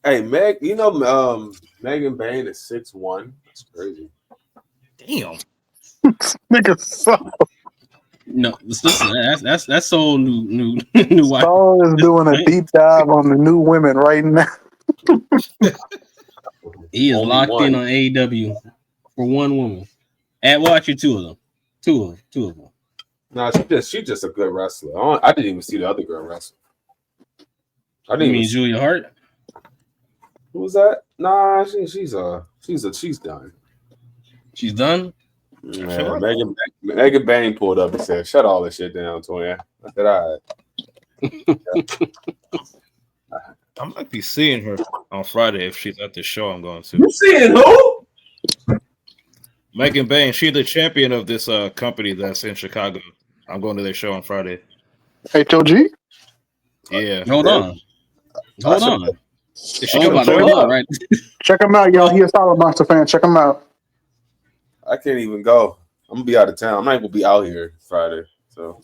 Hey, Megan Bain is 6'1". That's crazy. Damn. Nigga, so No, that's Soul new wife. Soul is doing a deep dive on the new women right now. He is Only locked one. in on AEW for one woman. And well, actually, two of them. Two of them. Nah, she's just a good wrestler. I didn't even see the other girl wrestle. You mean Julia Hart? Who was that? Nah, she's done. She's done. Yeah, Megan Bain pulled up and said, "Shut all this shit down, Toya." I said, "All right." I might be seeing her on Friday if she's at the show I'm going to. You seeing who? Megan Bain. She's the champion of this company that's in Chicago. I'm going to their show on Friday. HOG? Yeah. Hold on. Is she coming to right? Check him out, y'all. He a solid Monster fan. Check him out. I can't even go. I'm gonna be out of town. I'm not gonna be out here Friday. So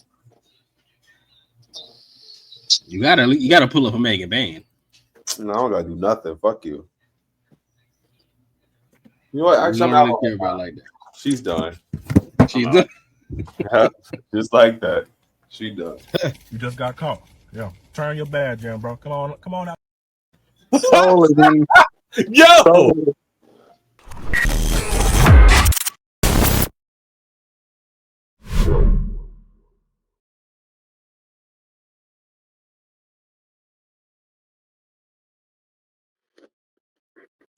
You gotta pull up a Megan Bain. no, I don't gotta do nothing. Fuck you. You know what? Actually, I don't really care about like that. She's done. She's done. Just like that. She done. You just got caught. Yeah. Turn your badge in, bro. Come on out. Soul is in. Yo! Soul.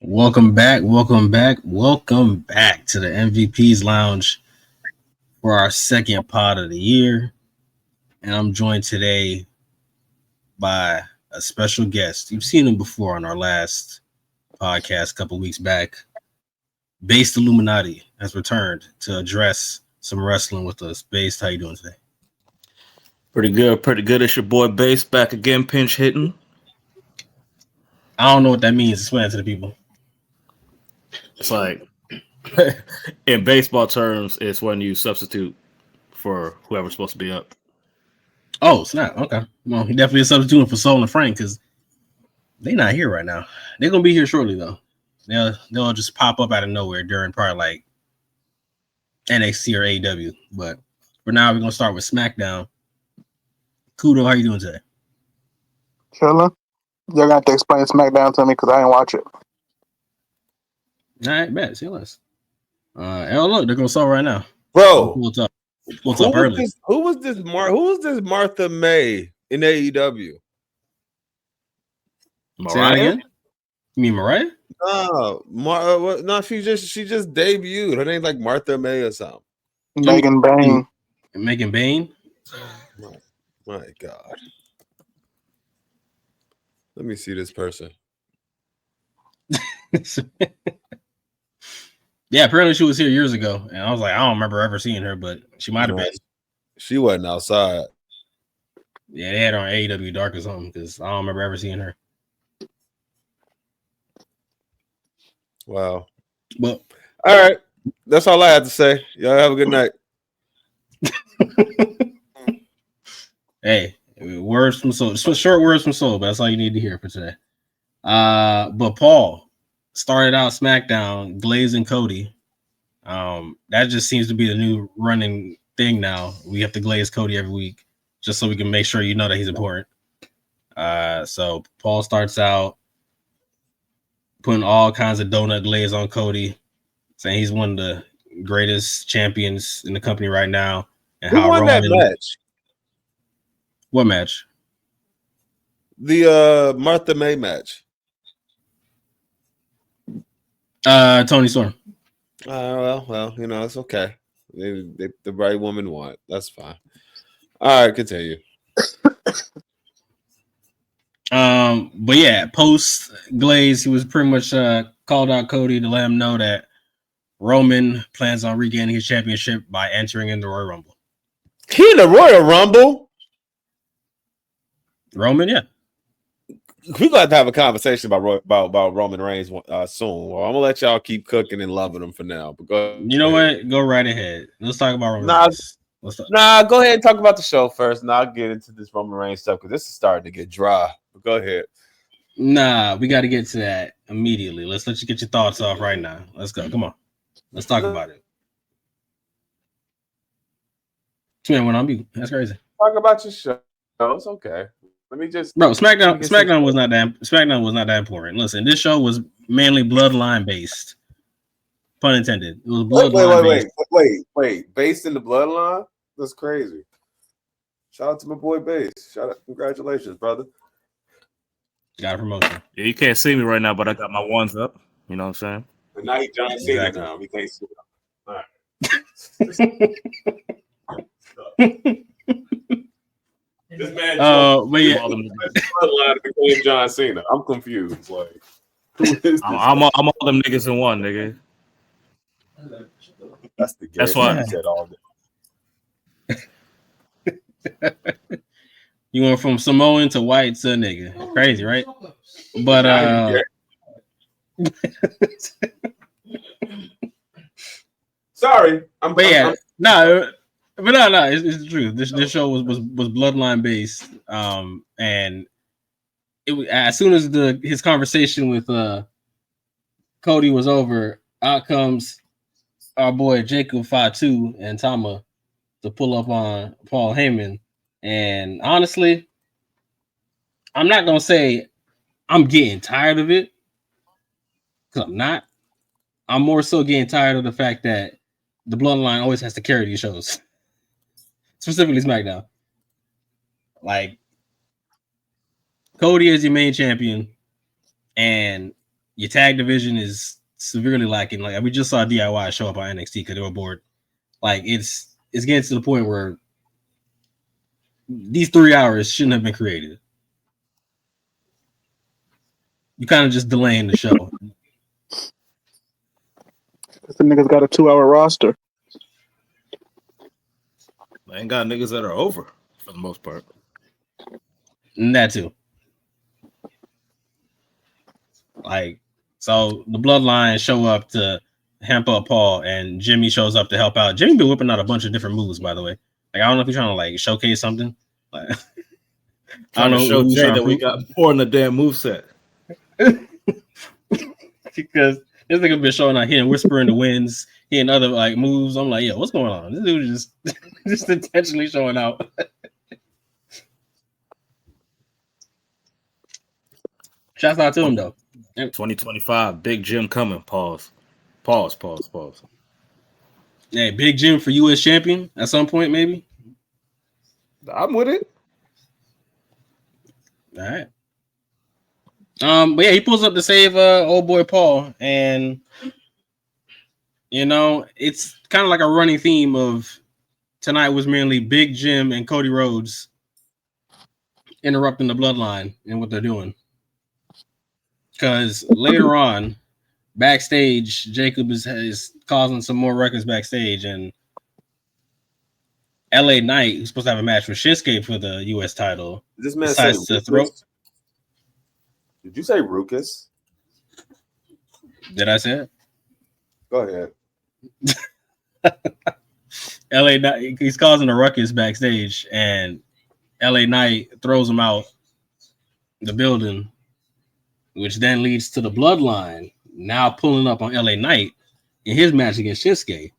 Welcome back to the MVP's Lounge for our second pod of the year. And I'm joined today by a special guest. You've seen him before on our last podcast a couple weeks back. Based Illuminati has returned to address some wrestling with us. Based, how you doing today? Pretty good. It's your boy Bass back again, pinch hitting. I don't know what that means. Explain it to the people. It's like, in baseball terms, it's when you substitute for whoever's supposed to be up. Oh, snap. Okay. Well, he definitely is substituting for Soul and Frank because they're not here right now. They're going to be here shortly, though. They'll just pop up out of nowhere during probably like NXT or AEW. But for now, we're going to start with SmackDown. Kudo, how you doing today? Chillin'. Y'all got to explain SmackDown to me because I didn't watch it. All right, bet. See you less. Oh, look, they're going to start right now. Bro. What's up early? Who was this Martha May in AEW? Mariah? You mean Mariah? No, she just debuted. Her name's like Martha May or something. Megan Bain. Megan Bain? My God. Let me see this person. Yeah, apparently she was here years ago, and I was like, I don't remember ever seeing her, but she might have been. She wasn't outside. Yeah, they had her on AEW Dark or something because I don't remember ever seeing her. Wow. Well, all right. That's all I had to say. Y'all have a good night. Hey, words from Soul. Short words from Soul, but that's all you need to hear for today. But Paul started out SmackDown, Glaze and Cody. That just seems to be the new running thing now. We have to glaze Cody every week just so we can make sure you know that he's important. So Paul starts out putting all kinds of donut glaze on Cody, saying he's one of the greatest champions in the company right now. And who won that match? What match? The Martha May match. Tony Storm. Well, you know, it's okay. The right woman won. That's fine. All right, continue. But yeah, post Glaze, he was pretty much called out Cody to let him know that Roman plans on regaining his championship by entering in the Royal Rumble. He in the Royal Rumble? Roman, yeah. We're going to have a conversation about Roman Reigns soon. Well, I'm going to let y'all keep cooking and loving him for now. But you know what? Go right ahead. Let's talk about Roman Reigns. Go ahead and talk about the show first, and I'll get into this Roman Reigns stuff because this is starting to get dry. But go ahead. Nah, we got to get to that immediately. Let's let you get your thoughts off right now. Let's go. Come on. Let's talk about it. Man went on mute. That's crazy. Talk about your show. It's okay. Let me just, bro. SmackDown was not that important. Listen, this show was mainly bloodline based. Pun intended. It was bloodline based. Wait. Based in the bloodline? That's crazy. Shout out to my boy Base. Shout out, congratulations, brother. Got a promotion. Yeah, you can't see me right now, but I got my ones up. You know what I'm saying? And now he John Cena now. He can't see him. All right. This man, but yeah, bloodline became John Cena. I'm confused. Like, I'm all them niggas in one, nigga. That's why I said all that. You went from Samoan to white to nigga. Crazy, right? But sorry. No, it's the truth. This show was bloodline based. And it was as soon as his conversation with Cody was over, out comes our boy Jacob Fatu and Tama to pull up on Paul Heyman. And honestly, I'm not gonna say I'm getting tired of it, because I'm not. I'm more so getting tired of the fact that the bloodline always has to carry these shows, specifically SmackDown. Like, Cody is your main champion, and your tag division is severely lacking. Like, we just saw DIY show up on NXT because they were bored. Like, it's getting to the point where these 3 hours shouldn't have been created. You kind of just delaying the show. The niggas got a 2-hour roster. I ain't got niggas that are over for the most part. And that too. Like, so the bloodline show up to hamp up Paul, and Jimmy shows up to help out. Jimmy been whipping out a bunch of different moves, by the way. Like, I don't know if he's trying to like showcase something. Like, I don't know. Show Jay that we got more in the damn moveset. Because this nigga been showing out here and whispering the winds, hitting other like moves. I'm like, yo, what's going on? This dude is just intentionally showing out. Shouts out to him though. 2025, Big Jim coming. Pause. Hey, Big Jim for U.S. champion at some point, maybe. I'm with it. All right. But yeah, he pulls up to save old boy Paul, and you know, it's kind of like a running theme of tonight was mainly Big Jim and Cody Rhodes interrupting the bloodline and what they're doing. Because later on, backstage, Jacob is causing some more records backstage, and LA Knight, who's supposed to have a match with Shinsuke for the U.S. title, This man decides to throw. Did you say Ruckus? Did I say it? Go ahead. LA Knight, he's causing a ruckus backstage, and LA Knight throws him out the building, which then leads to the bloodline now pulling up on LA Knight in his match against Shinsuke.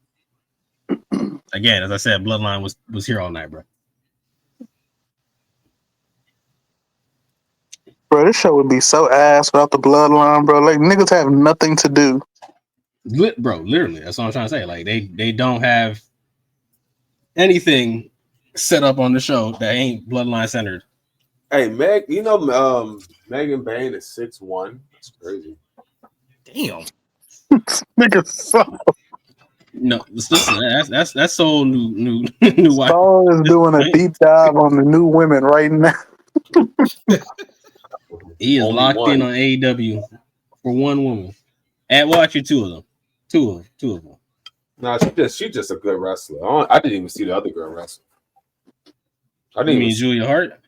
Again, as I said, bloodline was here all night, bro. Bro, this show would be so ass without the bloodline, bro. Like, niggas have nothing to do. Bro, literally, that's what I'm trying to say. Like, they don't have anything set up on the show that ain't bloodline centered. Hey, Meg, you know, Megan Bain is 6'1". That's crazy. Damn. Nigga, so No, listen, that's so new. Saul is doing a deep dive on the new women right now. He is Only locked one. in on AEW for one woman. And well, actually, two of them. Two of them. No, she's just a good wrestler. I didn't even see the other girl wrestle. I didn't You mean even Julia Hart?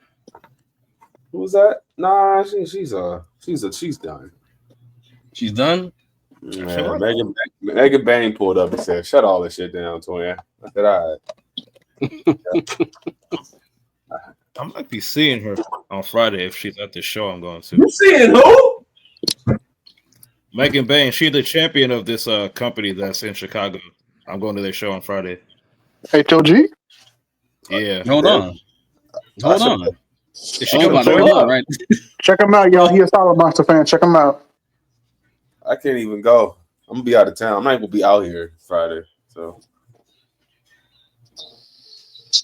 Who was that? Nah, she's done. She's done. Yeah, Megan Bain pulled up and said, "Shut all this shit down, Toya." I said, "All right." I might be seeing her on Friday if she's at the show I'm going to. You seeing who? Megan Bain. She's the champion of this company that's in Chicago. I'm going to their show on Friday. HOG? Yeah. Hold on. Is she I'm gonna about to show pull up? up, right? Check him out, yo. He a solid monster fan. Check him out. I can't even go. I'm gonna be out of town. I'm not even gonna be out here Friday. So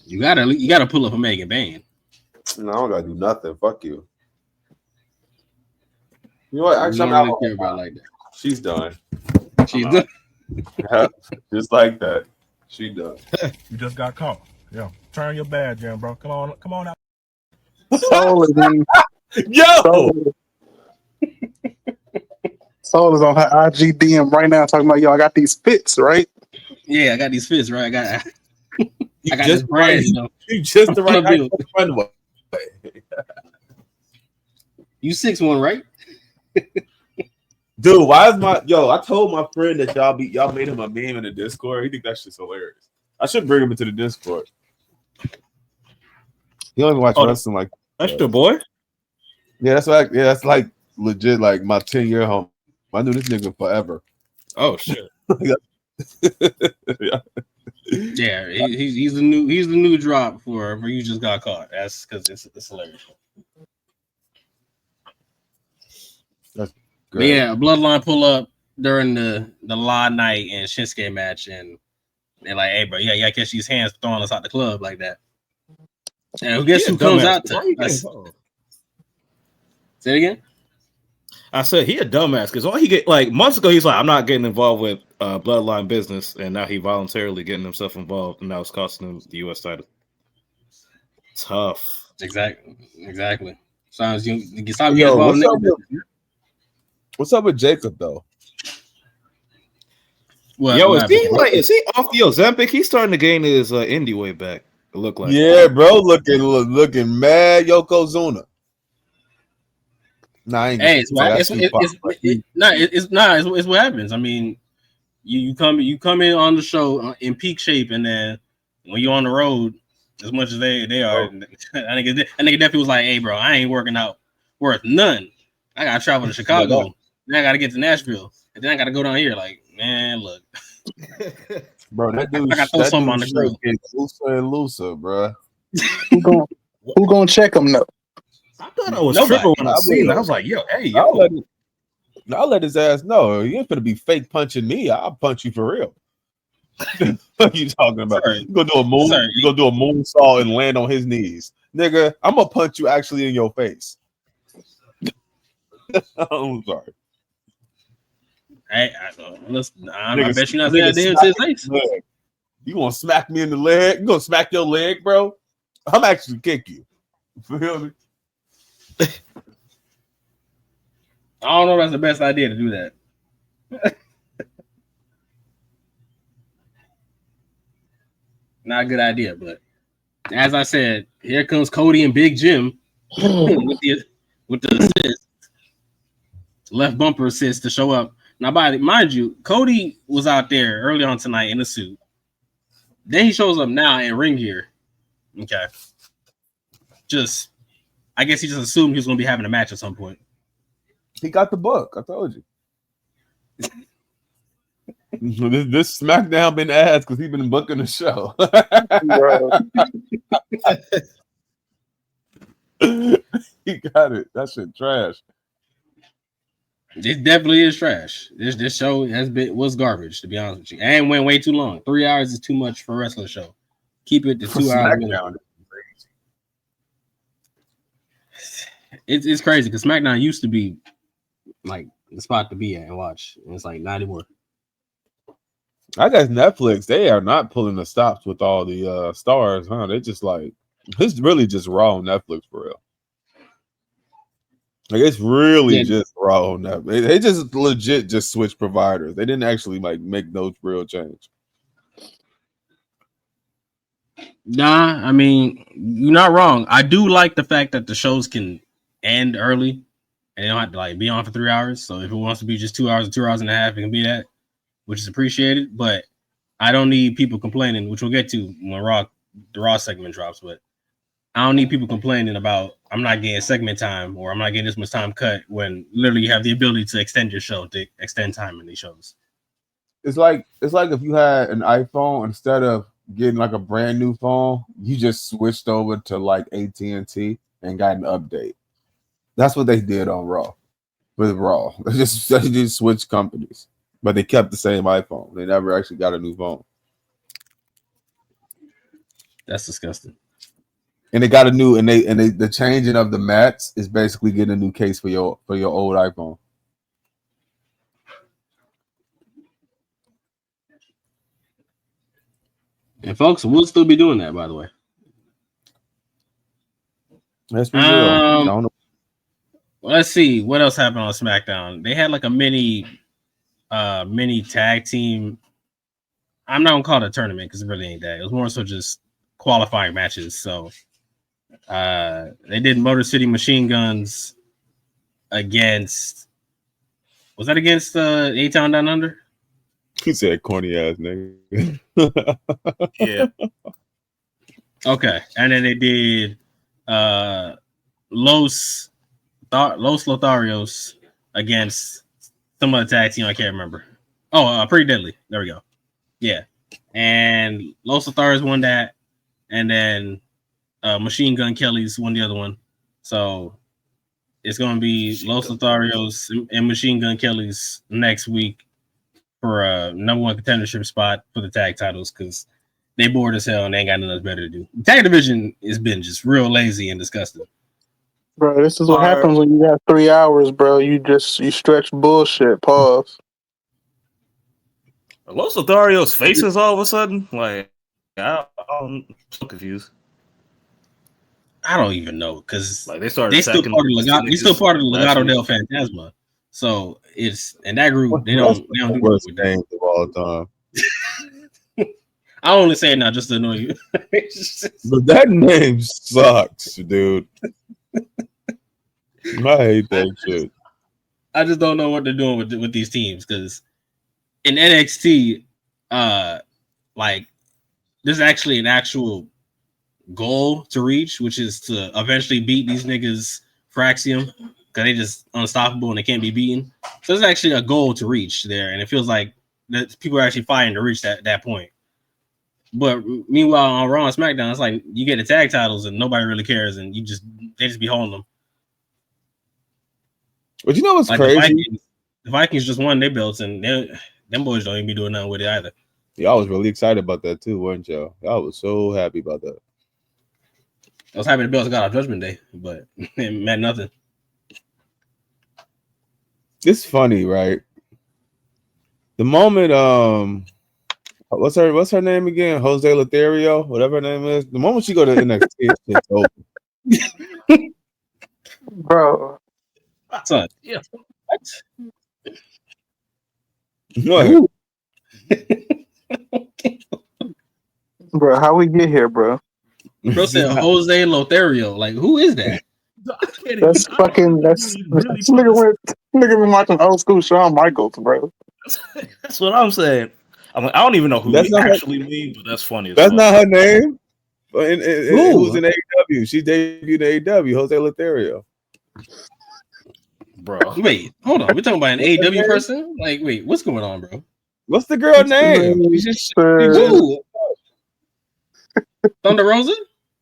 You gotta pull up a Megan Bain. no, I don't gotta do nothing. Fuck you. You know what? Actually, You I'm don't out. really care about like that. She's done. She's done. Just like that. She done. You just got caught. Yeah. Turn your badge in, bro. Come on out. Soul is in. Yo! Soul is on her IG DM right now talking about, yo, I got these fits, right? Yeah, I got these fits, right? I got this just brand, right. you know. You just the right I'm gonna height runway. You 6'1", right? Dude, why is my I told my friend that y'all made him a meme in the Discord. He think that shit's hilarious. I should bring him into the Discord. He don't even watch wrestling like That's your boy. yeah, that's like legit like my 10-year home. I knew this nigga forever. Oh shit. Yeah. Yeah, he's the new drop for You Just Got Caught. That's because it's hilarious. That's But great. yeah, Bloodline pull up during the Law Night and Shinsuke match, and they're like, "Hey, bro, you gotta catch these hands throwing us out the club like that." And guess who comes out to say it again? I said he a dumbass because all he get like months ago he's like, I'm not getting involved with Bloodline business, and now he voluntarily getting himself involved, and now it's costing him the U.S. title. Tough. Exactly. Sounds you stop getting Yo, involved. what's up with Jacob though? What, Yo, what is he off the Ozempic? He's starting to gain his indie weight back. It look like. Yeah, bro, looking mad Yokozuna. Nah, I ain't Hey, gonna it's what happens. I mean, you come in on the show in peak shape, and then when you're on the road, as much as they are, I think definitely was like, "Hey, bro, I ain't working out worth none. I gotta travel to Chicago, then I gotta get to Nashville, and then I gotta go down here." Like, man, look, bro, that dude, I gotta throw something on the grill. Looser and looser, bro. Who gonna check him though? I thought I was tripping when I seen that. I was like, yo, hey, yo. I'll let his ass know. You ain't gonna be fake punching me. I'll punch you for real. What are you talking about? You gonna do a moon? You gonna do a moonsault and land on his knees, nigga? I'm gonna punch you actually in your face. I'm sorry. Hey, I bet you not saying that damn to his face. You gonna smack me in the leg? You gonna smack your leg, bro? I'm actually kick you. Feel me? I don't know if that's the best idea to do that. Not a good idea, but as I said, here comes Cody and Big Jim with the assist. Left bumper assist to show up. Now, mind you, Cody was out there early on tonight in a suit. Then he shows up now in ring gear. Okay. I guess he just assumed he was going to be having a match at some point. He got the book. I told you. This SmackDown been asked because he's been booking the show. He got it. That shit trash. This definitely is trash. This show was garbage, to be honest with you. And went way too long. 3 hours is too much for a wrestling show. Keep it to 2 hours. It's crazy because SmackDown used to be like the spot to be at and watch. And it's like not anymore. I guess Netflix, they are not pulling the stops with all the stars, huh? They just like, it's really just Raw on Netflix for real. Like, it's really just Raw on Netflix. They just legit just switch providers. They didn't actually like make no real change. Nah, I mean, you're not wrong. I do like the fact that the shows can end early and they don't have to like be on for 3 hours. So if it wants to be just 2 hours or 2 hours and a half, it can be that, which is appreciated. But I don't need people complaining, which we'll get to when the Raw segment drops. But I don't need people complaining about I'm not getting segment time or I'm not getting this much time cut when literally you have the ability to extend your show to extend time in these shows. It's like if you had an iPhone, instead of getting like a brand new phone, you just switched over to like AT&T and got an update. That's what they did on Raw. With Raw, they just switched companies, but they kept the same iPhone. They never actually got a new phone. That's disgusting. And they got a new and they the changing of the mats is basically getting a new case for your old iPhone. And folks, we'll still be doing that, by the way. Let's be real. I don't know. Well, let's see what else happened on SmackDown. They had like a mini tag team. I'm not gonna call it a tournament because it really ain't that. It was more so just qualifying matches. So they did Motor City Machine Guns against. Was that against A-Town Down Under? He said corny ass nigga. Yeah. Okay, and then they did Los Lotharios against some other tag team I can't remember. Oh, Pretty Deadly. There we go. Yeah, and Los Lotharios won that, and then Machine Gun Kelly's won the other one. So it's going to be Los Lotharios and Machine Gun Kelly's next week for a number one contendership spot for the tag titles because they bored as hell and they ain't got nothing else better to do. The tag division has been just real lazy and disgusting. Bro, this is what happens when you got 3 hours, bro. You stretch bullshit. Pause. Los Lotharios faces all of a sudden? Like, I'm so confused. I don't even know because like they still part of the Legado del Fantasma. So it's and that group they don't do worst names of all time. I only say it now just to annoy you. But that name sucks, dude. I hate that shit. I just don't know what they're doing with these teams because in NXT, like there's actually an actual goal to reach, which is to eventually beat these niggas Fraxium because they just unstoppable and they can't be beaten. So there's actually a goal to reach there, and it feels like that people are actually fighting to reach that point. But meanwhile, on Raw and SmackDown, it's like you get the tag titles and nobody really cares, and they just be holding them. But you know what's like crazy? The Vikings just won their belts, and them boys don't even be doing nothing with it either. Yeah, I was really excited about that too, weren't y'all? I was so happy about that. I was happy the belts got off Judgment Day, but it meant nothing. It's funny, right? The moment, what's her name again? Jose Lothario, whatever her name is. The moment she go to NXT, it's over. Bro. Son, yeah. What? Bro, how we get here, bro? Bro said Jose Lothario. Like, who is that? That's fucking. That's nigga been watching old school Shawn Michaels, bro. That's what I'm saying. I don't even know who that's he actually means, but that's funny. That's not her name. It was in AEW. She debuted in AEW. Jose Lothario. Bro, wait, hold on. We're talking about an AEW person. Like, wait, what's going on, bro? What's the girl name? Thunder Rosa?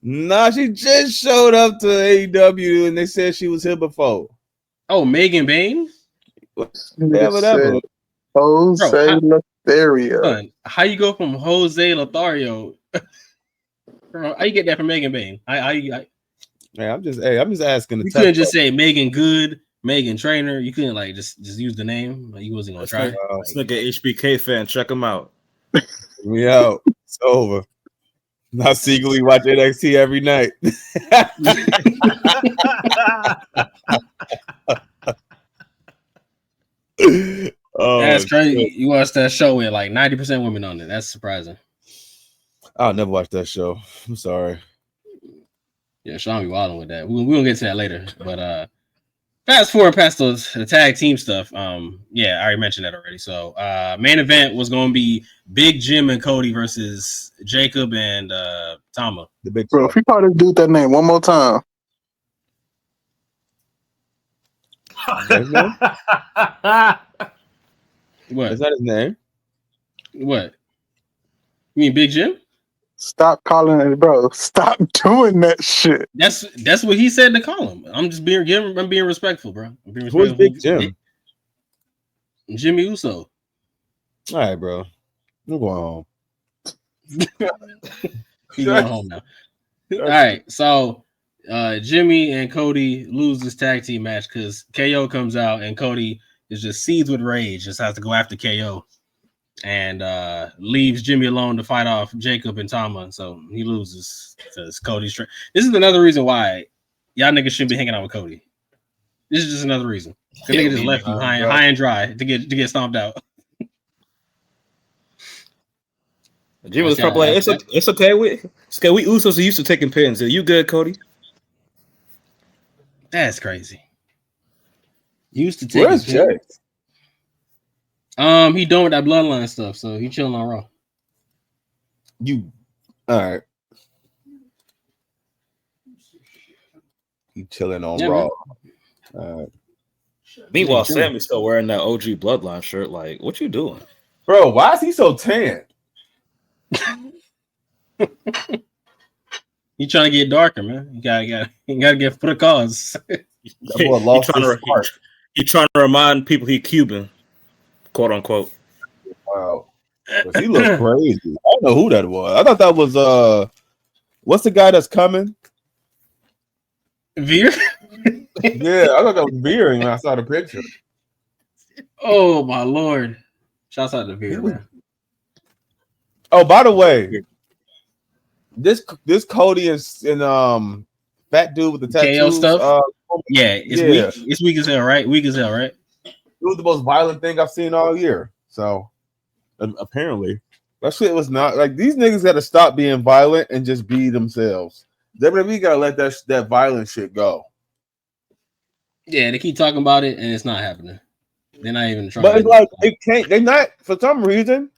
Nah, she just showed up to AEW and they said she was here before. Oh, Megan Bain? Whatever. Jose Lothario. Son, how you go from Jose Lothario? How you get that from Megan Bain? Hey, I'm just asking. You couldn't just say Megan Good, Megan Trainer. You couldn't like just use the name. Like you wasn't gonna try. This nigga HBK fan, check him out. We out. It's over. Not secretly watch NXT every night. Oh, that's crazy. Shit. You watched that show with like 90% women on it. That's surprising. I'll never watch that show. I'm sorry. Yeah, Sean be wilding with that. We're gonna get to that later. But Fast forward past the tag team stuff. Yeah, I already mentioned that already. So, main event was going to be Big Jim and Cody versus Jacob and Tama. The big Bro, if you call this dude that name one more time. His name? What? Is that his name? What? You mean Big Jim? Stop calling it, bro. Stop doing that shit. That's what he said to call him. I'm just being respectful, bro. I'm being Who's Big Jim? Jimmy Uso. All right, bro. I'm going home. He's going home now. All right, so Jimmy and Cody lose this tag team match because KO comes out and Cody is just seized with rage, just has to go after KO and leaves Jimmy alone to fight off Jacob and Tama. So he loses because Cody's this is another reason why y'all niggas shouldn't be hanging out with Cody. This is just another reason. The nigga just left him high and dry to get stomped out. Jimmy was probably like, it's okay. We Usos are used to taking pins. Are you good, Cody? That's crazy. Used to take. Where's Jay? He done with that bloodline stuff, so he chilling on Raw. All right. He chilling on Raw. Meanwhile, Sammy's still wearing that OG Bloodline shirt. Like, what you doing, bro? Why is he so tan? He trying to get darker, man. You gotta get for the cause. He trying to remind people he Cuban, quote unquote. Wow, but he looked crazy. I don't know who that was. I thought that was what's the guy that's coming? Veer. Yeah, I thought that was Veer when I saw the picture. Oh my lord! Shouts out to Veer, man. Oh, by the way, this Cody and fat dude with the tattoos KO stuff. It's weak as hell, right? Weak as hell, right? It was the most violent thing I've seen all year. So apparently, that shit was not like these niggas got to stop being violent and just be themselves. WWE gotta let that violent shit go. Yeah, they keep talking about it and it's not happening. They're not even trying. But it's like they can't. They're not for some reason.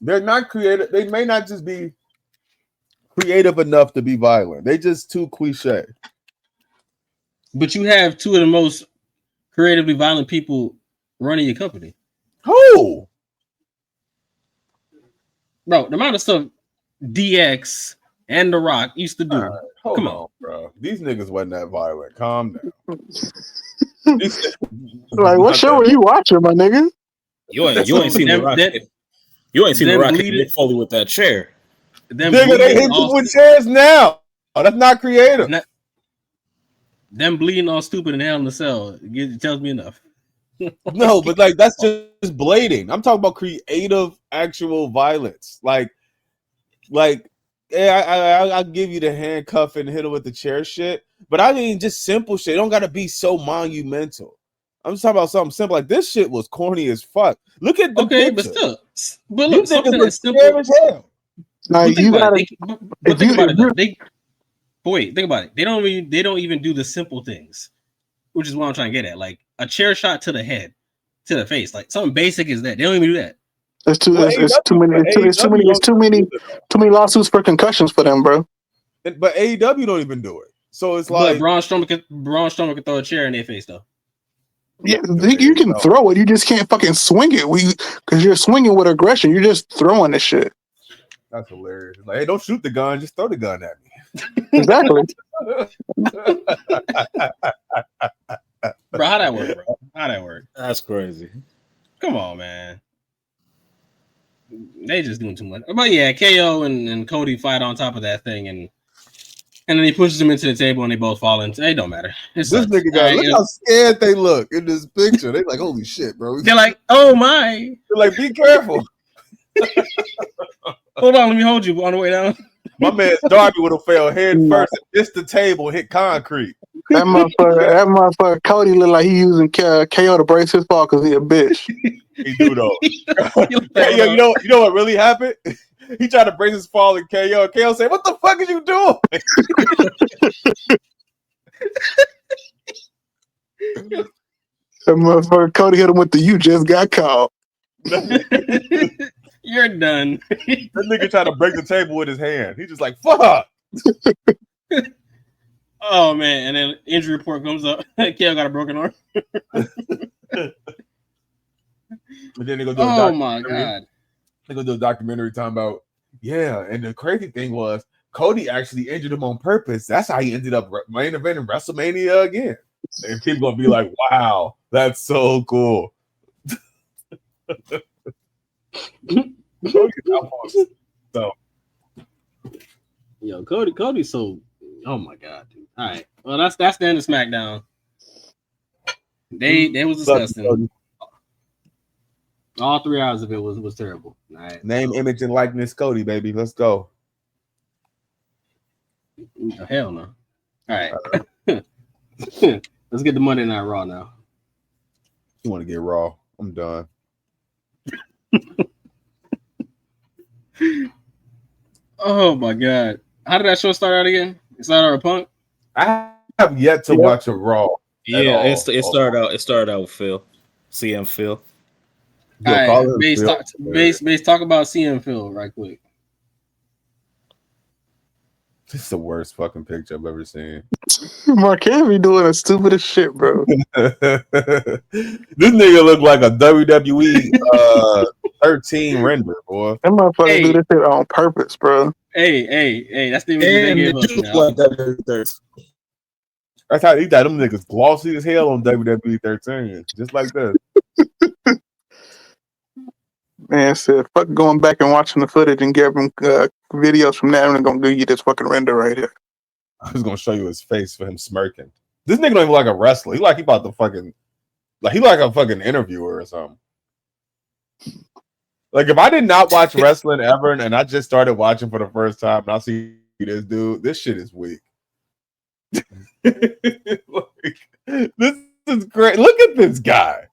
They're not creative. They may not just be creative enough to be violent. They just too cliche. But you have two of the most creatively violent people running your company. Who? Bro, the amount of stuff DX and The Rock used to do. Right, come on, bro. These niggas wasn't that violent. Calm down. Like, what show are you watching, my nigga? You ain't seen The Rock. You ain't seen The Rock hit Mick Foley with that chair. Nigga, they hit people with chairs now. Oh, that's not creative. Them bleeding all stupid in Hell in the Cell. It tells me enough. No, but like that's just blading. I'm talking about creative, actual violence. Like, yeah, I'll give you the handcuff and hit him with the chair shit. But I mean, just simple shit. It don't gotta be so monumental. I'm just talking about something simple. Like this shit was corny as fuck. Look at the picture. But look, something that's simple as hell. Like you gotta. But think about it. Think about it. They don't even do the simple things, which is what I'm trying to get at. Like a chair shot to the head, to the face. Like something basic is that. They don't even do that. It's too many lawsuits for concussions for them, bro. But AEW don't even do it. So it's like Braun Strowman can throw a chair in their face though. Yeah, you can throw it. You just can't fucking swing it. Because you're swinging with aggression. You're just throwing the shit. That's hilarious. Like, hey, don't shoot the gun. Just throw the gun at me. Exactly. Bro, how that work, bro? How that work? That's crazy. Come on, man. They just doing too much. But yeah, KO and Cody fight on top of that thing, and then he pushes them into the table, and they both fall into. It don't matter. This nigga got look how scared they look in this picture. They like, holy shit, bro. They're like, oh my. They're like, be careful. Hold on, let me hold you on the way down. My man Darby would have fell head first and missed the table and hit concrete. That motherfucker Cody look like he using KO to brace his fall because he a bitch. He do though. Hey, you know what really happened? He tried to brace his fall and KO. KO said, "What the fuck is you doing?" That motherfucker Cody hit him with the "you just got called." You're done. That nigga tried to break the table with his hand. He just like, fuck. Oh man, and then injury report comes up. Kale got a broken arm. And then they go do a Oh my god. They go do a documentary talking about, yeah. And the crazy thing was Cody actually injured him on purpose. That's how he ended up main eventing WrestleMania again. And people gonna be like, wow, that's so cool. So Yo, Cody's so, oh my god, dude. All right. Well, that's the end of SmackDown. They was disgusting. All 3 hours of it was terrible. All right. Name, image, and likeness Cody, baby. Let's go. Oh, hell no. All right. Let's get the Monday Night Raw now. You want to get Raw? I'm done. Oh my god. How did that show start out again? It started out with Punk? I have yet to watch a Raw. Yeah, it started out with Phil. CM Phil. All right, base talk about CM Phil right quick. This is the worst fucking picture I've ever seen. Marquiz be doing the stupidest shit, bro. This nigga look like a WWE 13 render, boy. That motherfucker do this shit on purpose, bro. Hey, that's the image they gave us now. That's how he thought them niggas glossy as hell on WWE 13, just like this. Man said, fuck going back and watching the footage and give him videos from that. I'm gonna give you this fucking render right here. I was gonna show you his face for him smirking. This nigga don't even like a wrestler. He about to fucking, he like a fucking interviewer or something. Like if I did not watch wrestling ever and I just started watching for the first time and I see this dude, this shit is weak. Like, this is great. Look at this guy.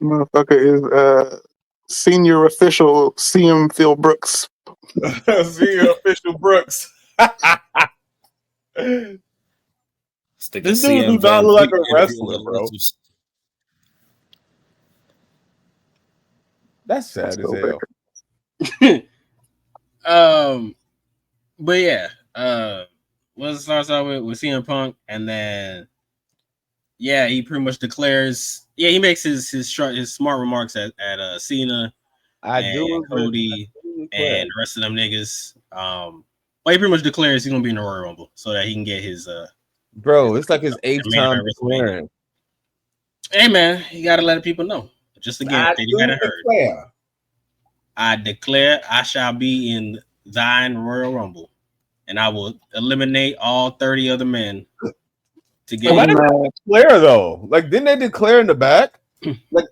Motherfucker is senior official CM Phil Brooks. Senior official Brooks. This dude does not look like a wrestler, bro. That's sad as hell. But yeah, what it starts out with CM Punk, and then he pretty much declares. Yeah, he makes his smart remarks at Cena, Cody, and the rest of them niggas. Well, he pretty much declares he's gonna be in the Royal Rumble so that he can get his bro. It's like his 8th time declaring. Hey man, you gotta let people know. Just again, you gotta heard. I declare I shall be in thine Royal Rumble, and I will eliminate all 30 other men to get. Why did they declare though? Like, didn't they declare in the back?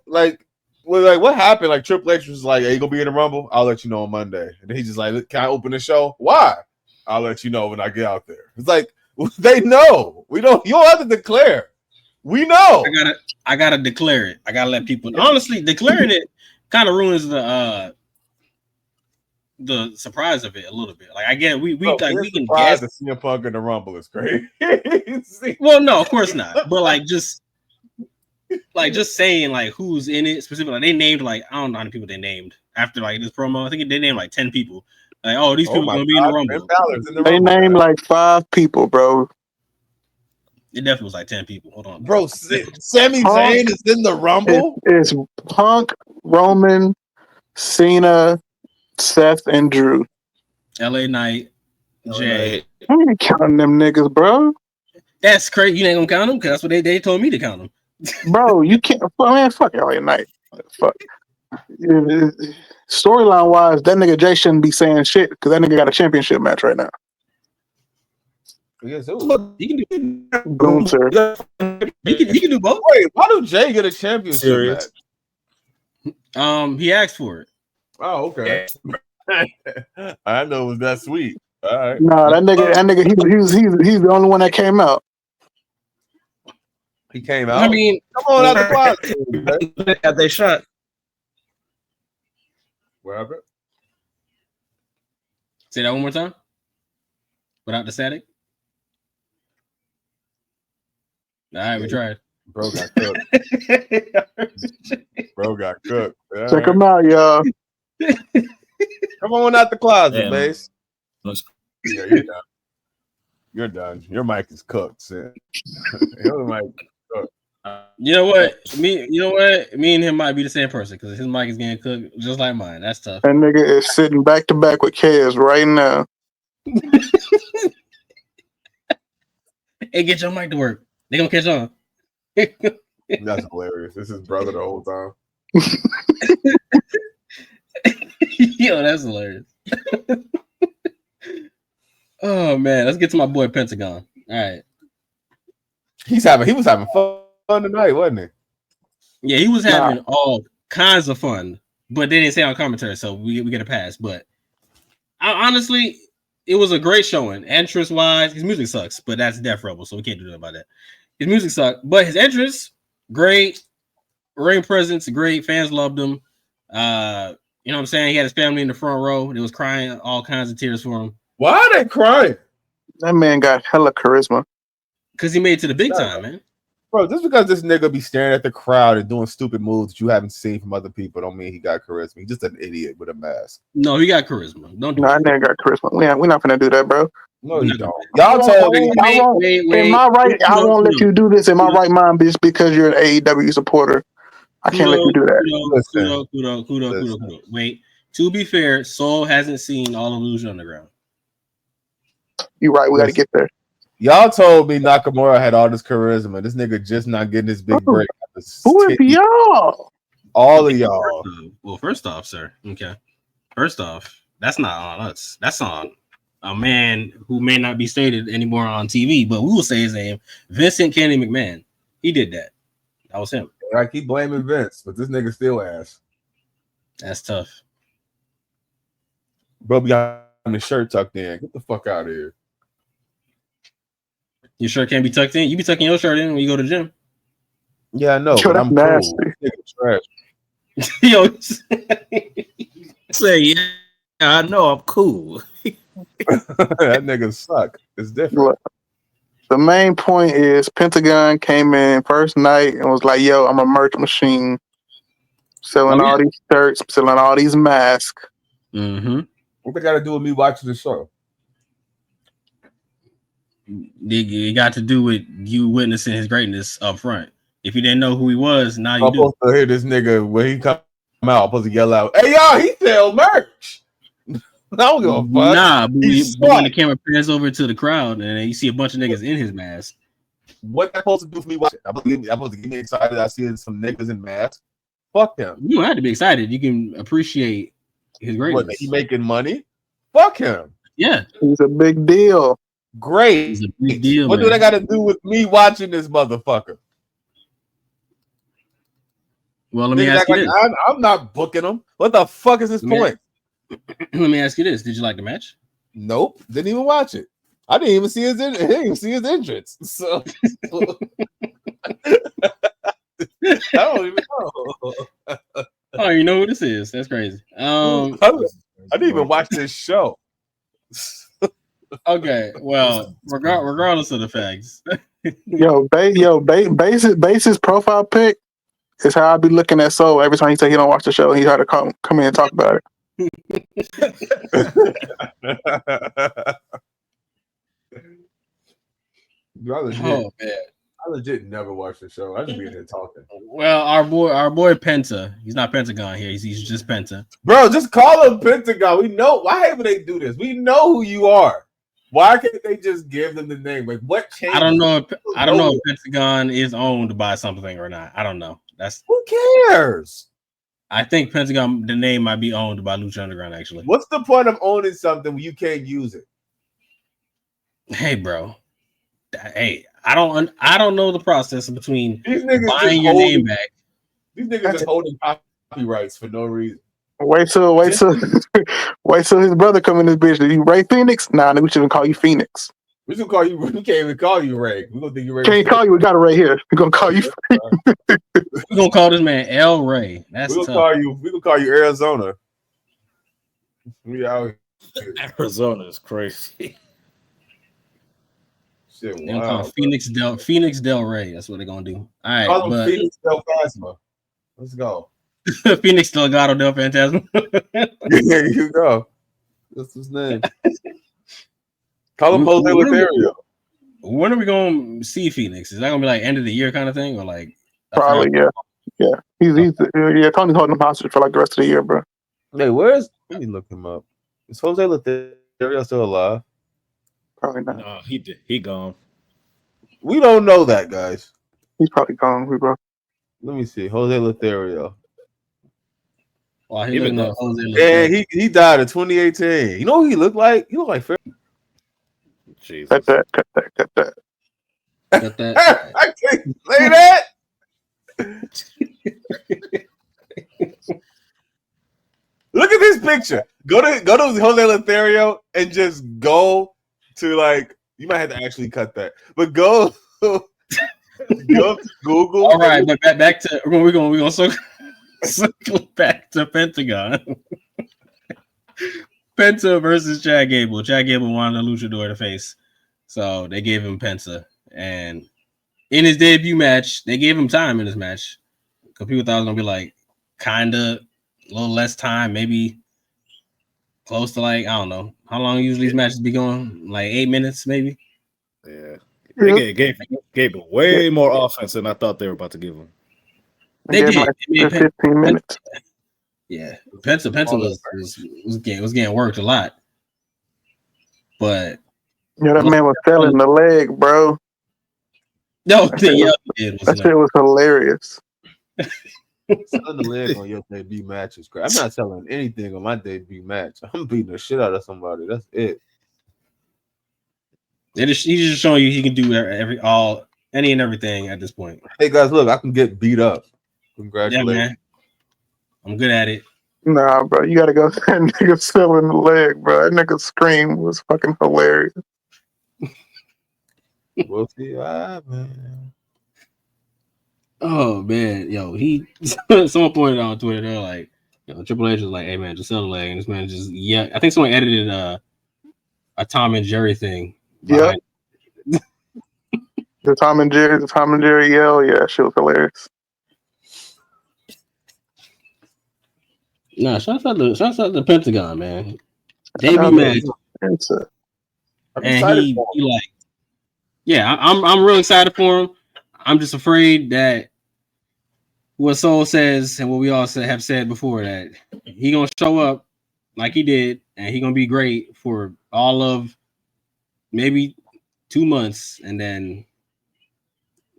like what happened? Like Triple H was like, "Hey, you gonna be in the Rumble? I'll let you know on Monday." And then he's just like, "Can I open the show? Why? I'll let you know when I get out there." It's like they know. We don't. You don't have to declare. We know. I gotta declare it. I gotta let people. Honestly, declaring it kind of ruins the surprise of it a little bit. Like I get we can guess. The CM Punk in the Rumble is crazy. Well, no, of course not. But just saying like who's in it specifically. They named I don't know how many people they named after this promo. I think they named 10 people. Like, oh, these people are gonna be in the Rumble. They named 5 people, bro. It definitely was 10 people. Hold on, bro. Sami Zayn is in the Rumble. It's Punk, Roman, Cena, Seth, and Drew. LA Knight, Jay. I ain't counting them niggas, bro. That's crazy. You ain't gonna count them because that's what they told me to count them. Bro, you can't. Man, fuck LA Knight. Fuck. Storyline wise, that nigga Jay shouldn't be saying shit because that nigga got a championship match right now. Yes, he can do Gunther. He can do both. Wait, why do Jay get a championship match? He asked for it. Oh, okay. I know it was that sweet. All right. No, that nigga, he's the only one that came out. He came out. I mean, come on out the closet. Got they shot. What happened? Say that one more time. Without the static. All right, we tried. Bro got cooked. Bro got cooked. Check him out, y'all. Come on out the closet, Damn. base. Yeah, you're done. You're done. Your mic is cooked, sis. Your mic is cooked. You know what? Me and him might be the same person because his mic is getting cooked just like mine. That's tough. That nigga is sitting back to back with Kez right now. Hey, get your mic to work. They gonna catch on. That's hilarious. This is brother the whole time. Yo, that's hilarious. Oh man, let's get to my boy Pentagon. All right. He was having fun tonight, wasn't he? Yeah, he was having all kinds of fun, but they didn't say on commentary, so we get a pass. But honestly, it was a great showing. Entrance wise, his music sucks, but that's Def Rebel, so we can't do nothing about that. His music sucked, but his entrance, great. Ring presence, great. Fans loved him. You know what I'm saying? He had his family in the front row. They was crying all kinds of tears for him. Why are they crying? That man got hella charisma. Because he made it to the big time, man. Bro, just because this nigga be staring at the crowd and doing stupid moves that you haven't seen from other people don't mean he got charisma. He's just an idiot with a mask. No, he got charisma. Don't do No, that. that nigga got charisma. We're not gonna do that, bro. No, you don't. Y'all told me. In my right, I won't let you do this in my right mind just because you're an AEW supporter. I can't let you do that. Kudo. Wait, to be fair, Soul hasn't seen all of Lucha Underground. You're right. We got to get there. Y'all told me Nakamura had all this charisma. This nigga just not getting this big break. Who is y'all? All of y'all. Well, first off, sir. Okay. First off, that's not on us. That's on a man who may not be stated anymore on TV, but we will say his name, Vincent Kennedy McMahon. He did that. That was him. I keep blaming Vince, but this nigga still ass. That's tough. Bro, got his shirt tucked in. Get the fuck out of here. Your shirt can't be tucked in. You be tucking your shirt in when you go to the gym. Yeah, I know, Yo, but I'm nasty. cool. This nigga trash. Yo, Say, yeah, I know I'm cool. That nigga suck. It's different. Look, the main point is Pentagon came in first night and was like, yo, I'm a merch machine. Selling all these shirts, selling all these masks. Mm-hmm. What they got to do with me watching the show? It got to do with you witnessing his greatness up front. If you didn't know who he was, now you I'm do. supposed to hear this nigga when he come out. I'm supposed to yell out, "Hey y'all, he sell merch." I don't give a fuck. Nah, but when the camera pans over to the crowd and you see a bunch of niggas in his mask. What that supposed to do for me watching? I'm supposed to get me excited. I see some niggas in masks. Fuck him. You don't have to be excited. You can appreciate his greatness. What, he making money? Fuck him. Yeah, he's a big deal. Great. He's a big deal. What do they got to do with me watching this motherfucker? Well, let me ask you this. I'm not booking him. What the fuck is this point? Let me ask you this. Did you like the match? Nope. Didn't even watch it. I didn't even see his entrance. So I don't even know. Oh, you know who this is? That's crazy. I didn't even watch this show. Okay, well, regardless of the facts. Base's profile pic is how I be looking at Soul every time he say he don't watch the show. He try to come in and talk about it. I legit never watched the show. I just be in there talking. Well, our boy Penta. He's not Pentagon here. He's just Penta. Bro, just call him Pentagon. We know why would they do this? We know who you are. Why can't they just give them the name? Like what changed? I don't know if Pentagon is owned by something or not. I don't know. Who cares? I think Pentagon, the name might be owned by Lucha Underground. Actually, what's the point of owning something when you can't use it? Hey, bro. Hey, I don't know the process between buying your name back. These niggas are holding copyrights for no reason. Wait till his brother come in this bitch. Are you Ray Phoenix? Nah, nigga, we shouldn't call you Phoenix. We should call you. We can't even call you Ray. We gonna think you Ray. Can't call you. We got it right here. We're gonna call you. We're gonna call this man El Ray. That's we gonna call you. We gonna call you Arizona. We out here. Arizona is crazy. Shit, They're gonna call him Phoenix Del Rey. That's what they're gonna do. All right, call him but Phoenix Del Phasma. Let's go. Phoenix Delgado Del Phantasma. There you go. That's his name. Call him Jose Lothario. When are we gonna see Phoenix? Is that gonna be like end of the year kind of thing, or like Probably, yeah. He's Tony's holding him hostage for like the rest of the year, bro. Hey, where's? Let me look him up. Is Jose Lothario still alive? Probably not. No, he gone. We don't know that, guys. He's probably gone, bro. Let me see. Jose Lothario. Well, He been Jose Yeah, he died in 2018. You know who he looked like? He looked like Fair. Jesus. Cut that. Got that. I can't say that. Look at this picture. Go to Jose Lothario and just go to like. You might have to actually cut that, but go to Google. All right, but back to we're gonna circle back to Pentagon. Penta versus Chad Gable. Chad Gable wanted a luchador to face, so they gave him Penta. And in his debut match, they gave him time in his match because people thought it was gonna be like kinda a little less time, maybe close to like I don't know how long usually these matches be going, like 8 minutes, maybe. Yeah. They gave him way more offense than I thought they were about to give him. They did. Like 15 minutes. Yeah, Penta was getting worked a lot, but Yeah, that man was selling the leg, bro. no, That shit was hilarious. Selling the leg on your debut match is great. I'm not selling anything on my debut match. I'm beating the shit out of somebody. That's it. He's just showing you he can do any and everything at this point. Hey guys, look, I can get beat up. Congratulations. Yeah, man. I'm good at it. Nah, bro, you gotta go. That nigga selling the leg, bro. That nigga scream was fucking hilarious. We'll see. Man. Oh man, yo, someone pointed out on Twitter, they're like, Triple H was like, hey man, just sell the leg, and this man just I think someone edited a Tom and Jerry thing. Yeah. The Tom and Jerry yell, yeah, shit was hilarious. Nah, shouts out to Pentagon, man. Debut match. I'm and he like, yeah, I'm real excited for him. I'm just afraid that what Soul says and what we all have said before, that he gonna show up like he did, and he gonna be great for all of maybe 2 months, and then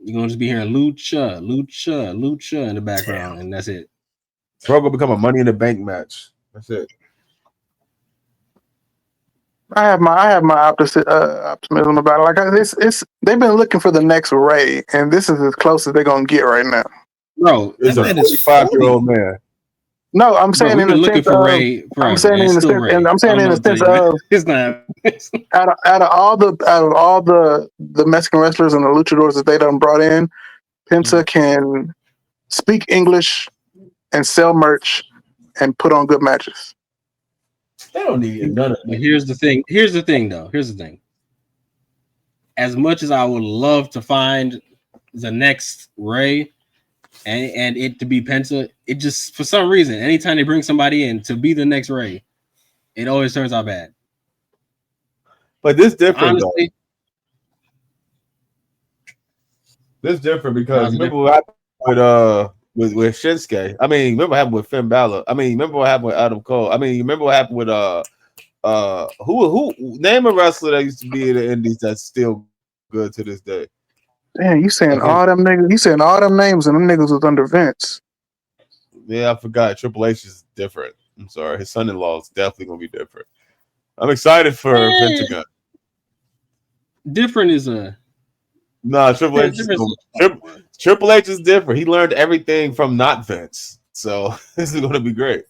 you're gonna just be hearing lucha in the background, and that's it. It's gonna become a Money in the Bank match. That's it. I have my optimism about it. Like it's they've been looking for the next Ray, and this is as close as they're gonna get right now. Bro, it's a 45-year-old man. No, I'm saying in the looking sense for of, Ray. I'm saying in the sense, and I'm saying in the sense of it's not out of all the Mexican wrestlers and the luchadors that they done brought in, Penta can speak English and sell merch and put on good matches. They don't need none of that. But here's the thing, though. Here's the thing. As much as I would love to find the next Ray and it to be Penta, it just, for some reason, anytime they bring somebody in to be the next Ray, it always turns out bad. But this different, honestly, though. This different because remember what happened with Shinsuke. I mean, remember what happened with Finn Balor. I mean, remember what happened with Adam Cole. I mean, remember what happened with who name a wrestler that used to be in the Indies that's still good to this day. Damn, you saying all them niggas? You saying all them names and them niggas was under Vince? Yeah, I forgot. Triple H is different. I'm sorry, his son-in-law is definitely gonna be different. I'm excited for Pentagon. Different is a Triple H. Triple H is different. He learned everything from not Vince, so this is gonna be great.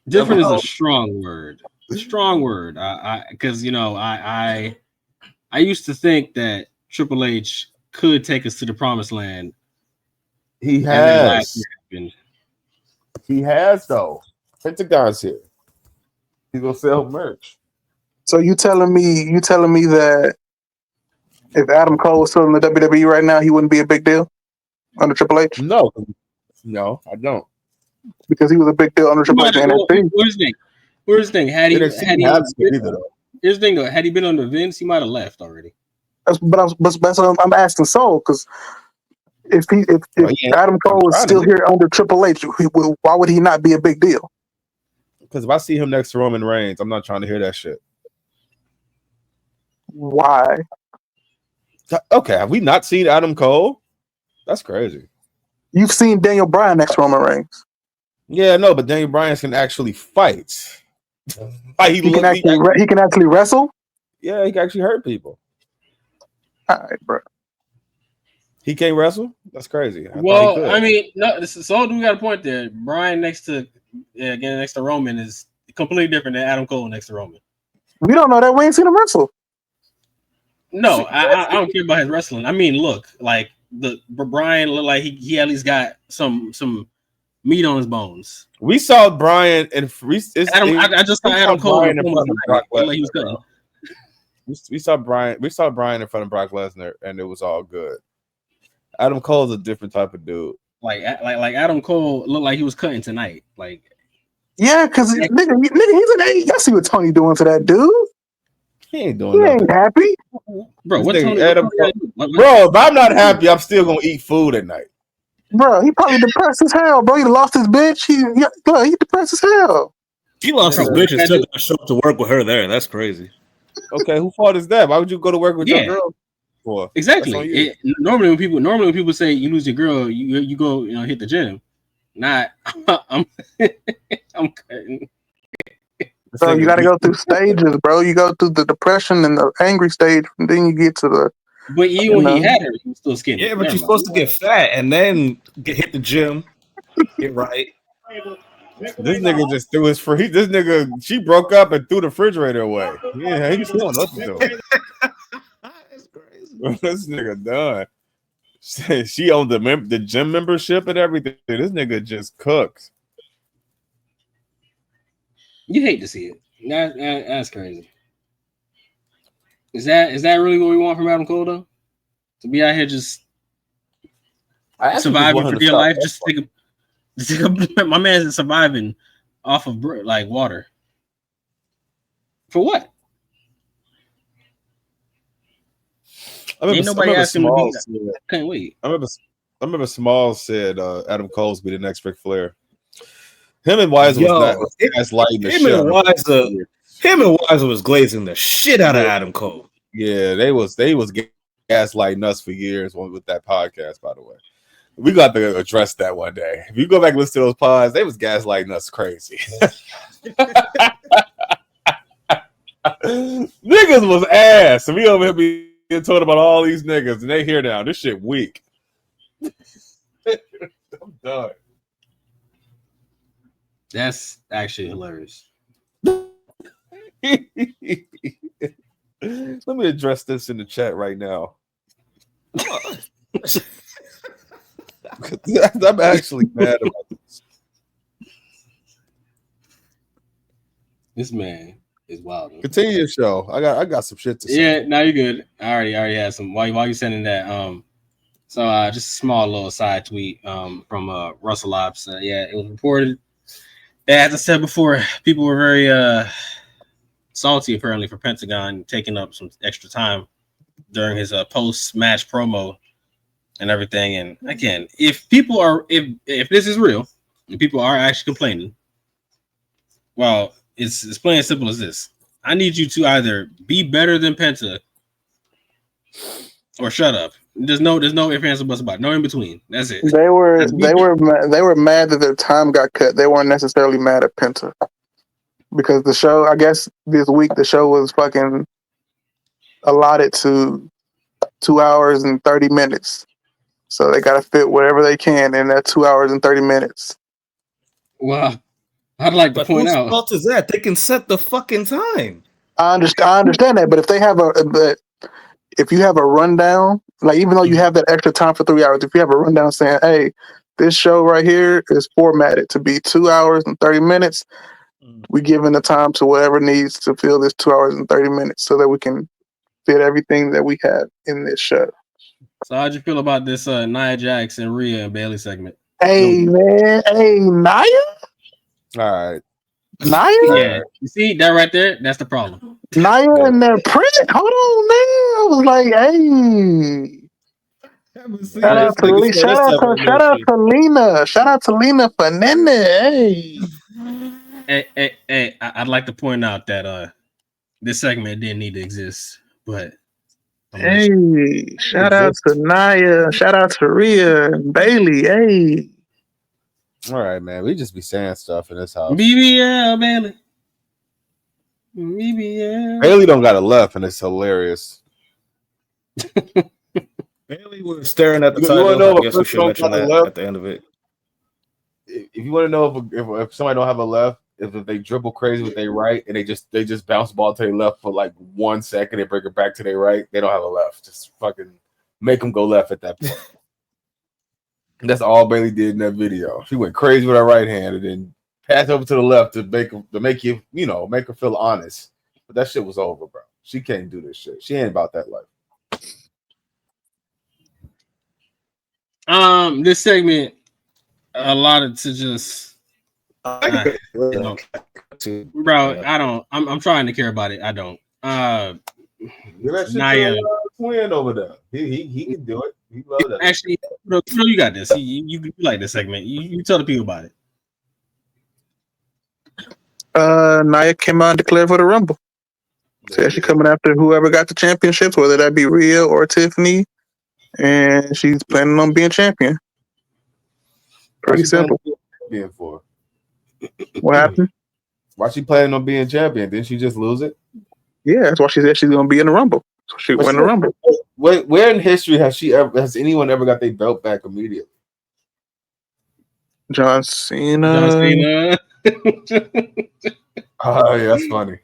Different is a strong word. Strong word. Because I used to think that Triple H could take us to the promised land. He has. He has though. Pentagon's here. He's gonna sell merch. So you telling me that If Adam Cole was still in the WWE right now, he wouldn't be a big deal under Triple H No, I don't. because he was a big deal under Triple H and NXT. Here's the thing. Had he has to be either, though. here's the thing though. Had he been under Vince, he might have left already. That's what I'm asking Soul, because if Adam Cole was still here under Triple H, why would he not be a big deal? Because if I see him next to Roman Reigns, I'm not trying to hear that shit. Why? Okay, have we not seen Adam Cole? That's crazy. You've seen Daniel Bryan next to Roman Reigns. Yeah, no, but Daniel Bryan can actually fight. He can actually wrestle. Yeah, he can actually hurt people. All right, bro. He can't wrestle? That's crazy. I mean, no. So we got a point there. Bryan next to Roman is completely different than Adam Cole next to Roman. We don't know that. We ain't seen him wrestle. No, I don't care about his wrestling. I mean, look, like Bryan looked like he at least got some meat on his bones. We saw Bryan and I just saw Adam Cole in front of Brock Lesnar. We saw Bryan in front of Brock Lesnar, and it was all good. Adam Cole is a different type of dude. Like Adam Cole looked like he was cutting tonight. Like, yeah, because nigga, he's an A. Y'all see what Tony doing to that dude? He ain't doing nothing. He ain't happy, bro. What Tony? Bro, if I'm not happy, I'm still gonna eat food at night. Bro, he probably depressed as hell, bro. He lost his bitch. He depressed as hell. He lost his bitch and still show up to work with her there. That's crazy. Okay, who fault is that? Why would you go to work with your girl for? Exactly. Normally when people say you lose your girl, you go hit the gym. Not I'm cutting. So you got to go through stages, bro. You go through the depression and the angry stage, and then you get to the. But even when he had her, he was still skinny. Yeah, but you're supposed to get fat and then hit the gym. Get right. This nigga just threw his free. This nigga, she broke up and threw the refrigerator away. Yeah, he still nothing to do. That's crazy. This nigga done. She owned the gym membership and everything. This nigga just cooks. You hate to see it. That's crazy. Is that really what we want from Adam Cole though? To be out here just surviving for dear life, just to take a my man's surviving off of like water. For what? Ain't nobody asking me. Can't wait. I remember Smalls said Adam Cole's be the next Ric Flair. Him and Weiser was lighting the shit. Him and Weiser was glazing the shit out of Adam Cole. Yeah, they was gaslighting us for years with that podcast, by the way. We got to address that one day. If you go back and listen to those pods, they was gaslighting us crazy. Niggas was ass. And we over here being told about all these niggas, and they here now. This shit weak. I'm done. That's actually hilarious. Let me address this in the chat right now. I'm actually mad about this. This man is wild. Continue your show. I got some shit to say. Yeah, no, you're good. I already had some. While you sending that, so just a small little side tweet from Wrasslin. Yeah, it was reported that, as I said before, people were very salty apparently for Pentagon taking up some extra time during his post-match promo and everything. And again, if this is real, and people are actually complaining, well, it's plain and simple as this. I need you to either be better than Penta or shut up. There's no ifs, ands, or buts about it. No in between. That's it. They were mad that their time got cut. They weren't necessarily mad at Penta because the show, I guess this week, the show was fucking allotted to 2 hours and 30 minutes. So they got to fit whatever they can in that 2 hours and 30 minutes. Well, I'd like to point out. Whose fault is that? They can set the fucking time. I understand that, but if you have a rundown, like even though you have that extra time for 3 hours, if you have a rundown saying, "Hey, this show right here is formatted to be 2 hours and 30 minutes," we giving the time to whatever needs to fill this 2 hours and 30 minutes so that we can fit everything that we have in this show. So how'd you feel about this Nia Jax and Rhea and Bailey segment? Hey man, hey Nia. All right. Nia? Yeah, you see that right there? That's the problem. Nia and that print. Hold on, man. I was like, hey. Shout out to Lena. Shout out to Lena for Nene. Hey, I'd like to point out that this segment didn't need to exist, but hey, shout out to Nia. Shout out to Rhea and Bailey. Hey. All right, man. We just be saying stuff in this house. BBL, Bailey. BBL. Bailey don't got a left, and it's hilarious. Bailey was staring at the You title. wanna know I guess we if should mention that left? at the end of it. If you want to know if somebody don't have a left, if they dribble crazy with their right and they just bounce the ball to their left for like 1 second, they bring it back to their right, they don't have a left. Just fucking make them go left at that point. And that's all Bailey did in that video. She went crazy with her right hand and then passed over to the left to make you make her feel honest. But that shit was over, bro. She can't do this shit. She ain't about that life. This segment allotted to just bro, I don't. I'm trying to care about it. I don't. Give that shit Nia, to twin over there. He can do it. He love that. Actually, you got this. You like this segment. You tell the people about it. Nia came out and declared for the Rumble. Said she's coming after whoever got the championships, whether that be Rhea or Tiffany, and she's planning on being champion. Pretty simple. Being for what happened? Why she planning on being champion? Didn't she just lose it? Yeah, that's why she said she's going to be in the Rumble. So she win the Rumble. Where in history has anyone ever got their belt back immediately? John Cena. Oh yeah, that's funny.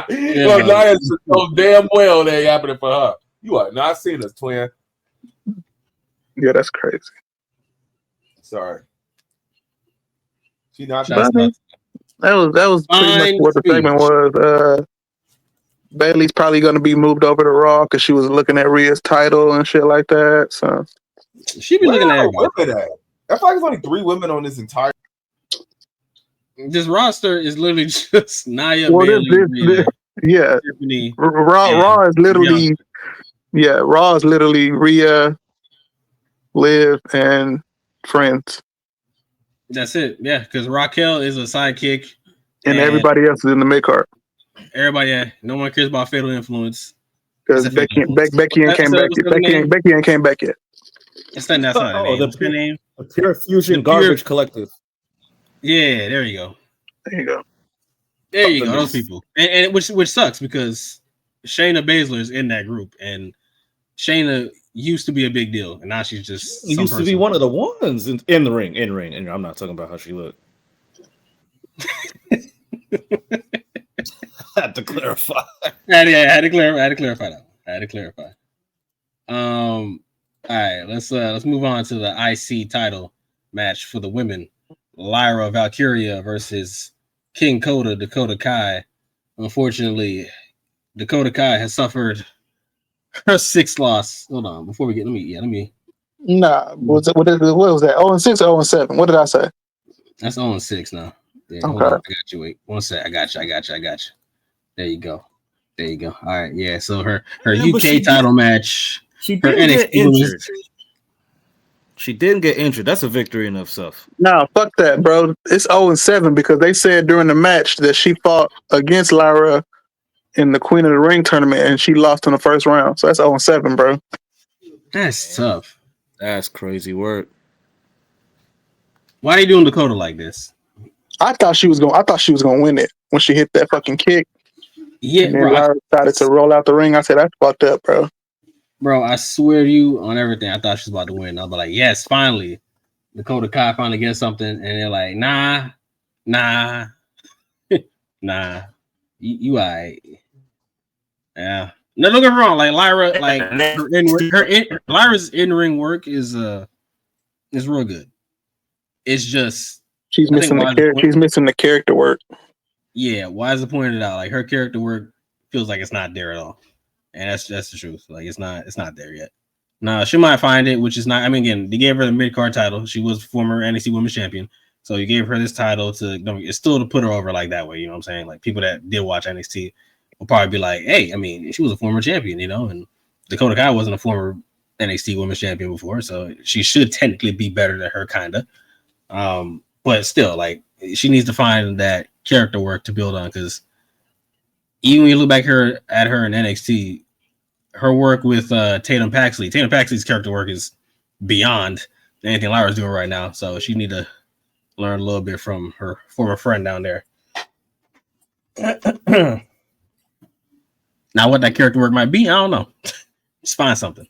Well, Nia's so damn well that ain't happening for her. You are not seeing us, twin. Yeah, that's crazy. Sorry. She not. That was pretty much what the segment was. Bailey's probably going to be moved over to Raw because she was looking at Rhea's title and shit like that. So she be looking at women at. I feel like there's only 3 women on this entire. This roster is literally just Nia, Bailey, yeah. Tiffany, Raw is literally, Raw is literally Rhea, Liv, and friends. That's it. Yeah, because Raquel is a sidekick, and everybody else is in the mid card. Everybody, no one cares about Fatal Influence because Becky ain't came back yet. Becky ain't came back yet. That's not the name. The Pure Fusion Garbage Collective. Yeah, there you go. There you go. Those people, and which sucks because Shayna Baszler is in that group, and Shayna used to be a big deal, and now she's just used to be one of the ones in the ring. And I'm not talking about how she looked. I had to clarify. I had to clarify that. All right, let's move on to the IC title match for the women. Lyra Valkyria versus King Coda, Dakota Kai. Unfortunately, Dakota Kai has suffered her 6th loss. Hold on, before we get let me. Nah, what was that? 0-6 or 0-7? What did I say? That's 0-6 now. Yeah, okay. I got you. Wait, 1 sec. I got you. There you go. All right, yeah. So her UK title match. She didn't get injured. She didn't get injured. That's a victory in itself. No, fuck that, bro. It's 0-7 because they said during the match that she fought against Lyra in the Queen of the Ring tournament and she lost in the first round. So that's 0-7, bro. That's tough. That's crazy work. Why are you doing Dakota like this? I thought she was gonna win it when she hit that fucking kick. Yeah, bro. Lyra decided to roll out the ring. I said that's fucked up, bro. Bro, I swear to you on everything, I thought she was about to win. I was like, yes, finally. Dakota Kai finally gets something. And they're like, nah. You all right. Yeah. No, don't get me wrong. Like, Lyra, like, Lyra's in-ring work is real good. It's just... She's missing the character work. Yeah, Wise pointed out, like, her character work feels like it's not there at all, and that's the truth. Like it's not there yet. Now she might find it, which is not. I mean, again, they gave her the mid card title. She was former NXT Women's Champion, so you gave her this title to. It's still to put her over like that way. You know what I'm saying? Like people that did watch NXT will probably be like, "Hey, I mean, she was a former champion, you know." And Dakota Kai wasn't a former NXT Women's Champion before, so she should technically be better than her, kinda. But still, like she needs to find that character work to build on, because even when you look back at her in NXT. Her work with Tatum Paxley's character work is beyond anything Lyra's doing right now. So she need to learn a little bit from her former friend down there. Now, what that character work might be, I don't know. Just find something.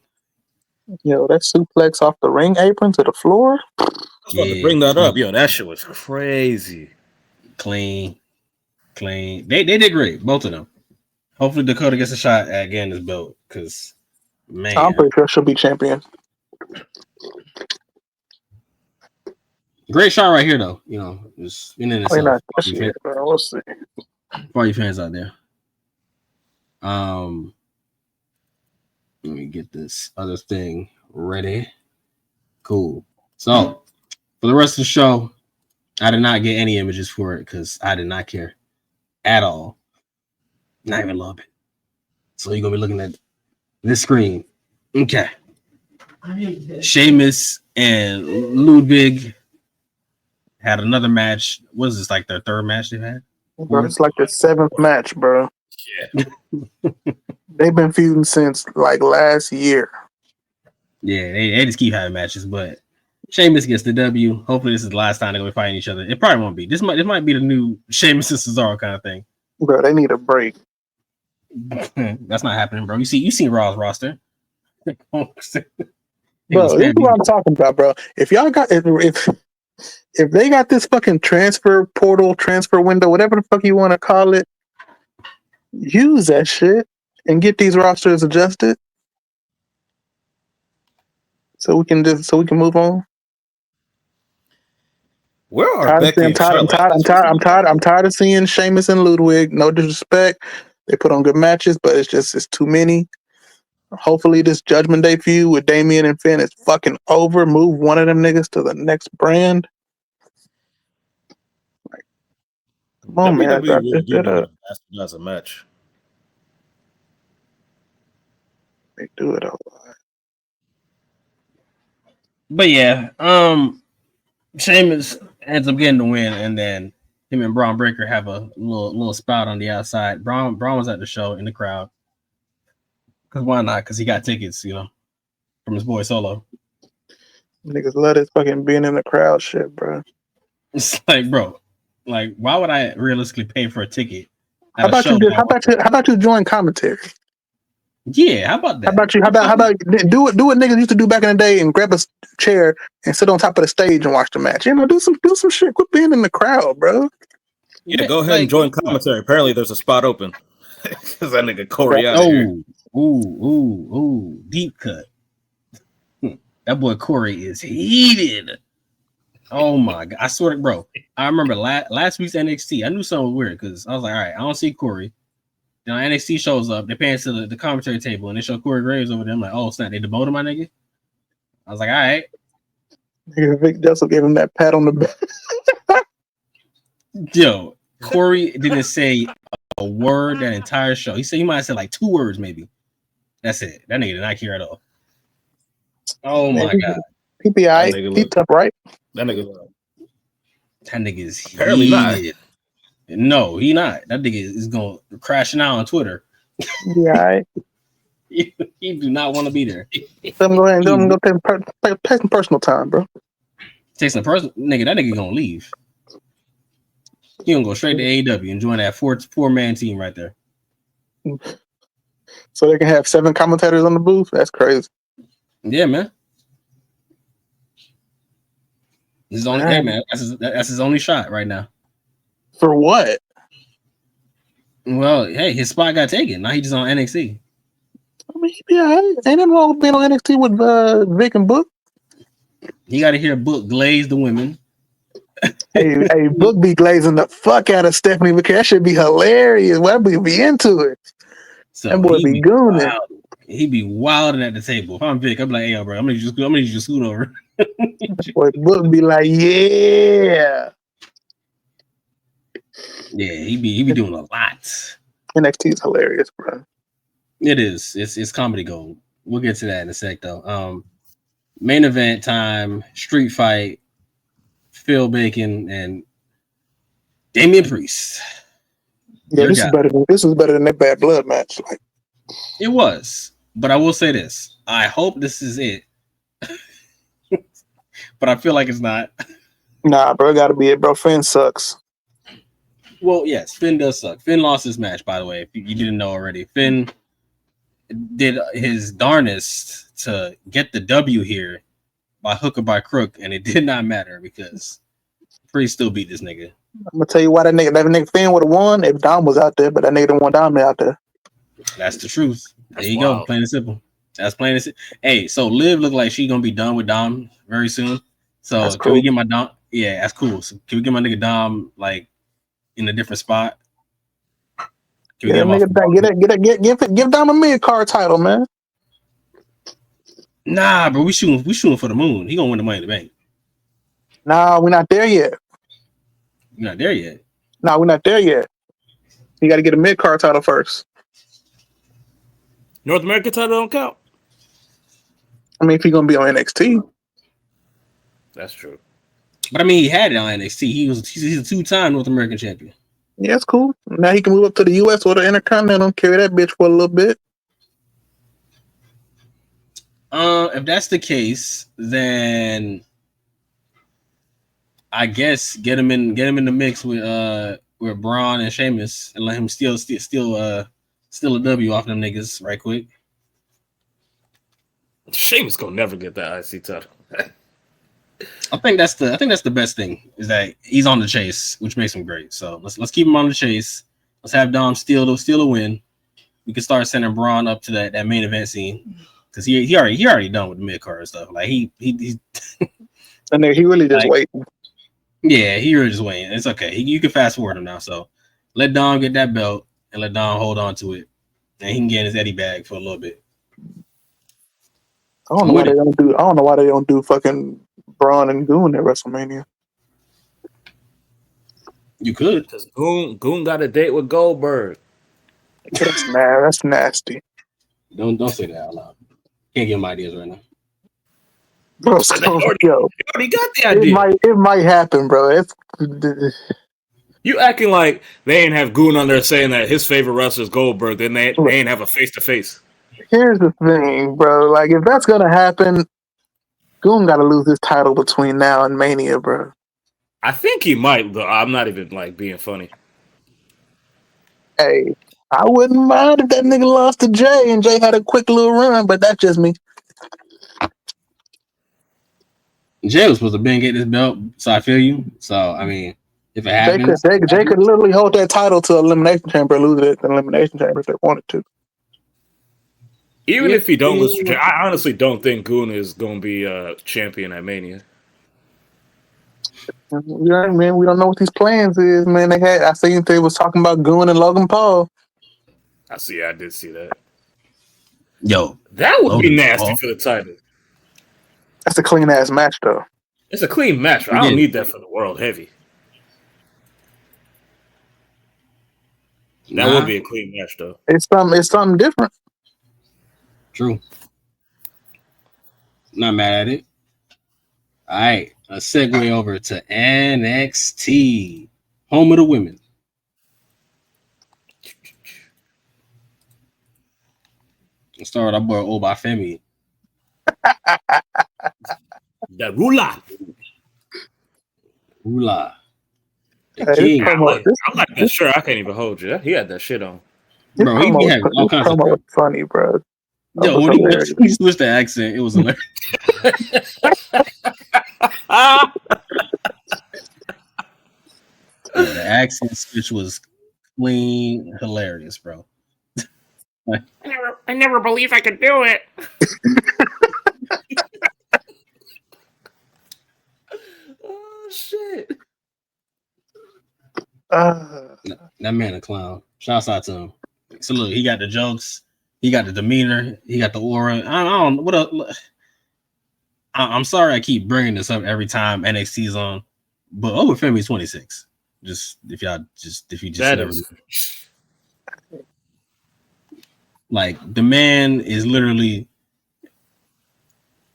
Yo, that suplex off the ring apron to the floor. I was about to bring that up. Yo, that shit was crazy. Clean. They did great, both of them. Hopefully Dakota gets a shot at getting this belt, because, man. I'm pretty sure she'll be champion. Great shot right here, though. You know, just in itself. We'll see. For you fans out there. Let me get this other thing ready. Cool. So, for the rest of the show, I did not get any images for it because I did not care at all. Not even love it. So you're gonna be looking at this screen. Okay. Sheamus and Ludwig had another match. What is this, like their third match they've had? Bro, it's like the 7th match, bro. Yeah. They've been feuding since like last year. Yeah, they just keep having matches, but Sheamus gets the W. Hopefully this is the last time they're gonna be fighting each other. It probably won't be. This might be the new Sheamus and Cesaro kind of thing. Bro, they need a break. That's not happening, bro. You seen Raw's roster. Bro, this is what I'm talking about, bro. If y'all got if they got this fucking transfer portal, transfer window, whatever the fuck you want to call it, use that shit and get these rosters adjusted so we can move on. Where are Becky and Charlotte? I'm tired of seeing Sheamus and Ludwig. No disrespect. They put on good matches, but it's too many. Hopefully this Judgment Day feud with Damian and Finn is fucking over. Move one of them niggas to the next brand. Like, come on, man. That's a match. They do it a lot. But yeah, Sheamus ends up getting the win, and then him and Braun Breaker have a little spout on the outside. Braun was at the show in the crowd. Because why not? Because he got tickets, you know, from his boy Solo. Niggas love this fucking being in the crowd shit, bro. It's like, bro, like, why would I realistically pay for a ticket? How about you join commentary? Yeah, how about that? How about do what niggas used to do back in the day and grab a chair and sit on top of the stage and watch the match. You know, do some shit. Quit being in the crowd, bro. Yeah, go ahead and join commentary. Apparently, there's a spot open because that nigga Corey out here. Ooh, deep cut. That boy Corey is heated. Oh my god, I swear, bro. I remember last week's NXT. I knew something was weird because I was like, all right, I don't see Corey. Then NXT shows up. They pan to the commentary table and they show Corey Graves over there. I'm like, oh snap, they demoted my nigga. I was like, all right. Nigga, Vic Jessel gave him that pat on the back. Yo, Corey didn't say a word that entire show. He said he might have said like 2 words, maybe. That's it. That nigga did not care at all. Oh my god. He be alright. He tough, right? That nigga is apparently not. No, he not. That nigga is going crashing out on Twitter. Yeah, alright. He do not want to be there. Let him go ahead and go take some personal time, bro. Take some personal, nigga. That nigga gonna leave. He gonna go straight to AEW and join that four-man team right there. So they can have 7 commentators on the booth? That's crazy. Yeah, man. His only, hey man, that's his only shot right now. For what? Well, hey, his spot got taken. Now he's just on NXT. I mean, yeah, ain't nothing wrong with being on NXT with Vic and Book. You got to hear Book glaze the women. hey, Book be glazing the fuck out of Stephanie because that should be hilarious. Well, I'd be into it. So That boy be gooning. wild. He be wilding at the table. If I'm Vic, I'm like, hey, yo, bro, I'm gonna just scoot over. Boy, Book be like, yeah. Yeah, he be doing a lot. NXT is hilarious, bro. It is. It's comedy gold. We'll get to that in a sec, though. Main event time, street fight, Phil Bacon and Damian Priest. Yeah, this is better than that Bad Blood match. Like, it was, but I will say this: I hope this is it, but I feel like it's not. Nah, bro, it gotta be it, bro. Finn sucks. Well, yes, Finn does suck. Finn lost his match, by the way. If you didn't know already, Finn did his darnest to get the W here by hook or by crook, and it did not matter because Priest still beat this nigga. I'm gonna tell you why that nigga Finn would have won if Dom was out there, but that nigga didn't want Dom out there. That's the truth. There you wild. go, plain and simple. That's plain and simple. Hey, so Liv look like she gonna be done with Dom very soon. So That's can cool. we get my Dom? Yeah, that's cool. So can we get my nigga Dom like in a different spot? Can we Yeah, get him give Dom a mid-card title, man. Nah, bro, we shooting for the moon. He gonna win the Money in the Bank. Nah, we're not there yet. You're not there yet. Nah, we're not there yet. You got to get a mid-card title first. North American title don't count. I mean, if he's gonna be on NXT, That's true. But I mean, he had it on NXT. He's a 2-time North American champion. yeah, it's cool. Now he can move up to the US or the Intercontinental, carry that bitch for a little bit. If that's the case, then I guess get him in the mix with Braun and Sheamus and let him steal a W off them niggas right quick. Sheamus gonna never get that IC title. I think that's the best thing is that he's on the chase, which makes him great. So let's keep him on the chase. Let's have Dom steal a win. We can start sending Braun up to that main event scene because he already done with the mid card stuff. Like he's And then he really just like, waiting. Yeah, he really just waiting. It's okay. You can fast forward him now. So let Dom get that belt and let Dom hold on to it, and he can get in his Eddie bag for a little bit. I don't know why they don't do fucking Braun and Goon at WrestleMania. You could. Because Goon got a date with Goldberg. That's nasty. Don't say that out loud. Can't give him ideas right now. Bro, They already got the idea. It might happen, bro. You acting like they ain't have Goon on there saying that his favorite wrestler is Goldberg, then they ain't have a face-to-face. Here's the thing, bro. Like, if that's gonna happen, Goon got to lose his title between now and Mania, bro. I think he might, though. I'm not even, being funny. Hey, I wouldn't mind if that nigga lost to Jay and Jay had a quick little run, but that's just me. Jay was supposed to been get this belt, so I feel you. So I mean, if it happens, Jay could literally hold that title to Elimination Chamber, lose it at the Elimination Chamber if they wanted to. Even if he don't lose to Jay, I honestly don't think Goon is going to be a champion at Mania. You know what I mean? We don't know what these plans is, man. I seen they was talking about Goon and Logan Paul. I did see that. Yo, that would Logan be nasty Paul for the title. That's a clean ass match, though. It's a clean match. I don't need that for the World Heavy. That would be a clean match, though. It's something different. True. Not mad at it. All right, a segue over to NXT, home of the women. Let's start with our boy Obafemi. The Rula. Rula. The king. I like that shirt. I can't even hold you. He had that shit on. Bro, he had all kinds of promo. Funny, bro. Yo, when he switched the accent, it was hilarious. The accent switch was clean, hilarious, bro. I never believed I could do it. Oh shit! That man a clown. Shouts out to him. So look, he got the jokes, he got the demeanor, he got the aura. I don't what else. I'm sorry I keep bringing this up every time NXT's on, but Obafemi's 26. If you just that never is like the man is literally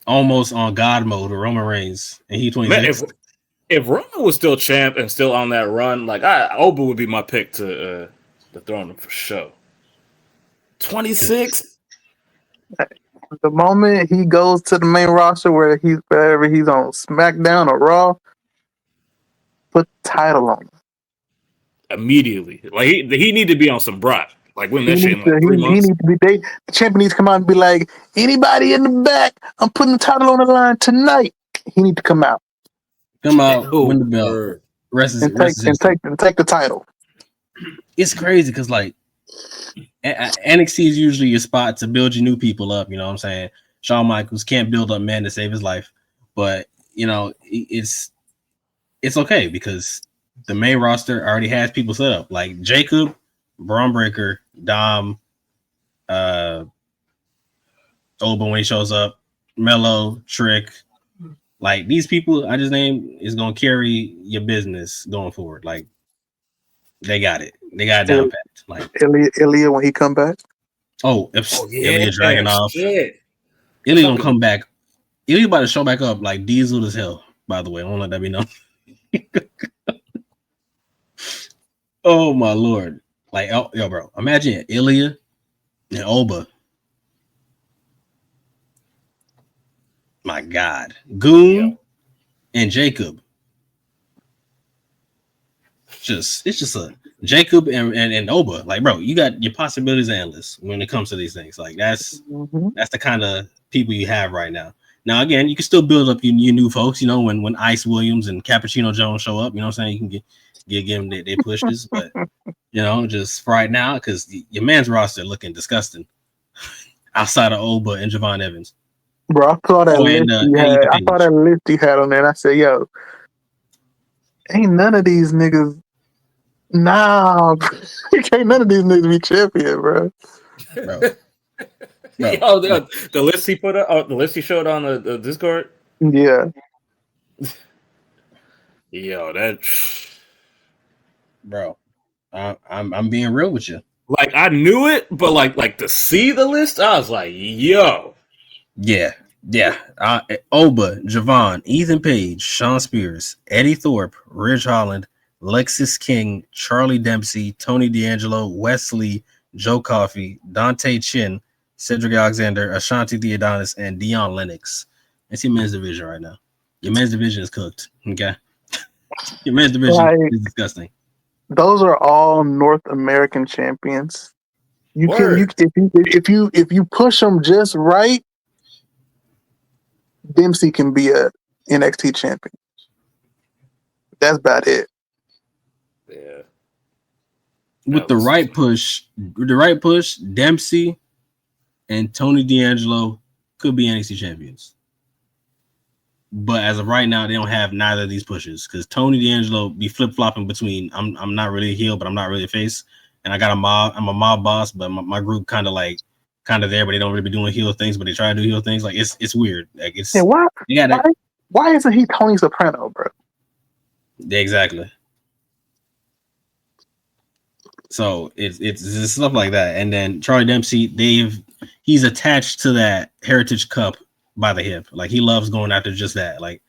almost on God mode with Roman Reigns, and he's 26. Man, if Roman was still champ and still on that run, like Oba would be my pick to throw him for sure. 26. The moment he goes to the main roster, wherever he's on SmackDown or Raw, put the title on him. Immediately, like he need to be on some Brock, like win that shit in like 3 He months. needs to be. The champion needs to come out and be like, anybody in the back, I'm putting the title on the line tonight. He need to come out. Come out, win the belt, take the title. It's crazy because like NXT is usually your spot to build your new people up. You know what I'm saying? Shawn Michaels can't build up men to save his life, but you know it's okay because the main roster already has people set up like Jacob, Braun Breaker, Dom, Oba when he shows up, Mello, Trick. Like these people I just named is gonna carry your business going forward. Like they got it. They got it down pat. Like Ilya when he come back. Ilya Dragunov. Ilya gonna come back. Ilya about to show back up like diesel as hell. By the way, I won't let that be known. Oh my lord! Like yo, bro, imagine Ilya and Oba. My God, Goon and Jacob. It's just a Jacob and Oba. Like, bro, you got your possibilities endless when it comes to these things. Like, that's the kind of people you have right now. Now, again, you can still build up your new folks. You know, when Ice Williams and Cappuccino Jones show up, you know what I'm saying? You can give them their pushes, but you know, just for right now, because your man's roster looking disgusting outside of Oba and Javon Evans. Bro, I saw that list he had. I saw that list he had on there, and I said, "Yo, ain't none of these niggas. Nah, can't none of these niggas be champion, bro." Yo, the list he put up, the list he showed on the Discord. Yeah. Yo, that. Bro, I'm being real with you. Like I knew it, but like to see the list, I was like, yo. Yeah. Oba, Javon, Ethan Page, Sean Spears, Eddie Thorpe, Ridge Holland, Lexis King, Charlie Dempsey, Tony D'Angelo, Wesley, Joe Coffey, Dante Chin, Cedric Alexander, Ashanti Theodonis, and Dion Lennox. That's your men's division right now. Your men's division is cooked. Okay. Your men's division is disgusting. Those are all North American champions. If you push them just right, Dempsey can be a NXT champion. That's about it. Yeah. With the right push, Dempsey and Tony D'Angelo could be NXT champions. But as of right now, they don't have neither of these pushes because Tony D'Angelo be flip-flopping between I'm not really a heel, but I'm not really a face. And I got a mob. I'm a mob boss, but my group kind of there, but they don't really be doing heel things, but they try to do heel things. Like it's weird. Like it's why isn't he Tony Soprano, bro? Exactly. So it's stuff like that. And then Charlie Dempsey, he's attached to that Heritage Cup by the hip. Like he loves going after just that. Like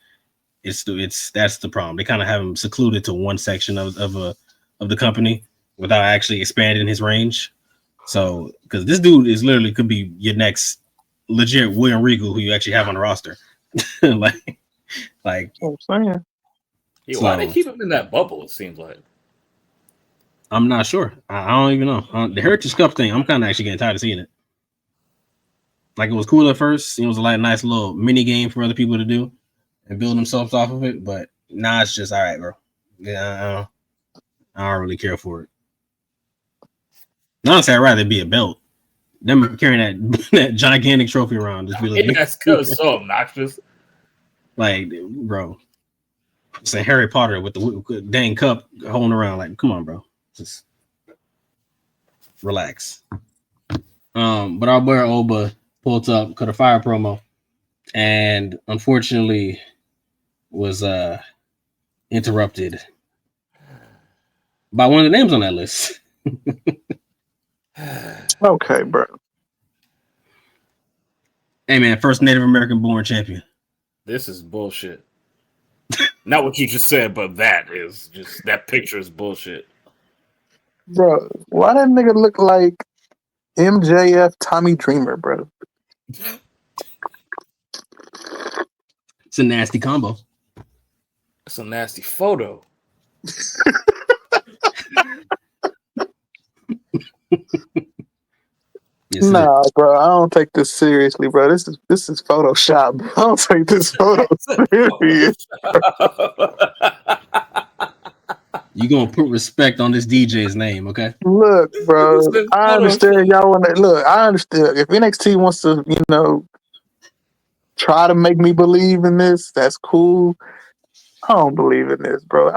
that's the problem. They kind of have him secluded to one section of the company without actually expanding his range. So because this dude is literally could be your next legit William Regal who you actually have on the roster. like I'm saying. Yeah, why they keep him in that bubble? It seems like. I'm not sure. I don't even know. The Heritage Cup thing, I'm kind of actually getting tired of seeing it. Like it was cool at first. It was a nice little mini game for other people to do and build themselves off of it. But now it's just all right, bro. Yeah, I don't really care for it. Honestly, I'd rather be a belt. Them carrying that gigantic trophy around. Just be like, that's so obnoxious. Like, bro. It's like Harry Potter with the dang cup holding around. Like, come on, bro. Relax. But our boy Oba pulled up, cut a fire promo, and unfortunately was interrupted by one of the names on that list. Okay, bro. Hey man, first Native American born champion. This is bullshit. Not what you just said, but that picture is bullshit. Bro, why that nigga look like MJF Tommy Dreamer, bro? It's a nasty combo. It's a nasty photo. Yes, Nah, bro, I don't take this seriously, bro. This is Photoshop. I don't take this photo serious. You gonna put respect on this DJ's name, okay? Look, bro, I understand y'all want to look. I understand if NXT wants to, try to make me believe in this. That's cool. I don't believe in this, bro.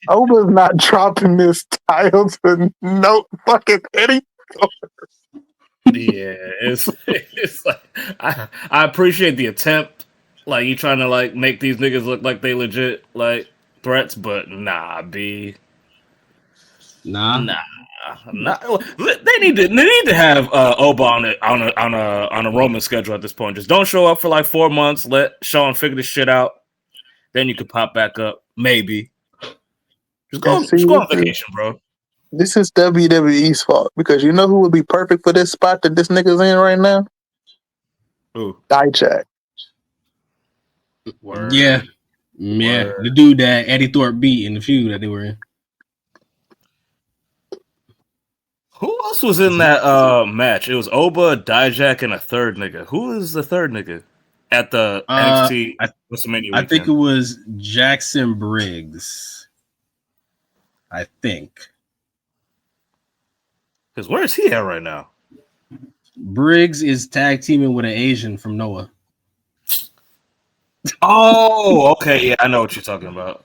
Oba's not dropping this title to no fucking Eddie. Yeah, it's like I appreciate the attempt. Like you trying to like make these niggas look like they legit like threats, but nah, B. Nah. They need to have Oba on a Roman schedule at this point. Just don't show up for like 4 months. Let Sean figure this shit out. Then you could pop back up, maybe. Just go on vacation, bro. This is WWE's fault because you know who would be perfect for this spot that this nigga's in right now? Who? Dijak. Word. Yeah. Word. The dude that Eddie Thorpe beat in the feud that they were in. Who else was in that match? It was Oba, Dijak, and a third nigga. Who is the third nigga at the NXT WrestleMania weekend? I think it was Jackson Briggs. I think. Because where is he at right now? Briggs is tag teaming with an Asian from Noah. Oh, okay. Yeah, I know what you're talking about.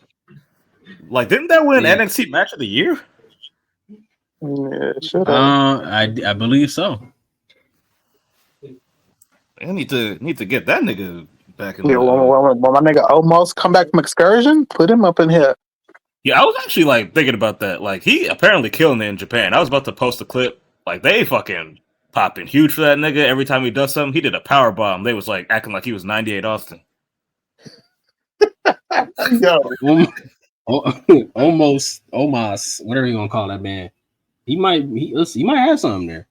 Like, didn't that win NXT Match of the Year? Yeah, should have. I believe so. I need to get that nigga back in. Yeah, when my nigga almost come back from excursion, put him up in here. Yeah, I was actually like thinking about that. Like, he apparently killing it in Japan. I was about to post a clip. Like, they fucking popping huge for that nigga. Every time he does something, he did a power bomb. They was like acting like he was 98 Austin. Yo, almost, whatever you gonna call that man. He might have something there.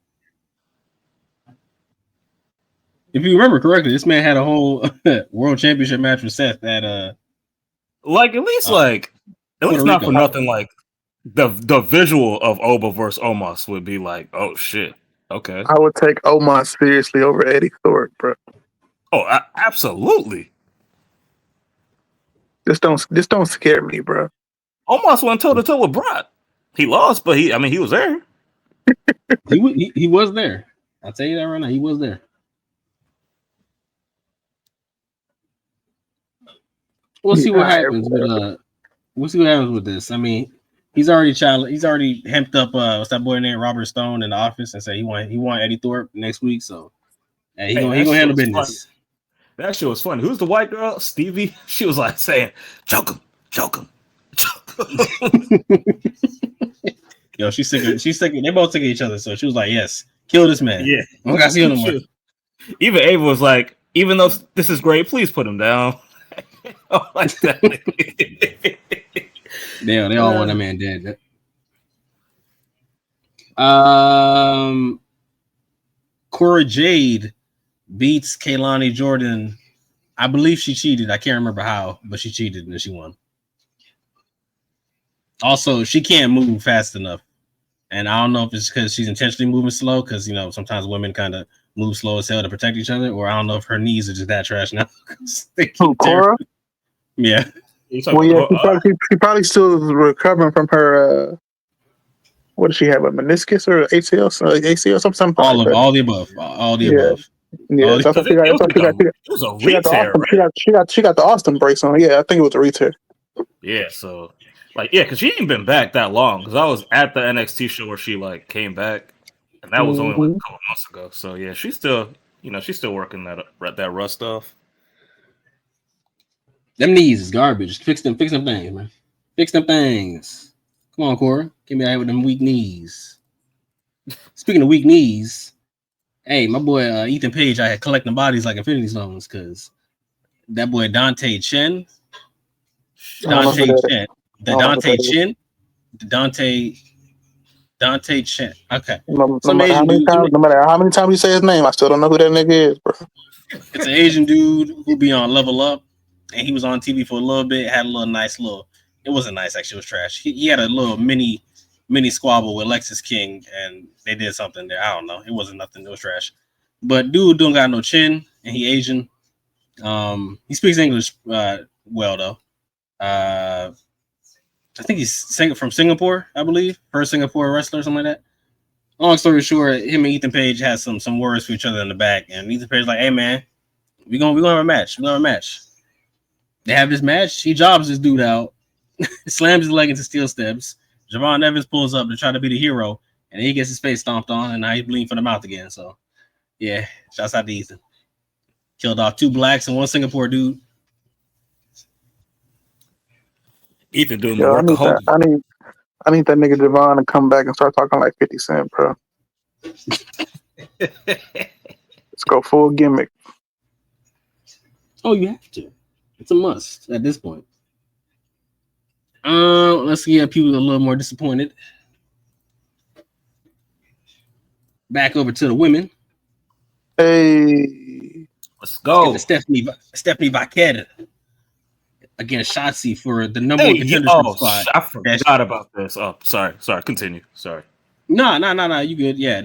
If you remember correctly, this man had a whole world championship match with Seth at like at least not for nothing. Like the visual of Oba versus Omos would be like, oh shit, okay. I would take Omos seriously over Eddie Thorpe, bro. Oh, absolutely. This don't scare me, bro. Omos went toe to toe with Brock. He lost, but he was there. he was there. I'll tell you that right now. He was there. We'll see what happens with this. I mean, he's already hemped up what's that boy named Robert Stone in the office and said he want Eddie Thorpe next week. So he gonna handle business. Funny. That shit was funny. Who's the white girl? Stevie. She was like saying, choke him. Yo, she's sick. They both sick of each other. So she was like, "Yes, kill this man." Yeah, I don't gotta see him no more. Even Ava was like, "Even though this is great, please put him down." Like that. Yeah, they all want that man dead. Cora Jade beats Kaylani Jordan. I believe she cheated. I can't remember how, but she cheated and she won. Also, she can't move fast enough. And I don't know if it's because she's intentionally moving slow, because sometimes women kind of move slow as hell to protect each other, or I don't know if her knees are just that trash now. Cora? Yeah. Well, yeah, she probably still is recovering from her. What does she have? A meniscus or ACL? ACL, something. All the above. Yeah, so it was a re-tear, right? She got the Austin brace on. Yeah, I think it was a re-tear. Yeah, so because she ain't been back that long. Because I was at the NXT show where she came back. and that was only like a couple months ago. So yeah, she's still working that Rust stuff. Them knees is garbage. Fix them things, man. Fix them things. Come on, Cora. Get me out with them weak knees. Speaking of weak knees, hey, my boy Ethan Page, I had collecting bodies like Infinity Stones because that boy Dante Chen. Dante Chen. Dante Chen. Okay. No matter how many times you say his name, I still don't know who that nigga is, bro. It's an Asian dude who be on Level Up, and he was on TV for a little bit. Had a little it wasn't nice, actually. It was trash. He had a little mini squabble with Lexus King, and they did something there. I don't know. It wasn't nothing. It was trash. But dude don't got no chin, and he Asian. He speaks English well though. I think he's from Singapore, I believe. First Singapore wrestler, something like that. Long story short, him and Ethan Page had some words for each other in the back, and Ethan Page like, "Hey man, we gonna have a match. We're gonna have a match." They have this match. He jobs this dude out, slams his leg into steel steps. Javon Evans pulls up to try to be the hero, and he gets his face stomped on, and now he's bleeding from the mouth again. So, yeah, shouts out to Ethan. Killed off 2 blacks and 1 Singapore dude. Ethan doing the work. I need that nigga Javon to come back and start talking like 50 Cent, bro. Let's go full gimmick. Oh, you have to. It's a must at this point. Let's get people a little more disappointed. Back over to the women. Hey, let's go. Stephanie Vaquer against Shotzi for the number one contendership spot. I forgot about this. Oh, sorry. Continue. Sorry. No. You good? Yeah.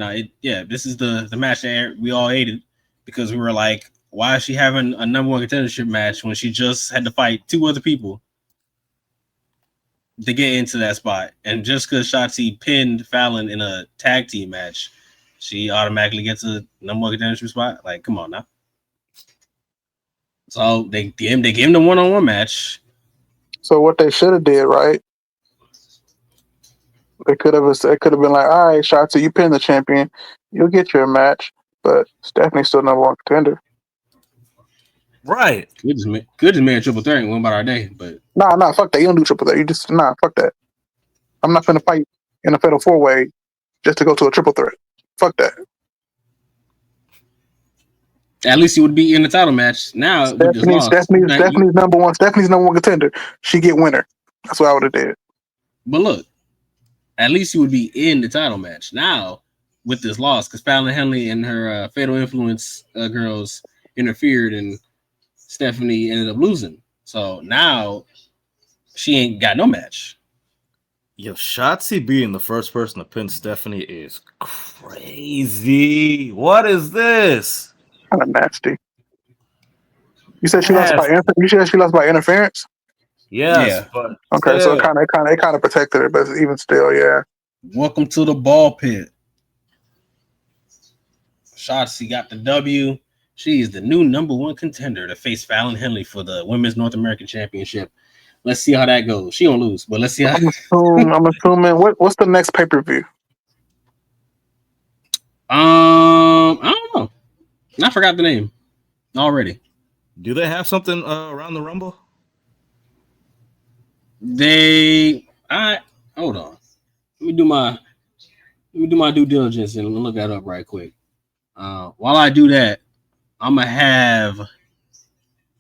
This is the match that we all hated because we were like, why is she having a number one contendership match when she just had to fight 2 other people to get into that spot? And just because Shotzi pinned Fallon in a tag team match, she automatically gets a number one contendership spot. Like, come on now. So they gave him the one-on-one match. So what they should have did, right? It could have been like, all right, Shotzi, you pin the champion, you'll get your match, but Stephanie's still number one contender. Right. Good just made a triple threat and went about our day, but nah, fuck that. You don't do triple threat. Fuck that. I'm not gonna fight in a fatal 4-way just to go to a triple threat. Fuck that. At least he would be in the title match. Now Stephanie's number one contender. She get winner. That's what I would have did. But look, at least he would be in the title match. Now, with this loss, because Fallon Henley and her Fatal Influence girls interfered and Stephanie ended up losing. So now she ain't got no match. Yo, Shotzi being the first person to pin Stephanie is crazy. What is this? Kind of nasty. You said she lost by interference? Yes, yeah. But okay, so it kind of protected her, but even still, yeah. Welcome to the ball pit. Shotzi got the W. She is the new number one contender to face Fallon Henley for the Women's North American Championship. Let's see how that goes. She don't lose, but let's see how. I'm assuming what's the next pay-per-view? I don't know. I forgot the name already. Do they have something around the Rumble? Hold on. Let me do my due diligence and look that up right quick. While I do that, I'm gonna have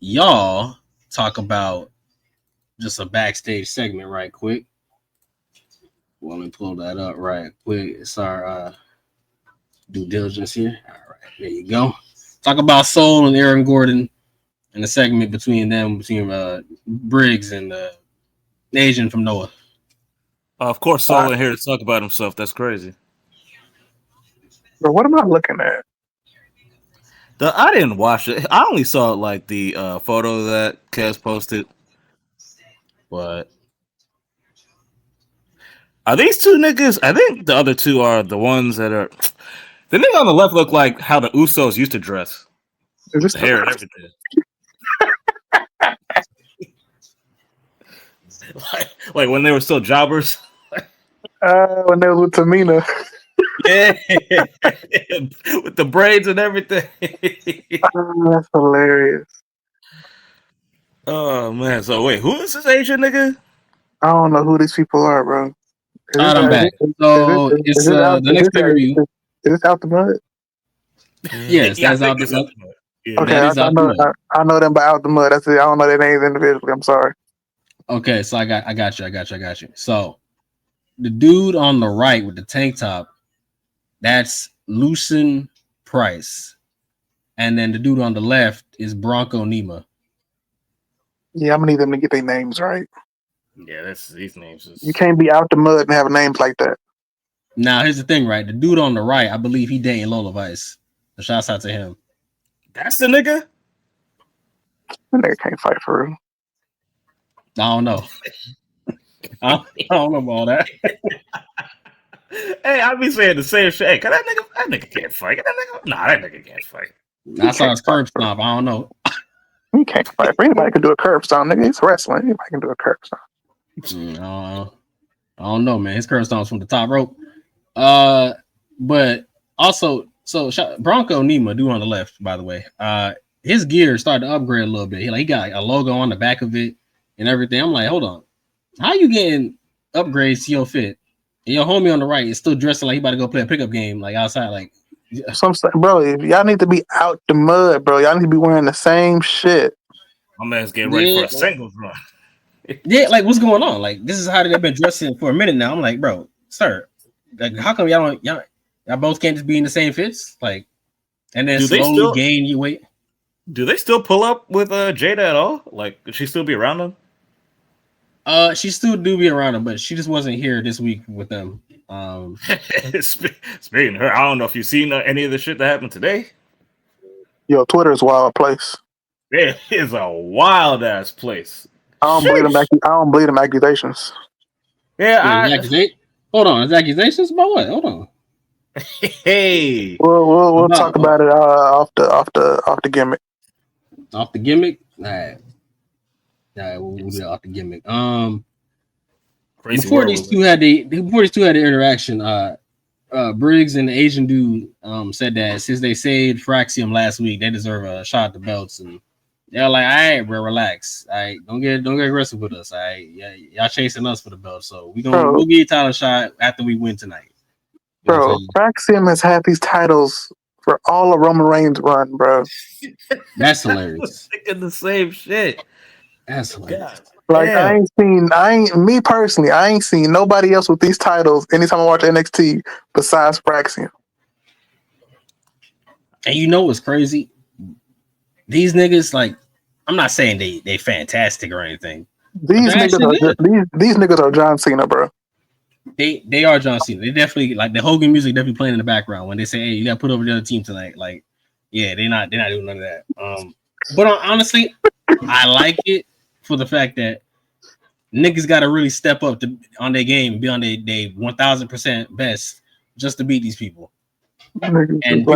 y'all talk about just a backstage segment right quick. Well, let me pull that up right quick. It's our due diligence here. All right, there you go. Talk about Soul and Aaron Gordon and the segment between Briggs and the Asian from Noah. Of course, Soul in here to talk about himself. That's crazy. But what am I looking at? I didn't watch it. I only saw like the photo that Kez posted. But are these 2 niggas? I think the other 2 are the ones that are. The nigga on the left look like how the Usos used to dress. Is this the hair and everything. like when they were still jobbers. When they was with Tamina. With the braids and everything. That's hilarious. Oh man! So wait, who is this Asian nigga? I don't know who these people are, bro. Alright, I'm back. So it's the next pay-per-view. Is this out the mud? Yes, Yeah, that's out the mud. Yeah. Okay, That is out the mud. I know them by out the mud. That's it. I don't know their names individually. I'm sorry. Okay, so I got you. So the dude on the right with the tank top, that's Lucien Price. And then the dude on the left is Bronco Nima. Yeah, I'm gonna need them to get their names right. Yeah, that's these names. You can't be out the mud and have names like that. Now here's the thing, right? The dude on the right, I believe he dating Lola Vice. So shouts out to him. That's the nigga. That nigga can't fight for real. I don't know. I don't know about all that. Hey, I be saying the same shit. Hey, that nigga can't fight. That nigga can't fight. I saw his curb stomp. I don't know. He can't fight. Anybody can do a curb stomp, nigga. It's wrestling. Anybody can do a curb stomp. I don't know, man. His curb stomp's from the top rope. But also, so Bronco Nima, dude on the left, by the way. His gear started to upgrade a little bit. He got a logo on the back of it and everything. I'm like, hold on, how you getting upgrades to your fit? And your homie on the right is still dressing like he about to go play a pickup game, like outside, like. So I'm saying, bro, y'all need to be out the mud, bro. Y'all need to be wearing the same shit. My man's getting ready for a singles run. Yeah, like what's going on? Like this is how they've been dressing for a minute now. I'm like, bro, sir, like how come y'all both can't just be in the same fits? Like, and then slowly gain your weight. Do they still pull up with Jada at all? Like, could she still be around them? She still do be around them, but she just wasn't here this week with them. Speaking of her, I don't know if you've seen any of the shit that happened today. Yo, Twitter is a wild place. It is a wild ass place. I don't believe them accusations. Yeah, hold on, is accusations about what? Hold on. Hey, we'll talk about it off the gimmick. Off the gimmick, all right. We'll do it off the gimmick. Before these two had the interaction, Briggs and the Asian dude said that since they saved Fraxium last week, they deserve a shot at the belts, and they're like, "All right, bro, relax. All right, don't get aggressive with us. All right, yeah, y'all chasing us for the belt, so we'll get a title shot after we win tonight." Bro, Fraxium has had these titles for all of Roman Reigns' run, bro. That's hilarious. Thinking the same shit. That's hilarious. Like I ain't seen nobody else with these titles anytime I watch NXT besides Fraxium. And you know what's crazy? These niggas, like, I'm not saying they fantastic or anything. These niggas are John Cena, bro. They are John Cena. They definitely, like, the Hogan music definitely playing in the background when they say, "Hey, you gotta put over the other team tonight." Like, yeah, they're not doing none of that. But honestly, I like it for the fact that niggas got to really step up on their game and be on their 1000% best just to beat these people. And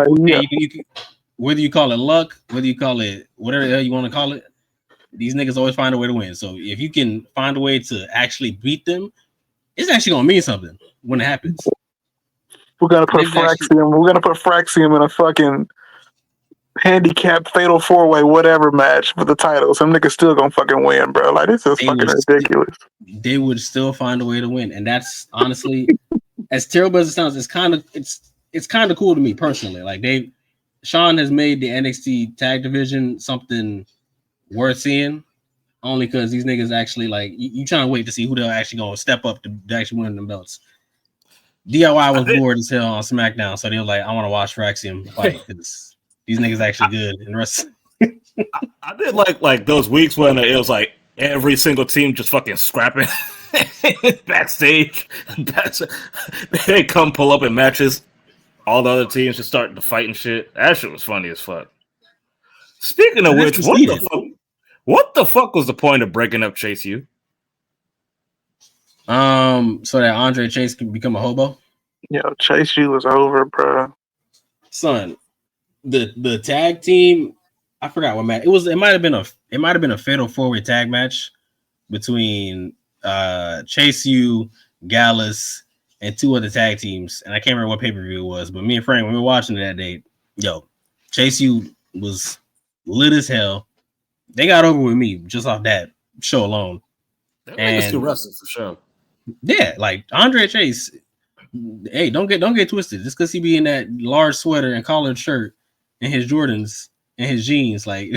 whether you call it luck, whether you call it whatever the hell you want to call it, these niggas always find a way to win. So if you can find a way to actually beat them, it's actually gonna mean something when it happens. We're gonna put Fraxium in a fucking handicap fatal 4-way whatever match for the title. Some niggas still gonna fucking win, bro. Like this is fucking ridiculous. They would still find a way to win, and that's honestly, as terrible as it sounds, it's kind of cool to me personally. Like Sean has made the NXT tag division something worth seeing, only because these niggas actually, like, you trying to wait to see who they're actually gonna step up to actually win them belts. DIY was bored as hell on SmackDown, so they were like, I want to watch Fraxium fight because these niggas actually good, and the rest. I did like those weeks when it was like every single team just fucking scrapping backstage. They come pull up in matches. All the other teams just starting to fight and shit. That shit was funny as fuck. Speaking of which, what the fuck was the point of breaking up Chase U? So that Andre Chase can become a hobo. Yo, Chase U was over, bro. Son, the tag team, I forgot what match it was. It might have been a fatal 4-way tag match between Chase U, Gallus, and 2 other tag teams, and I can't remember what pay-per-view it was, but me and Frank, when we were watching it that day, Chase U was lit as hell. They got over with me just off that show alone. That niggas can wrestle for sure. Yeah, like Andre Chase. Hey, don't get twisted. Just because he be in that large sweater and collared shirt and his Jordans and his jeans, like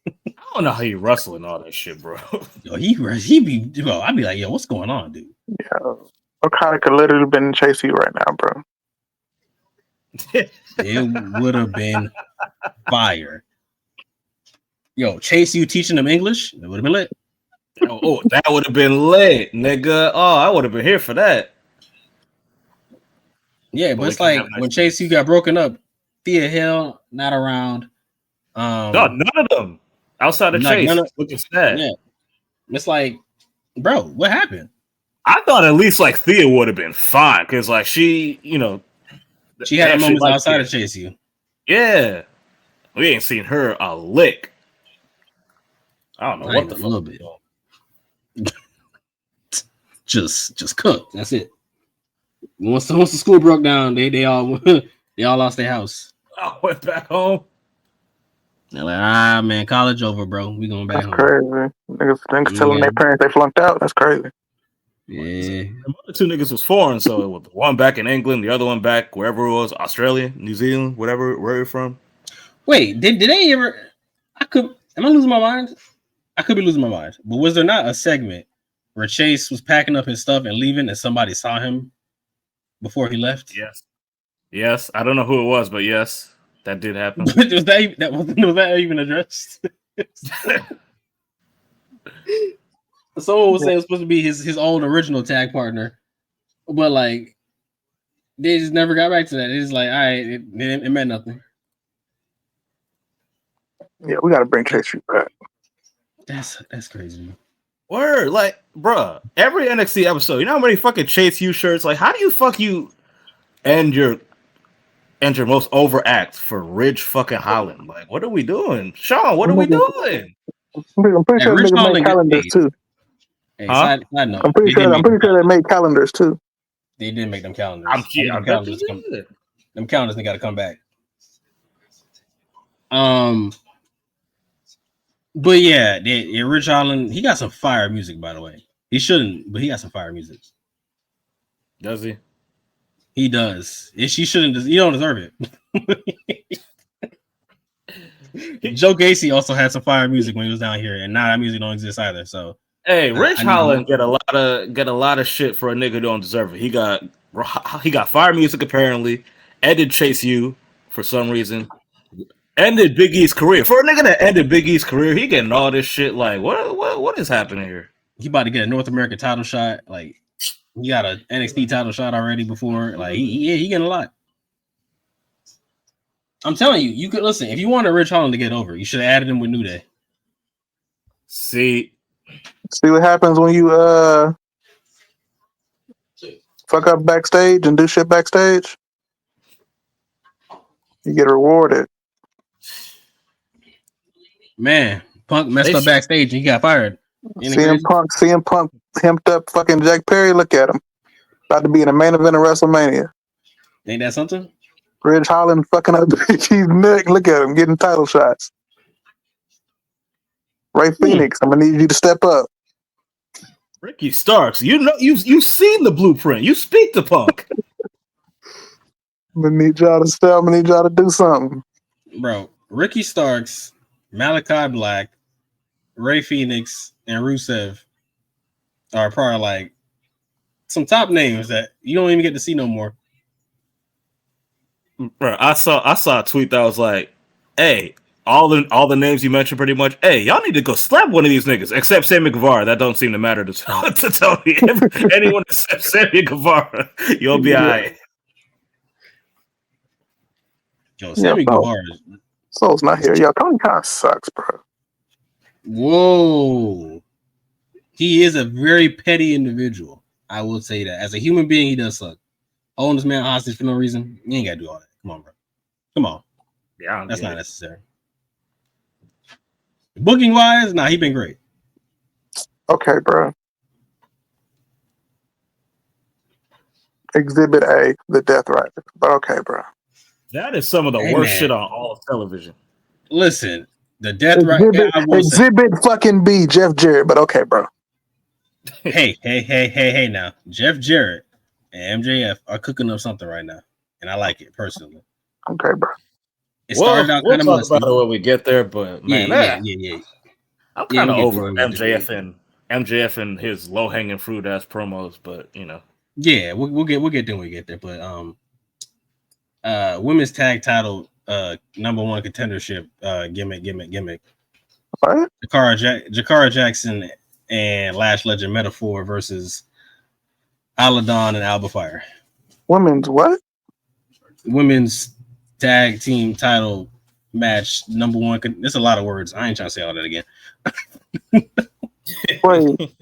I don't know how you wrestle and all that shit, bro. he be. I'd be like, yo, what's going on, dude? Yeah, Okada could literally been Chase U right now, bro. It would have been fire. Yo, Chase U teaching them English, it would have been lit. Oh, that would have been lit, nigga. Oh, I would have been here for that. Yeah, but it's like when Chase U got broken up, Thea Hill not around. No, none of them outside of Chase. Looking sad. Yeah, it's like, bro, what happened? I thought at least like Thea would have been fine because like she, she had moments outside of Chase U. Yeah, we ain't seen her a lick. I don't know what the fuck. A little bit. just cook. That's it. Once the school broke down, they all lost their house. I went back home. They're like, man, college over, bro. We going back home. Crazy. Niggas telling their parents they flunked out. That's crazy. Yeah. The other 2 niggas was foreign, so one back in England, the other one back wherever it was, Australia, New Zealand, where you're from. Wait, did they ever? Am I losing my mind? I could be losing my mind. But was there not a segment where Chase was packing up his stuff and leaving and somebody saw him before he left? Yes. I don't know who it was, but yes, that did happen. was that even addressed? Someone was saying it was supposed to be his old original tag partner, but like they just never got back to that. It's like, all right, it meant nothing. Yeah, we gotta bring Chase U back. That's crazy. Word, like, bruh, every NXT episode, you know how many fucking Chase U shirts? Like, how do you end your most over act for Ridge fucking Holland? Like, what are we doing? Sean, what are we doing? I'm pretty sure niggas make calendars too. Hey, side note, I'm pretty sure they made calendars too. They didn't make them calendars. Them calendars they got to come back. But yeah, Rich Holland, he got some fire music, by the way. He shouldn't, but he got some fire music. Does he? He does. She shouldn't. You don't deserve it. Joe Gacy also had some fire music when he was down here, and now that music don't exist either. So, hey, Rich Holland get a lot of shit for a nigga who don't deserve it. He got fire music apparently. Ended Chase U for some reason. Ended Big E's career. For a nigga that ended Big E's career, he getting all this shit. Like, what is happening here? He about to get a North American title shot. Like, he got an NXT title shot already before. Like, he getting a lot. I'm telling you, you could listen. If you wanted Rich Holland to get over, you should have added him with New Day. See what happens when you fuck up backstage and do shit backstage. You get rewarded. Man, Punk messed up backstage and he got fired. CM Punk hemped up fucking Jack Perry. Look at him. About to be in the main event of WrestleMania. Ain't that something? Ridge Holland fucking up his neck. Look at him getting title shots. Ray Phoenix, I'm gonna need you to step up. Ricky Starks, you've seen the blueprint. You speak to Punk. I'm gonna need y'all to step. I'm gonna need y'all to do something. Bro, Ricky Starks, Malachi Black, Ray Phoenix, and Rusev are probably like some top names that you don't even get to see no more. Bro, I saw a tweet that was like, "Hey, all the names you mentioned, pretty much. Hey, y'all need to go slap one of these niggas, except Sammy Guevara. That don't seem to matter to Tony. Anyone except Sammy Guevara, you'll be all right." Yo, Sammy Guevara. Soul's not here. Yo, Tony Khan sucks, bro. Whoa. He is a very petty individual. I will say that. As a human being, he does suck. Holding this man hostage for no reason. You ain't got to do all that. Come on, bro. Come on. Yeah, that's not necessary. Booking wise, he been great. Okay, bro. Exhibit A, the Death Rider. But okay, bro. That is some of the worst shit on all of television. Listen, the Death Rider. Exhibit fucking B, Jeff Jarrett. But okay, bro. Hey! Now, Jeff Jarrett and MJF are cooking up something right now, and I like it personally. Okay, bro. It started out kind of musky. We'll talk about it when we get there, but man, yeah. I'm kind of over MJF and his low hanging fruit ass promos, but you know. Yeah, we'll get there when we get there. But women's tag title number one contendership gimmick. What? Jakara Jackson and Lash Legend Metaphor versus Aladon and Alba Fire. Women's what? Women's tag team title match number one. There's a lot of words. I ain't trying to say all that again. Wait.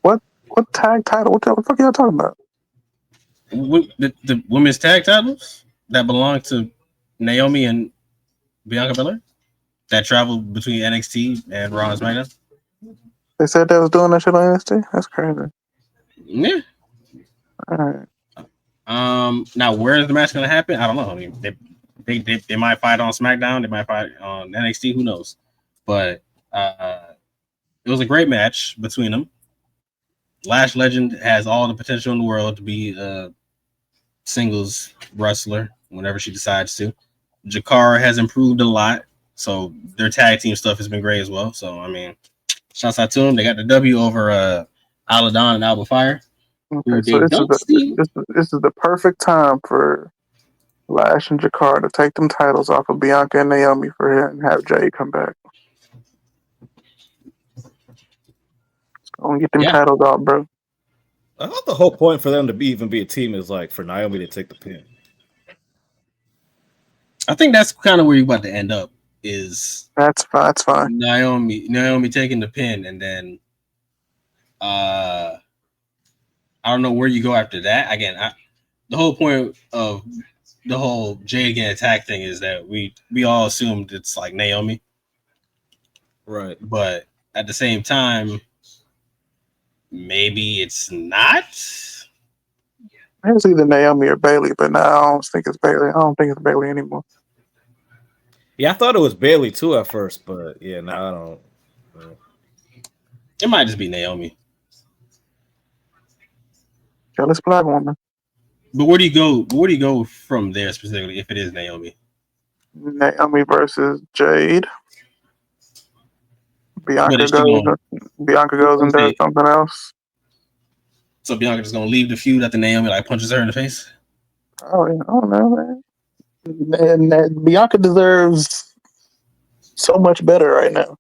What tag title? What the fuck are y'all talking about? The women's tag titles that belong to Naomi and Bianca Belair that traveled between NXT and Raw and SmackDown. They said they was doing that shit on NXT? That's crazy. Yeah. All right. Now where is the match going to happen? I don't know. I mean, they might fight on SmackDown. They might fight on NXT. Who knows? But it was a great match between them. Lash Legend has all the potential in the world to be a singles wrestler whenever she decides to. Jakara has improved a lot, so their tag team stuff has been great as well. So I mean, shouts out to them. They got the W over Aladon and Alba Fire. Okay, so this is the perfect time for Lash and Jakara to take them titles off of Bianca and Naomi for him and have Jay come back. Let's go and get them titles off, bro. I thought the whole point for them to even be a team is like for Naomi to take the pin. I think that's kind of where you're about to end up. That's fine. Naomi taking the pin, and then I don't know where you go after that. Again, the whole point of the whole Jade getting attack thing is that we all assumed it's like Naomi, right? But at the same time, maybe it's not. It's either Naomi or Bailey, but now I don't think it's Bailey. I don't think it's Bailey anymore. Yeah, I thought it was Bailey too at first, but yeah, now I don't. It might just be Naomi. Jealous black woman. But where do you go? Where do you go from there specifically if it is Naomi? Naomi versus Jade. Bianca goes and does something else. So Bianca just gonna leave the feud after Naomi like punches her in the face? Oh, yeah, I don't know, man. And Bianca deserves so much better right now.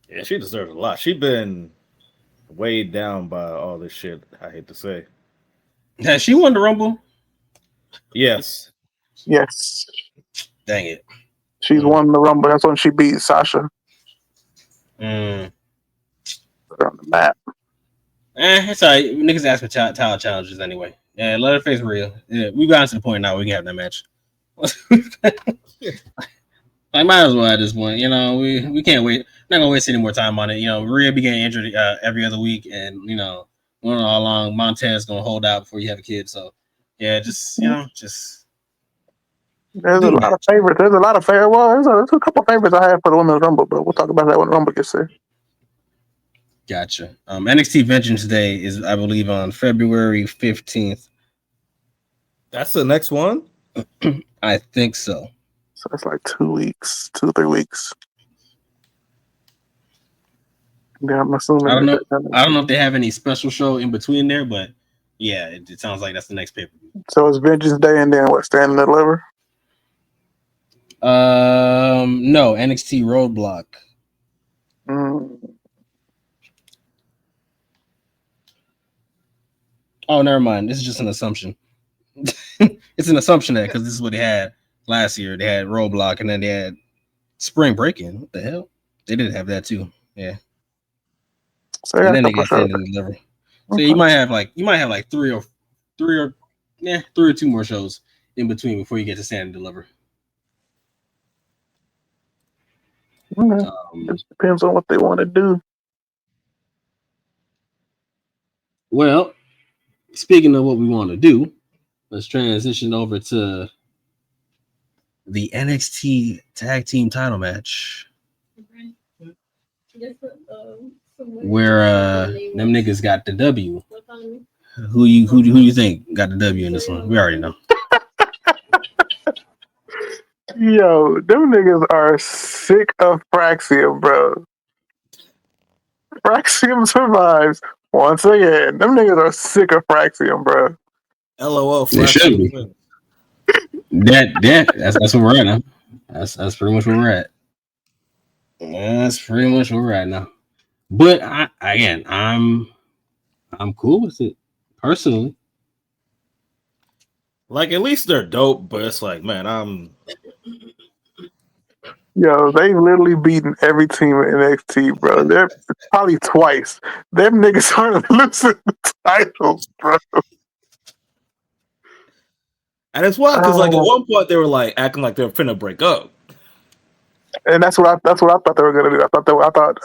Yeah, she deserves a lot. She's been weighed down by all this shit. I hate to say. Has she won the Rumble? Yes. Dang it. She's won the Rumble. That's when she beat Sasha. Put her on the map. It's all right. Niggas ask for title challenges anyway. Yeah, let her face real. Yeah, we got to the point now where we can have that match. I might as well at this point. You know, we can't wait. Not gonna waste any more time on it. You know, Rhea be getting injured every other week, and you know, we don't know how long Montez gonna hold out before you have a kid. So, yeah, just. There's a lot of favorites. There's a couple favorites I have for the Women's Rumble, but we'll talk about that when the Rumble gets there. Gotcha. NXT Vengeance Day is, I believe, on February 15th. That's the next one? I think so. So it's like 2 weeks, 3 weeks. Yeah, I'm assuming. I don't know if they have any special show in between there, but yeah, it sounds like that's the next pay-per-view. So it's Vengeance Day and then what? Stand and Deliver? No, NXT Roadblock. Oh, never mind. This is just an assumption. It's an assumption that because this is what they had last year. They had Roadblock and then they had Spring Breaking. What the hell? They did have that too. Yeah. So and then they got Stand and Deliver. So you might have like three or two more shows in between before you get to Stand and Deliver. It depends on what they want to do. Well, speaking of what we want to do, let's transition over to the NXT Tag Team Title match, where them niggas got the W. Who you think got the W in this one? We already know. Yo, them niggas are sick of Fraxium, bro. Fraxium survives once again. Them niggas are sick of Fraxium, bro. LOL. They should be. That's where we're at now. That's pretty much where we're at. That's pretty much where we're at now. But I'm cool with it personally. Like, at least they're dope, but it's like, man, Yo, they literally beaten every team in NXT, bro. They're probably twice. Them niggas aren't losing the titles, bro. and it's wild because like at one point they were like acting like they were finna break up. And that's what I thought they were gonna do. I thought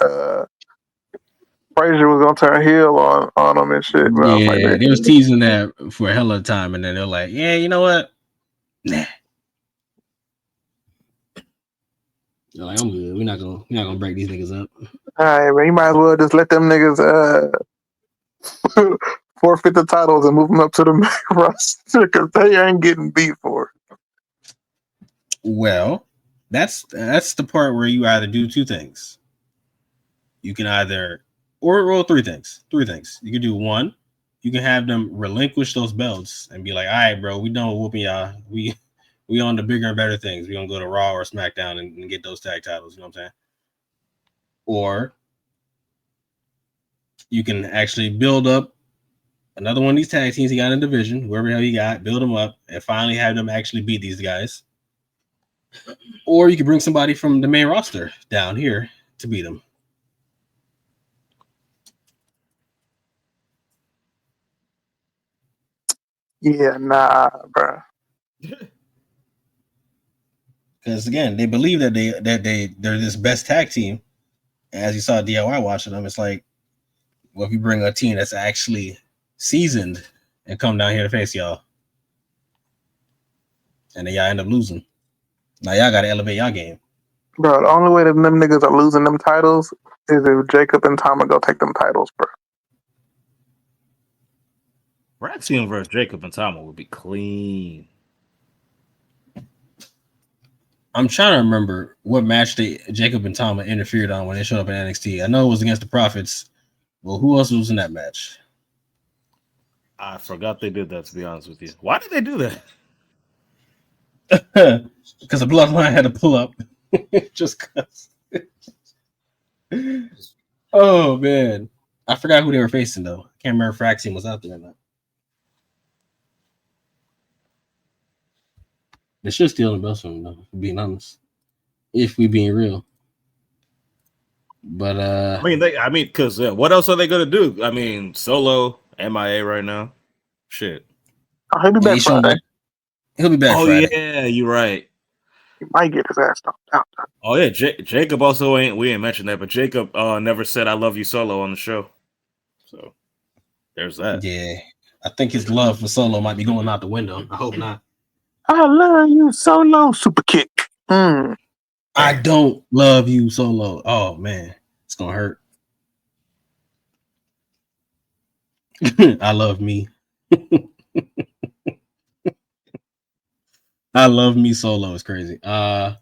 Frazier was gonna turn heel on them and shit. Bro. Yeah, Like, they was teasing that for a hell of a time, and then they're like, "Yeah, you know what? Nah." They're like, "I'm good. We're not gonna break these niggas up." all right, man, you might as well just let them niggas forfeit the titles and move them up to the main roster because they ain't getting beat for it. Well, that's the part where you either do two things. You can either or three things. Three things. You can do one. You can have them relinquish those belts and be like, "All right, bro, we done whooping y'all. We on the bigger and better things. We gonna go to Raw or SmackDown and get those tag titles." You know what I'm saying? Or you can actually build up another one of these tag teams you got in the division, whoever the hell you got, build them up and finally have them actually beat these guys. Or you can bring somebody from the main roster down here to beat them. Yeah, nah, bro. Because again, they believe that they're this best tag team. And as you saw DIY watching them, it's like, well, if you bring a team that's actually seasoned and come down here to face y'all, and then y'all end up losing. Now y'all gotta elevate y'all game. Bro, the only way that them niggas are losing them titles is if Jacob and Tama go take them titles, bro. Wrasslin versus Jacob and Tama would be clean. I'm trying to remember what match Jacob and Tama interfered on when they showed up in NXT. I know it was against the Profits. Well, who else was in that match? I forgot they did that, to be honest with you. Why did they do that? Because the Bloodline had to pull up. Just because. Oh, man. I forgot who they were facing, though. I can't remember if Fraxium was out there or not. They should steal the belts from him, though, for being honest. If we being real. But I mean, because what else are they gonna do? I mean, Solo MIA right now. Shit. Oh, he'll be back Friday. He'll be back Friday. Yeah, you're right. He might get his ass knocked out. Oh yeah, Jacob also we ain't mentioned that, but Jacob never said "I love you" Solo on the show. So there's that. Yeah, I think his love for Solo might be going out the window. I hope not. I love you, Solo. Super kick. I don't love you, Solo. Oh man, it's gonna hurt. I love me. I love me, Solo. It's crazy. Let's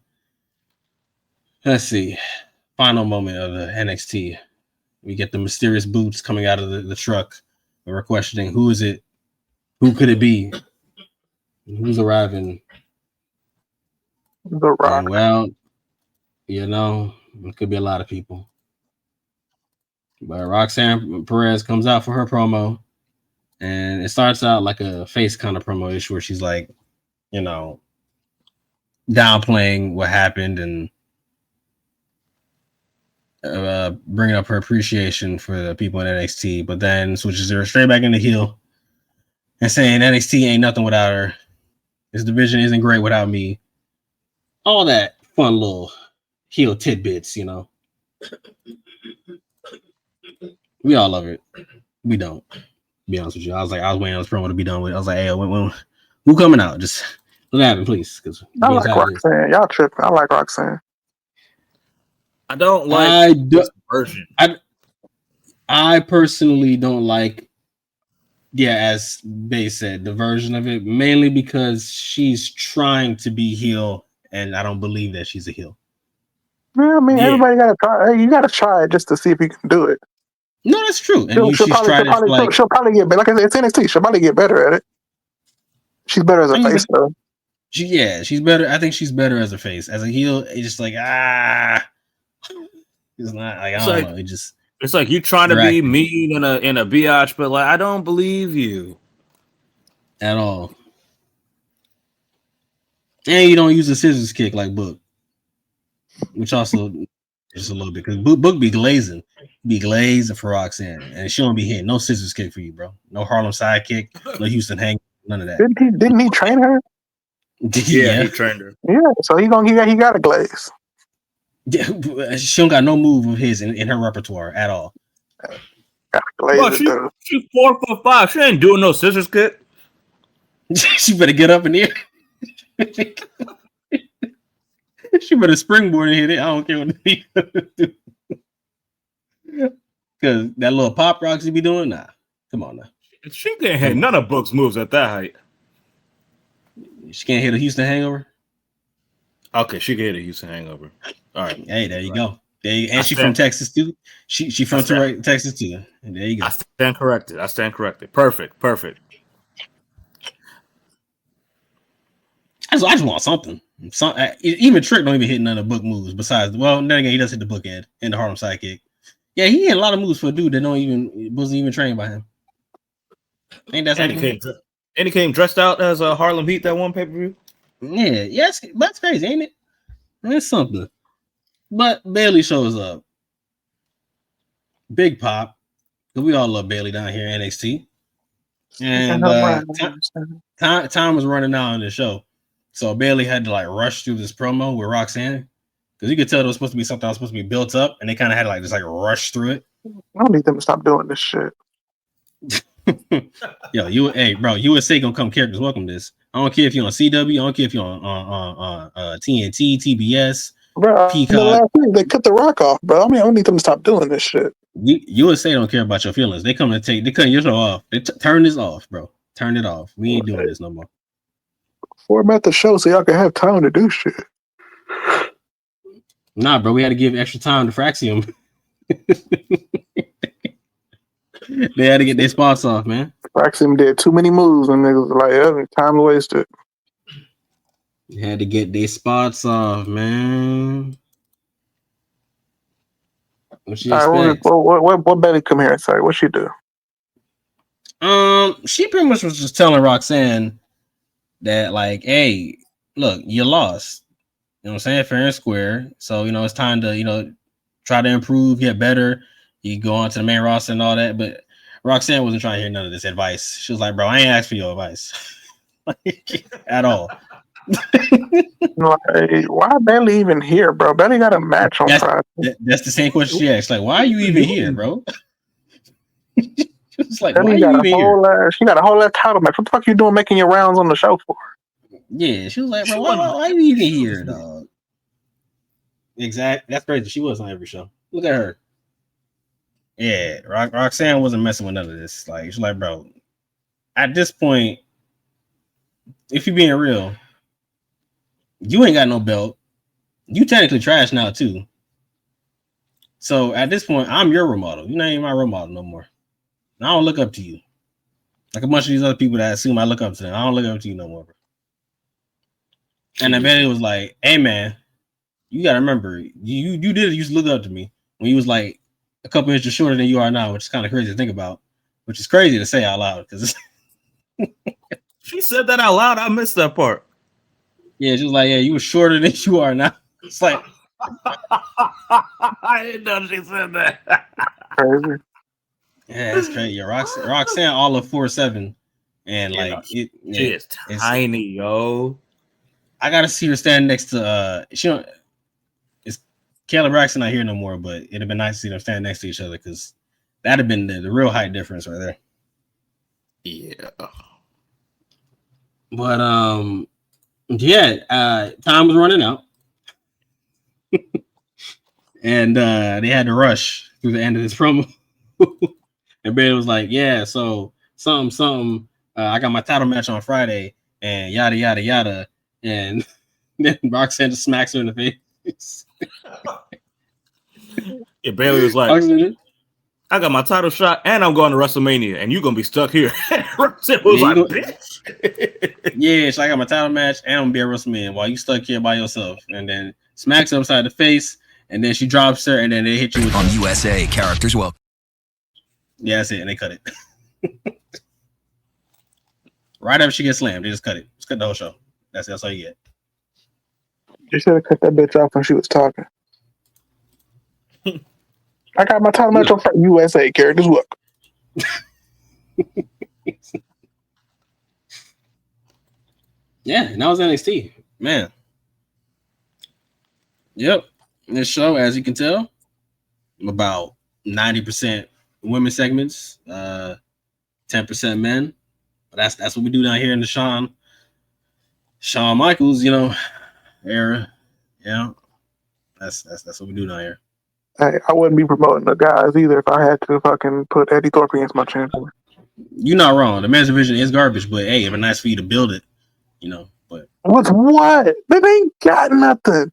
see. Final moment of the NXT. We get the mysterious boots coming out of the truck. And we're questioning who is it? Who could it be? Who's arriving? The Rock. And well, you know, it could be a lot of people. But Roxanne Perez comes out for her promo. And it starts out like a face kind of promo-ish where she's like, you know, downplaying what happened and bringing up her appreciation for the people in NXT, but then switches her straight back into heel and saying NXT ain't nothing without her. This division isn't great without me. All that fun little heel tidbits, you know. We all love it. We don't. Be honest with you, I was waiting on this promo to be done with. I was like, hey, who coming out? Just let it happen, please. Because I like Roxanne. Y'all tripping. I like Roxanne. I don't like this version. I personally don't like, as Bay said, the version of it, mainly because she's trying to be heel, and I don't believe that she's a heel. Yeah, I mean, everybody got to try. Hey, you got to try it just to see if you can do it. No, that's true. And she'll probably get better. Like I said, it's NXT. She'll probably get better at it. She's better as a face, though. She's better. I think she's better as a face. As a heel, it's just like it's not like I don't know. It just it's like you trying to be mean in a biatch, but like I don't believe you at all. And you don't use a scissors kick like Book, which also just a little bit because Book be glazing for Roxanne, and she don't be hitting no scissors kick for you, bro. No Harlem sidekick, no Houston hang, none of that. Didn't he train her? Yeah, he trained her. Yeah, so he got a glaze. Yeah, she don't got no move of his in her repertoire at all. Bro, she's 4'5". She ain't doing no scissors kick. She better get up in here. She better springboard and hit it. I don't care what he do. Because that little pop rocks he be doing, nah. Come on now. She can't hit none of Book's moves at that height. She can't hit a Houston hangover? Okay, she can hit a Houston hangover. All right. Hey, there you go. And she's from Texas too. She from Texas too. And there you go. I stand corrected. Perfect. I just want something. Even Trick don't even hit none of Book moves. Besides, well, then again, he does hit the book head and the Harlem sidekick. Yeah, he hit a lot of moves for a dude that wasn't even trained by him. Ain't that something? And he came dressed out as a Harlem Heat that one pay-per-view. Yeah, yes, that's crazy, ain't it? That's something. But Bailey shows up. Big pop. We all love Bailey down here in NXT. And time was running out on the show. So Bailey had to like rush through this promo with Roxanne. Because you could tell it was supposed to be something that was supposed to be built up, and they kind of had to like just like rush through it. I don't need them to stop doing this shit. Yo, USA gonna come characters welcome this. I don't care if you're on CW, I don't care if you're on TNT, TBS, bro. Peacock. They cut the Rock off, bro. I mean, I don't need them to stop doing this shit. USA don't care about your feelings. They cutting your show off. They turn this off, bro. Turn it off. We ain't doing this no more. Format the show so y'all can have time to do shit. Nah, bro, we had to give extra time to Fraxium. They had to get their spots off, man. Fraxium did too many moves and niggas was like, time wasted. They had to get their spots off, man. What she expect? What Betty come here and say? What she do? She pretty much was just telling Roxanne that, like, hey, look, you lost. You know what I'm saying? Fair and square. So, it's time to, try to improve, get better. You go on to the main roster and all that. But Roxanne wasn't trying to hear none of this advice. She was like, bro, I ain't asked for your advice. At all. Like, why Bailey even here, bro? Bailey got a match on Friday. That's the same question she asked. Like, why are you even here, bro? It's like, why are you even here? She got a whole title match. What the fuck are you doing making your rounds on the show for? Yeah, she was like, bro, why are you even here, dog? Exactly. That's crazy. She was on every show. Look at her. Yeah, Roxanne wasn't messing with none of this. Like, she's like, bro, at this point, if you're being real, you ain't got no belt. You technically trash now too. So at this point, I'm your role model. You're not even my role model no more. And I don't look up to you. Like a bunch of these other people that assume I look up to them. I don't look up to you no more, bro. And then Bailey was like, hey man, you gotta remember, you used to look up to me when you was like a couple inches shorter than you are now, which is kind of crazy to think about, which is crazy to say out loud because she said that out loud. I missed that part. Yeah, she was like, yeah, you were shorter than you are now. It's like I didn't know she said that. Crazy. Yeah, it's crazy. Roxanne all of 4'7", and like she is tiny, yo. I gotta see her stand next to it's Kayla Braxton not here no more, but it'd have been nice to see them stand next to each other because that'd have been the real height difference right there. Yeah. But time was running out. And they had to rush through the end of this promo. And Bayley was like, yeah, so something. I got my title match on Friday, and yada, yada, yada. And then Roxanne just smacks her in the face. Yeah, Bayley was like, I got my title shot, and I'm going to WrestleMania, and you're going to be stuck here. Roxanne was bitch. Yeah, so I got my title match, and I'm going to be at WrestleMania while you stuck here by yourself. And then smacks her upside the face, and then she drops her, and then they hit you with on USA characters. Well, yeah, that's it, and they cut it. Right after she gets slammed, they just cut it. Just cut the whole show. That's all you get. You should have cut that bitch off when she was talking. I got my title match on USA characters. Look. Yeah, and that was NXT. Man. Yep. In this show, as you can tell, about 90% women segments, 10% men. But that's what we do down here in the Shawn Michaels, era. That's what we do down here. Hey, I wouldn't be promoting the guys either if I had to fucking put Eddie Thorpe against my champion. You're not wrong. The men's division is garbage, but hey, it's nice for you to build it, But what's what? They ain't got nothing.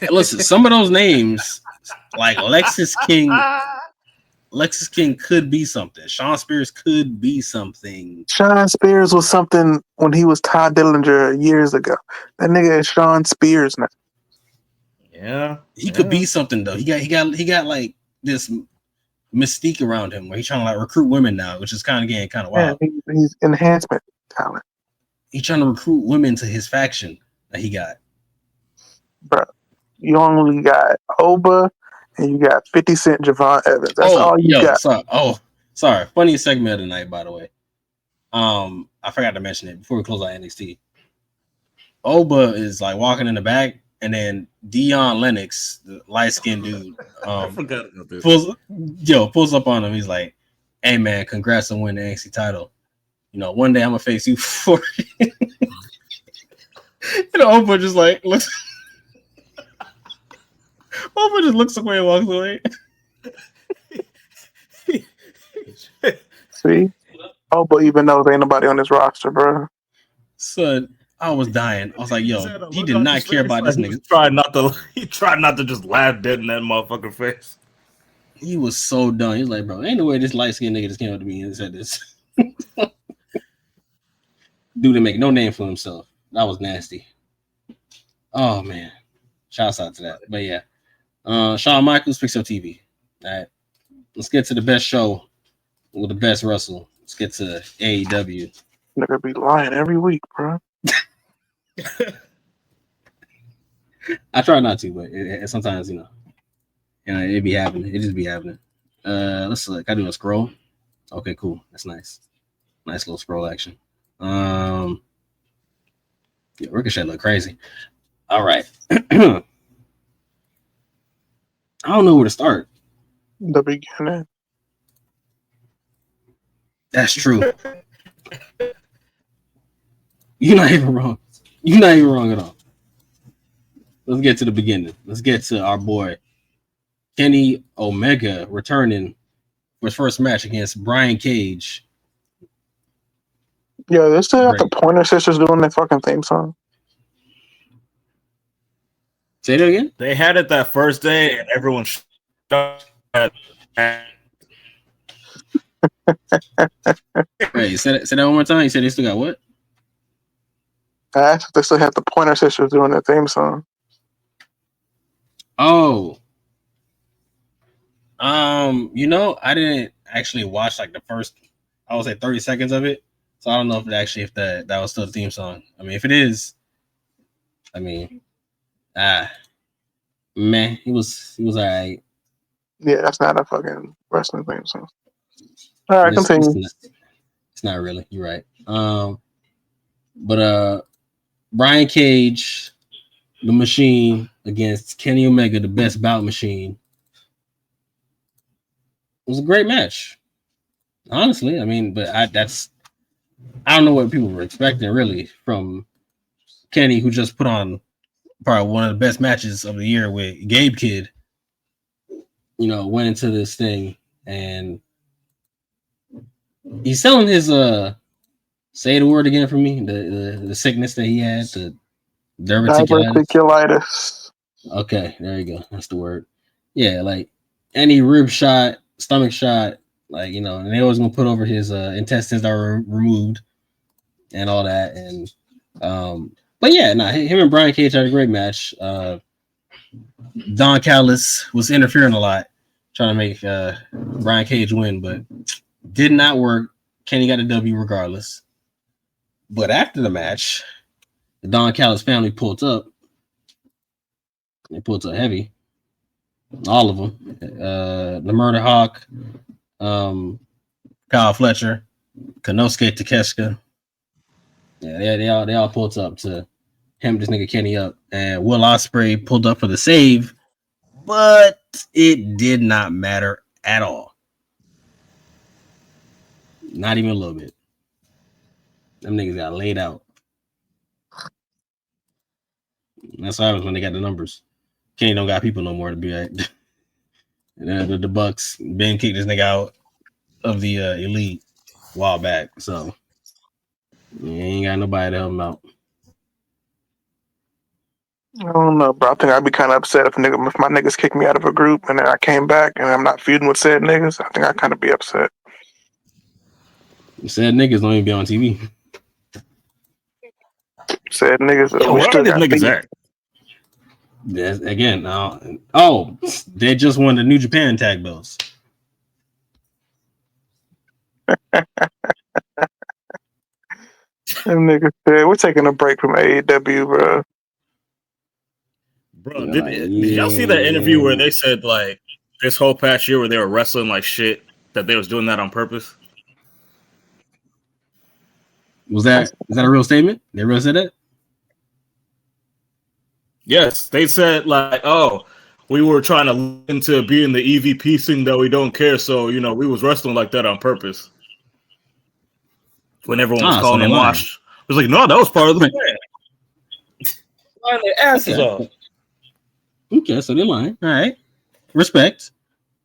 Listen, some of those names, like Lexis King could be something. Sean Spears could be something. Sean Spears was something when he was Todd Dillinger years ago. That nigga is Sean Spears now. Yeah, he could be something though. He got like this mystique around him where he's trying to like recruit women now, which is kind of getting kind of wild. Yeah, he's enhancement talent. He's trying to recruit women to his faction that he got. Bro, you only got Oba and you got 50 Cent, Javon Evans. That's all you got. Sorry. Funniest segment of the night, by the way. I forgot to mention it before we close out NXT. Oba is like walking in the back, and then Dion Lennox, the light-skinned dude, I forgot about this. Pulls up on him. He's like, "Hey man, congrats on winning the NXT title. One day I'm gonna face you for it." And Oba just like looks. Oba just looks away and walks away. See? Oba even knows ain't nobody on this roster, bro. Son, I was dying. I was like, yo, he did not care about this nigga. He tried not to just laugh dead in that motherfucking face. He was so done. He was like, bro, ain't no way this light-skinned nigga just came up to me and said this. Dude didn't make no name for himself. That was nasty. Oh, man. Shouts out to that. But yeah. Shawn Michaels, Fix Up TV. All right. Let's get to the best show with the best wrestle. Let's get to AEW. Nigga be lying every week, bro. I try not to, but it sometimes, it be happening. It just be happening. Let's look. I do a scroll. Okay, cool. That's nice. Nice little scroll action. Yeah, Ricochet look crazy. All right. I don't know where to start. The beginning. That's true. You're not even wrong. You're not even wrong at all. Let's get to the beginning. Let's get to our boy Kenny Omega returning for his first match against Brian Cage. Yeah, they still got the Pointer Sisters doing their fucking theme song. Say that again? They had it that first day, and everyone Wait, say that one more time. You said they still got what? I asked if they still have the Pointer Sisters doing their theme song. Oh. I didn't actually watch like the first, I would say 30 seconds of it. So I don't know if that was still the theme song. I mean, if it is, man, he was all right. Yeah, that's not a fucking wrestling theme song. All right, continue. It's not really. You're right. But Brian Cage, the Machine, against Kenny Omega, the Best Bout Machine. It was a great match. Honestly, I mean, but I don't know what people were expecting really from Kenny, who just put on probably one of the best matches of the year with Gabe Kidd. You know, went into this thing and he's selling his say the word again for me, the sickness that he had, the diverticulitis. Okay, there you go. That's the word. Yeah, like any rib shot, stomach shot, like, you know, and they always gonna put over his intestines that were removed and all that. And but yeah, him and Brian Cage had a great match. Don Callis was interfering a lot, trying to make Brian Cage win, but did not work. Kenny got a W regardless. But after the match, the Don Callis family pulled up. They pulled up heavy. All of them. The Murder Hawk, Kyle Fletcher, Konosuke Takeshita. Yeah, they all pulled up to hem this nigga Kenny up. And Will Ospreay pulled up for the save, but it did not matter at all. Not even a little bit. Them niggas got laid out. That's what happens when they got the numbers. Kenny don't got people no more to be like. The Bucks, Ben kicked this nigga out of the elite a while back, so he ain't got nobody to help him out. I don't know, bro. I think I'd be kind of upset if my niggas kicked me out of a group and then I came back and I'm not feuding with said niggas. I think I'd kind of be upset. Said niggas don't even be on TV. Said niggas. Yeah, where are these niggas at? Yes, again, they just won the New Japan tag belts. Them niggas said, we're taking a break from AEW, bro. Bro, did y'all see that interview where they said, like, this whole past year where they were wrestling like shit, that they was doing that on purpose? Is that a real statement? They really said that? Yes, they said, like, oh, we were trying to look into being the EVP thing that we don't care, so, you know, we was wrestling like that on purpose. When everyone was calling them washed. It was like, no, that was part of the plan. Lying their asses off. Okay, so they're lying. All right. Respect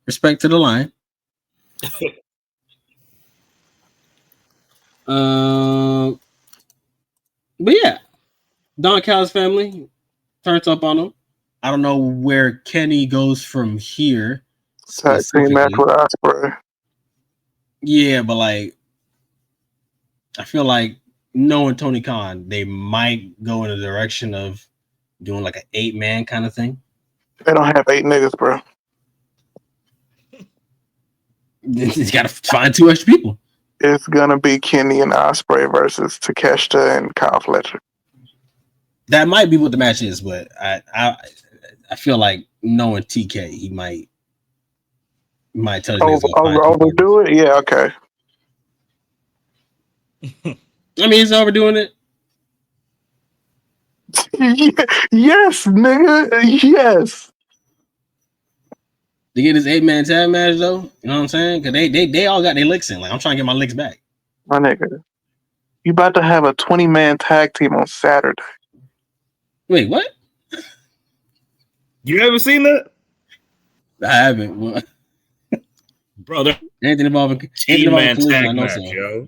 to the line. But yeah, Don Callis family turns up on him. I don't know where Kenny goes from here. Tag team match with Ospreay. Yeah, but like, I feel like knowing Tony Khan, they might go in the direction of doing like an 8-man kind of thing. They don't have 8 niggas, bro. He's got to find 2 extra people. It's gonna be Kenny and Ospreay versus Takeshita and Kyle Fletcher. That might be what the match is, but I feel like knowing TK, he might tell his overdo it. Yeah, okay. I mean, he's overdoing it. Yes, nigga. Yes. To get his 8-man tag match, though, you know what I'm saying? Because they all got their licks in. Like, I'm trying to get my licks back. My nigga, you about to have a 20-man tag team on Saturday. Wait, what? You haven't seen that? I haven't. Bro, they're anything involving 10-man tag match, yo.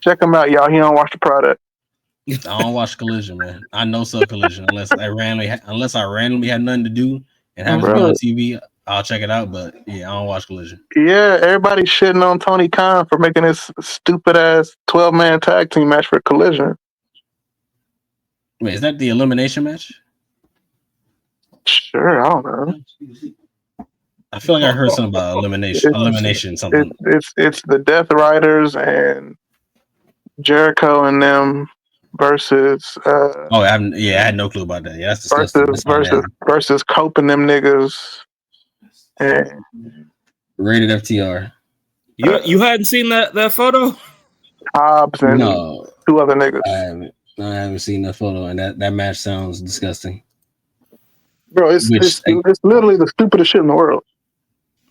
Check him out, y'all. He don't watch the product. I don't watch Collision, man. I know Sub Collision unless I randomly had nothing to do and have it on TV. I'll check it out, but yeah, I don't watch Collision. Yeah, everybody's shitting on Tony Khan for making this stupid ass 12-man tag team match for Collision. Wait, is that the elimination match? Sure, I don't know. I feel like I heard something about elimination something. It's the Death Riders and Jericho and them versus. I had no clue about that. Yeah, that's disgusting. Versus Cope and them niggas. And rated FTR. You hadn't seen that photo? Hobbs and 2 other niggas. I haven't seen that photo, and that match sounds disgusting. Bro, it's literally the stupidest shit in the world.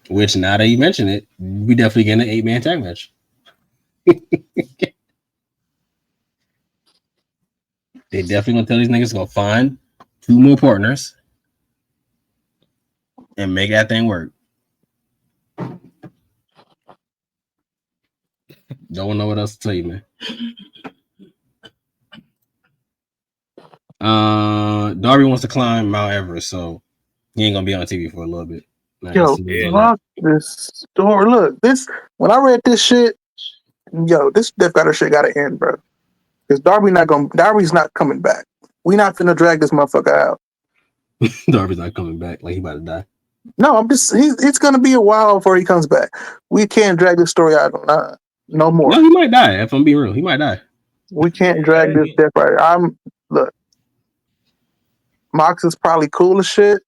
Which, now that you mention it, we definitely get an 8-man tag match. They definitely gonna tell these niggas to go find 2 more partners and make that thing work. Don't know what else to tell you, man. Darby wants to climb Mount Everest, so he ain't gonna be on TV for a little bit. Yo, fuck this story. Look, this when I read this shit, yo, this Death Rider shit gotta end, bro. Because Darby's not coming back. We not finna drag this motherfucker out. Darby's not coming back. Like he about to die. No, it's gonna be a while before he comes back. We can't drag this story out no more. No, he might die. If I'm being real, he might die. We can't drag this Death Rider. Look, Mox is probably cool as shit.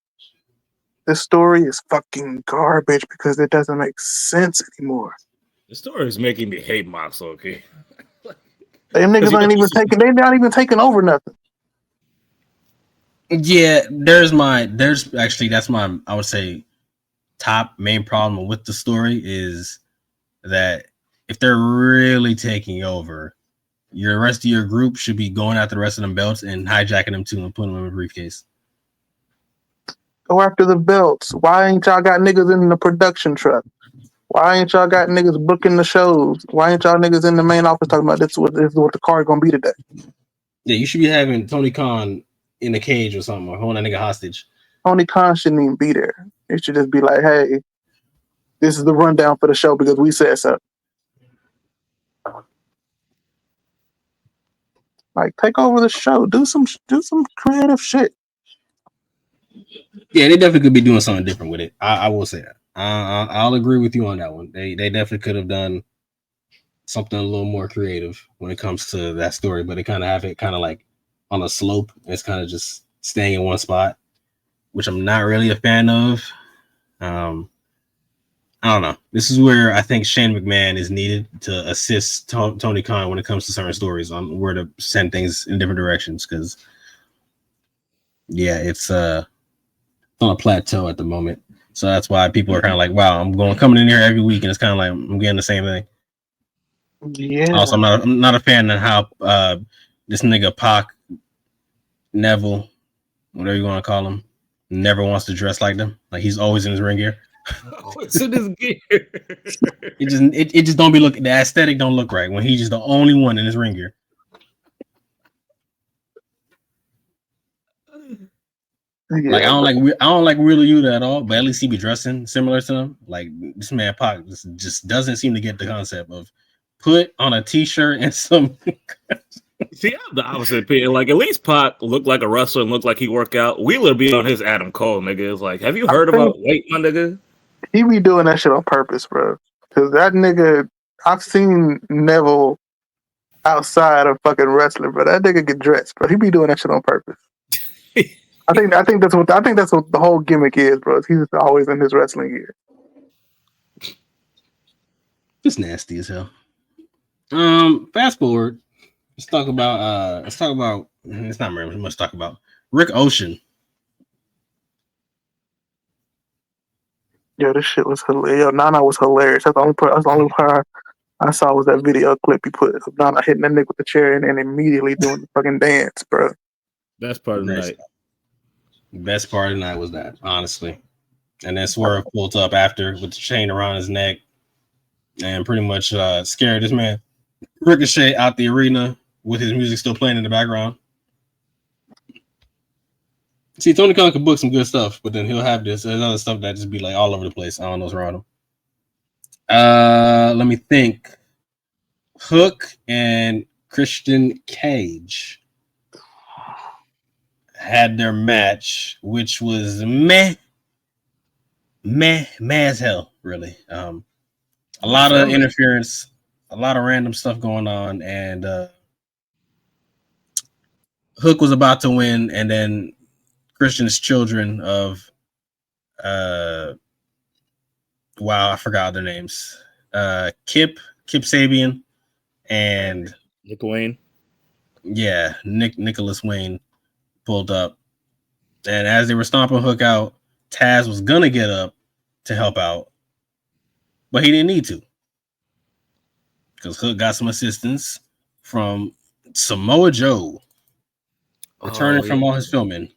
This story is fucking garbage because it doesn't make sense anymore. The story is making me hate Mox, okay? Them niggas ain't even taking. They're not even taking over nothing. Yeah, that's my I would say top main problem with the story is that if they're really taking over, your rest of your group should be going after the rest of them belts and hijacking them too and putting them in a briefcase. Go after the belts. Why ain't y'all got niggas in the production truck? Why ain't y'all got niggas booking the shows? Why ain't y'all niggas in the main office talking about this is what the card gonna be today? Yeah, you should be having Tony Khan in a cage or something, or holding that nigga hostage. Tony Khan shouldn't even be there. It should just be like, hey, this is the rundown for the show because we said so. Like, take over the show. Do some creative shit. Yeah, they definitely could be doing something different with it. I will say that. I'll agree with you on that one. They definitely could have done something a little more creative when it comes to that story, but they kind of have it kind of like on a slope. It's kind of just staying in one spot, which I'm not really a fan of. I don't know. This is where I think Shane McMahon is needed to assist Tony Khan when it comes to certain stories on where to send things in different directions. Because, yeah, it's on a plateau at the moment. So that's why people are kind of like, wow, coming in here every week, and it's kind of like I'm getting the same thing. Yeah. Also, I'm not a fan of how this nigga Pac, Neville, whatever you want to call him, never wants to dress like them. Like he's always in his ring gear. What's in his gear? it just don't be looking. The aesthetic don't look right when he's just the only one in his ring gear. Yeah. Like I don't like Wheeler Yuta at all, but at least he be dressing similar to them. Like this man Pac just doesn't seem to get the concept of put on a t-shirt and some. See, I'm the opposite opinion. Like at least Pac looked like a wrestler and looked like he worked out. Wheeler be on his Adam Cole, nigga. It's like, have you heard about weight, my nigga? He be doing that shit on purpose, bro. Because that nigga, I've seen Neville outside of fucking wrestling, but that nigga get dressed, bro. He be doing that shit on purpose. I think that's what the whole gimmick is, bro. He's just always in his wrestling gear. It's nasty as hell. Fast forward. Let's talk about. It's not very much to talk about. Rick Ocean. Yo, this shit was hilarious. Yo, Nana was hilarious. That's the only part I saw was that video clip he put of Nana hitting that nigga with the chair and immediately doing the fucking dance, bro. Best part of the night. Best part of the night was that, honestly. And then Swerve pulled up after with the chain around his neck and pretty much scared this man. Ricochet out the arena with his music still playing in the background. See, Tony Khan can book some good stuff, but then he'll have there's other stuff that just be like all over the place. I don't know what's wrong with him. Let me think. Hook and Christian Cage had their match, which was meh as hell, really. A lot of interference, a lot of random stuff going on, and Hook was about to win, and then Christian's children of wow, I forgot their names. Kip Sabian and Nick Wayne. Yeah, Nicholas Wayne pulled up. And as they were stomping Hook out, Taz was gonna get up to help out, but he didn't need to. because Hook got some assistance from Samoa Joe, returning from all his filming.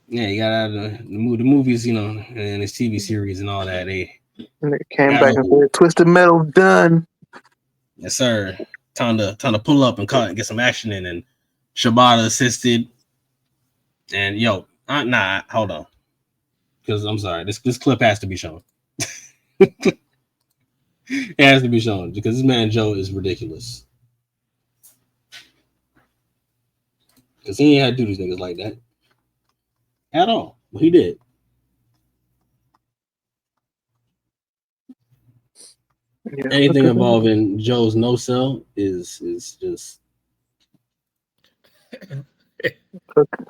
Yeah, he got out of the movies, you know, and his TV series and all that. They came back and said, "Twisted Metal done." Yes, sir. Time to pull up and get some action in, and Shibata assisted. And hold on, because I'm sorry, this clip has to be shown. It has to be shown because this man Joe is ridiculous. Because he ain't had to do these niggas like that at all. But he did. Yeah, anything involving Joe's no sell is just.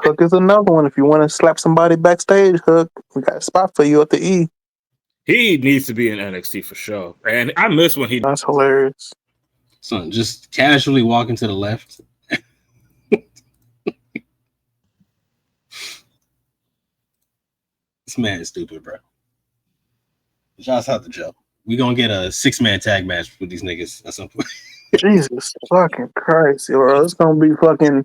Hook is another one. If you want to slap somebody backstage, Hook, we got a spot for you at the E. He needs to be in NXT for sure. And I miss when he. That's hilarious. Son, just casually walking to the left. This man is stupid, bro. Shouts out to Joe. We gonna get a 6-man tag match with these niggas at some point. Jesus fucking Christ, bro. It's gonna be fucking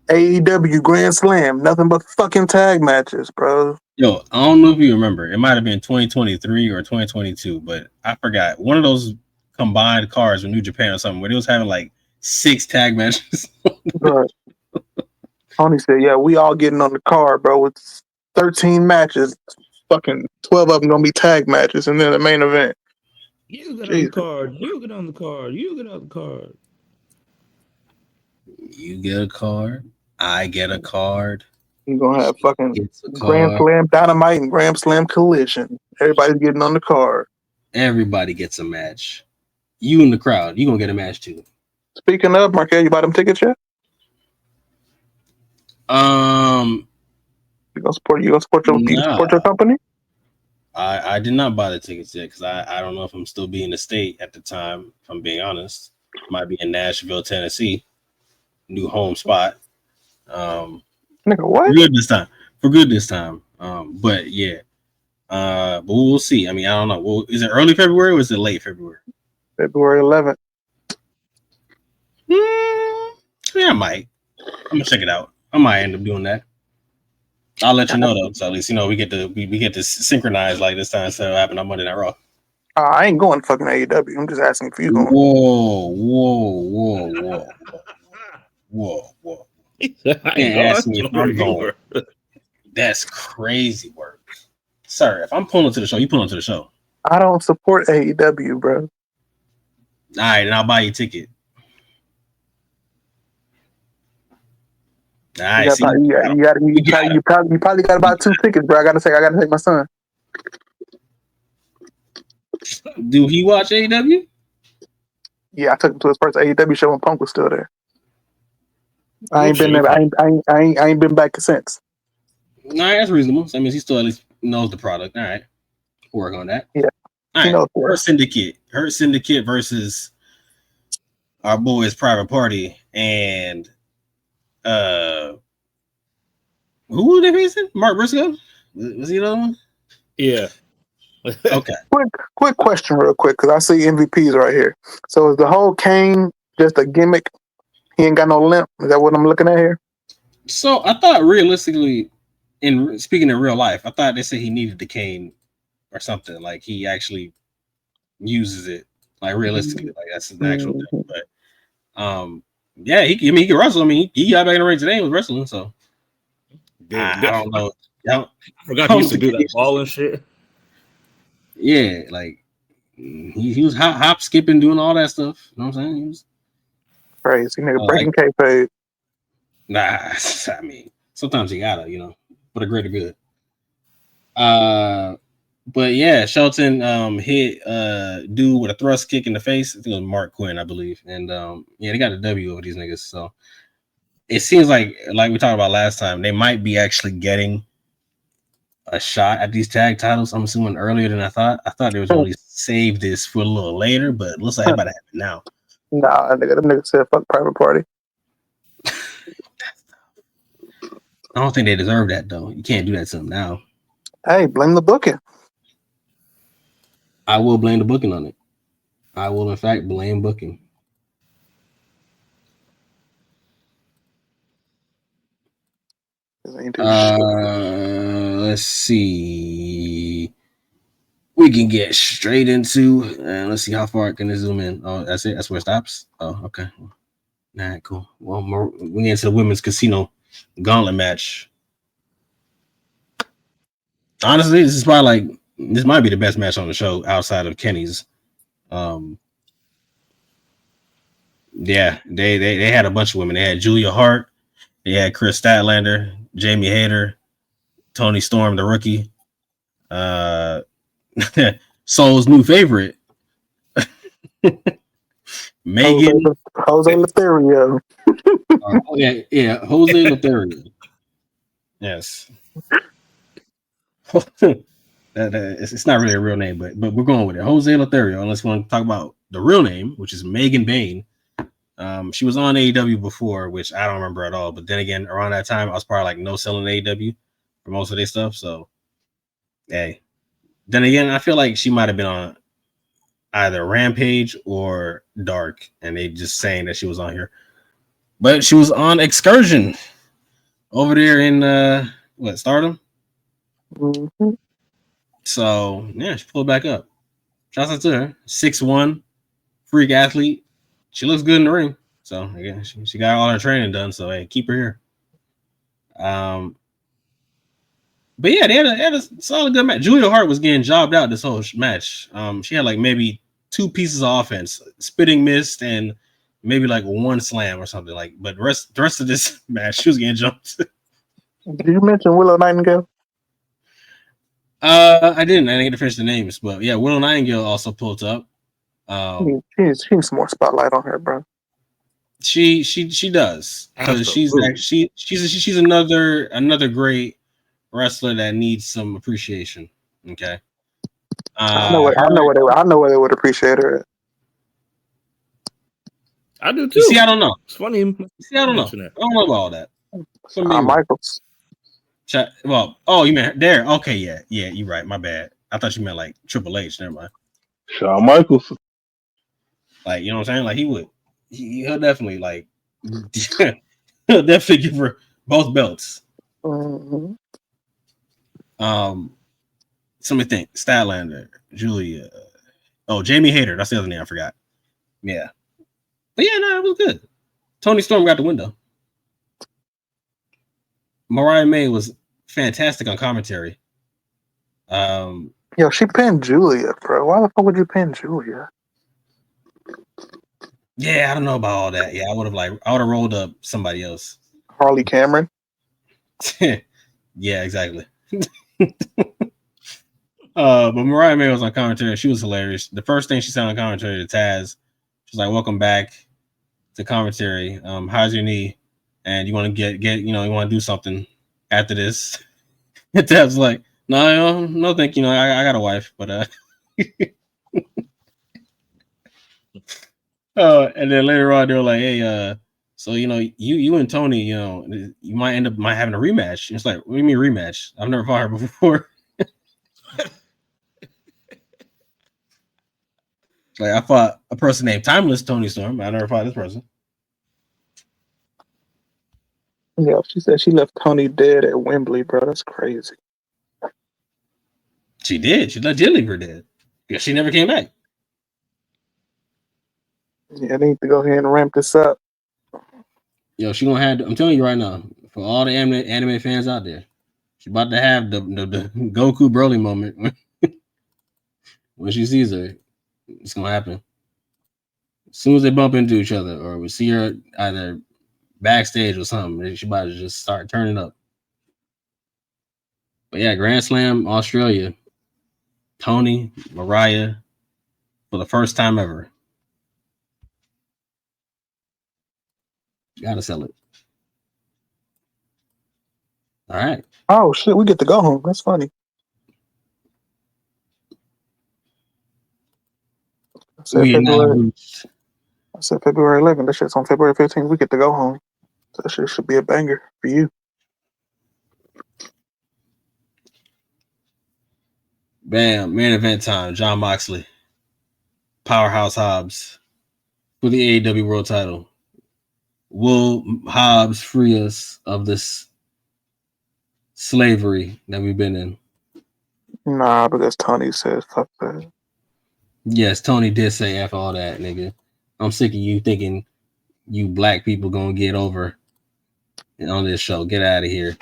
AEW Grand Slam. Nothing but fucking tag matches, bro. Yo, I don't know if you remember. It might have been 2023 or 2022, but I forgot. One of those combined cards with New Japan or something where they was having like 6 tag matches. Right. Tony said, "Yeah, we all getting on the card, bro. It's 13 matches. Fucking 12 of them gonna be tag matches, and then the main event." You get on the card. You get on the card. You get on the card. You get a card. I get a card. You're gonna have fucking Grand Slam Dynamite and Grand Slam Collision. Everybody's getting on the card. Everybody gets a match. You in the crowd, you gonna get a match too. Speaking of, Marquiz, you bought them tickets yet? You gonna support your company? I did not buy the tickets yet because I don't know if I'm still be in the state at the time. If I'm being honest, might be in Nashville, Tennessee, new home spot. Nigga, what? For good this time. But yeah. But we'll see. I mean, I don't know. Well, is it early February or is it late February? February 11th. Yeah, I might. I'm gonna check it out. I might end up doing that. I'll let you know though. So at least we get to synchronize like this time instead of happening on Monday Night Raw. I ain't going to fucking AEW. I'm just asking if you going. Whoa. Can't ask me if I'm going. That's crazy work. Sir, if I'm pulling to the show, you pulling to the show. I don't support AEW, bro. All right, and I'll buy you a ticket. All right, you probably got about 2 tickets, bro. I gotta take my son. Do he watch AEW? Yeah, I took him to his first AEW show when Punk was still there. I ain't been there. I ain't been back since. All right, that's reasonable. So that means he still at least knows the product. All right, work on that. Yeah. All right. Hurt Syndicate versus our boys Private Party and who were they facing? Mark Briscoe? Was he the other one? Yeah. Okay. Quick question, real quick, because I see MVPs right here. So is the whole Kane just a gimmick? He ain't got no limp. Is that what I'm looking at here? So I thought realistically, speaking in real life, I thought they said he needed the cane or something. Like he actually uses it, like realistically, like that's an actual thing. But yeah, he can wrestle. I mean, he got back in the ring today and was wrestling. So I don't know. I forgot he used to do that ball and shit. Yeah, like he was hop, skipping, doing all that stuff. You know what I'm saying? He was crazy nigga breaking kayfabe. Nah, I mean, sometimes you gotta, for the greater good. But yeah, Shelton hit dude with a thrust kick in the face. I think it was Mark Quinn, I believe. And they got a W over these niggas. So it seems like we talked about last time, they might be actually getting a shot at these tag titles. I'm assuming earlier than I thought. I thought they was only save this for a little later, but it looks like it's about to happen now. Nah, them niggas said fuck Private Party. I don't think they deserve that though. You can't do that to them now. Hey, blame the booking. I will blame the booking on it. I will, in fact, blame booking. Let's see. We can get straight into, and let's see how far can it zoom in. Oh, that's it. That's where it stops. Oh, okay. Nah, cool. Well, we get into the women's casino gauntlet match. Honestly, this might be the best match on the show outside of Kenny's. Yeah, they had a bunch of women. They had Julia Hart, they had Kris Statlander, Jamie Hayter, Toni Storm, the rookie, Soul's new favorite, Megan, Jose Lothario. yeah, Jose Lothario. Yes. It's not really a real name, but we're going with it. Jose Lothario. Unless we want to talk about the real name, which is Megan Bain. She was on AEW before, which I don't remember at all. But then again, around that time, I was probably like no selling AEW for most of their stuff. So, hey. Then again, I feel like she might have been on either Rampage or Dark, and they just saying that she was on here. But she was on Excursion over there in Stardom. Mm-hmm. So yeah, she pulled back up. Shouts out to her. 6'1", freak athlete. She looks good in the ring. So again, she got all her training done. So hey, keep her here. But yeah, they had a solid good match. Julia Hart was getting jobbed out this whole match. She had like maybe 2 pieces of offense, spitting mist, and maybe like 1 slam or something. But the rest of this match, she was getting jumped. Did you mention Willow Nightingale? I didn't get to finish the names, but yeah, Willow Nightingale also pulled up. She needs more spotlight on her, bro. She does, because she's another great wrestler that needs some appreciation. Okay. I know where they would appreciate her. I do too. You see, I don't know. It's funny. See, I don't know. I don't know about all that. Michaels. Well, oh, you meant there? Okay, yeah, you're right. My bad. I thought you meant like Triple H. Never mind. Shawn Michaels. Like, you know what I'm saying? Like he'll definitely he'll definitely give her both belts. Mm-hmm. Somebody think Statlander, Julia. Oh, Jamie Hayter. That's the other name I forgot. Yeah. But yeah, no, it was good. Toni Storm got the window. Mariah May was fantastic on commentary. Yo, she pinned Julia, bro. Why the fuck would you pin Julia? Yeah, I don't know about all that. Yeah, I would have rolled up somebody else. Harley Cameron. Yeah, exactly. But Mariah May was on commentary. She was hilarious. The first thing she said on commentary to Taz, she's like, "Welcome back to commentary. How's your knee? And you want to get you want to do something after this?" And Taz's like, "No, thank you. I got a wife, but and then later on they were like, "Hey, so you and Toni, you might end up having a rematch." And it's like, "What do you mean rematch? I've never fought her before." Like, I fought a person named Timeless Toni Storm. I never fought this person. Yeah, she said she left Toni dead at Wembley, bro. That's crazy. She did. She did leave her dead. Yeah, she never came back. Yeah, they need to go ahead and ramp this up. Yo, she gonna have. I'm telling you right now, for all the anime fans out there, she's about to have the Goku Broly moment when she sees her. It's gonna happen as soon as they bump into each other, or we see her either backstage or something. She about to just start turning up. But yeah, Grand Slam Australia, Toni, Mariah, for the first time ever. You gotta sell it. All right. Oh shit, we get to go home. That's funny. I said February 11th. That shit's on February 15th. We get to go home. So that shit should be a banger for you. Bam, main event time. John Moxley, Powerhouse Hobbs for the AEW World Title. Will Hobbs free us of this slavery that we've been in? Nah, because Tony says fuck that. Yes, Tony did say F all that, nigga. I'm sick of you thinking you black people gonna get over on this show. Get out of here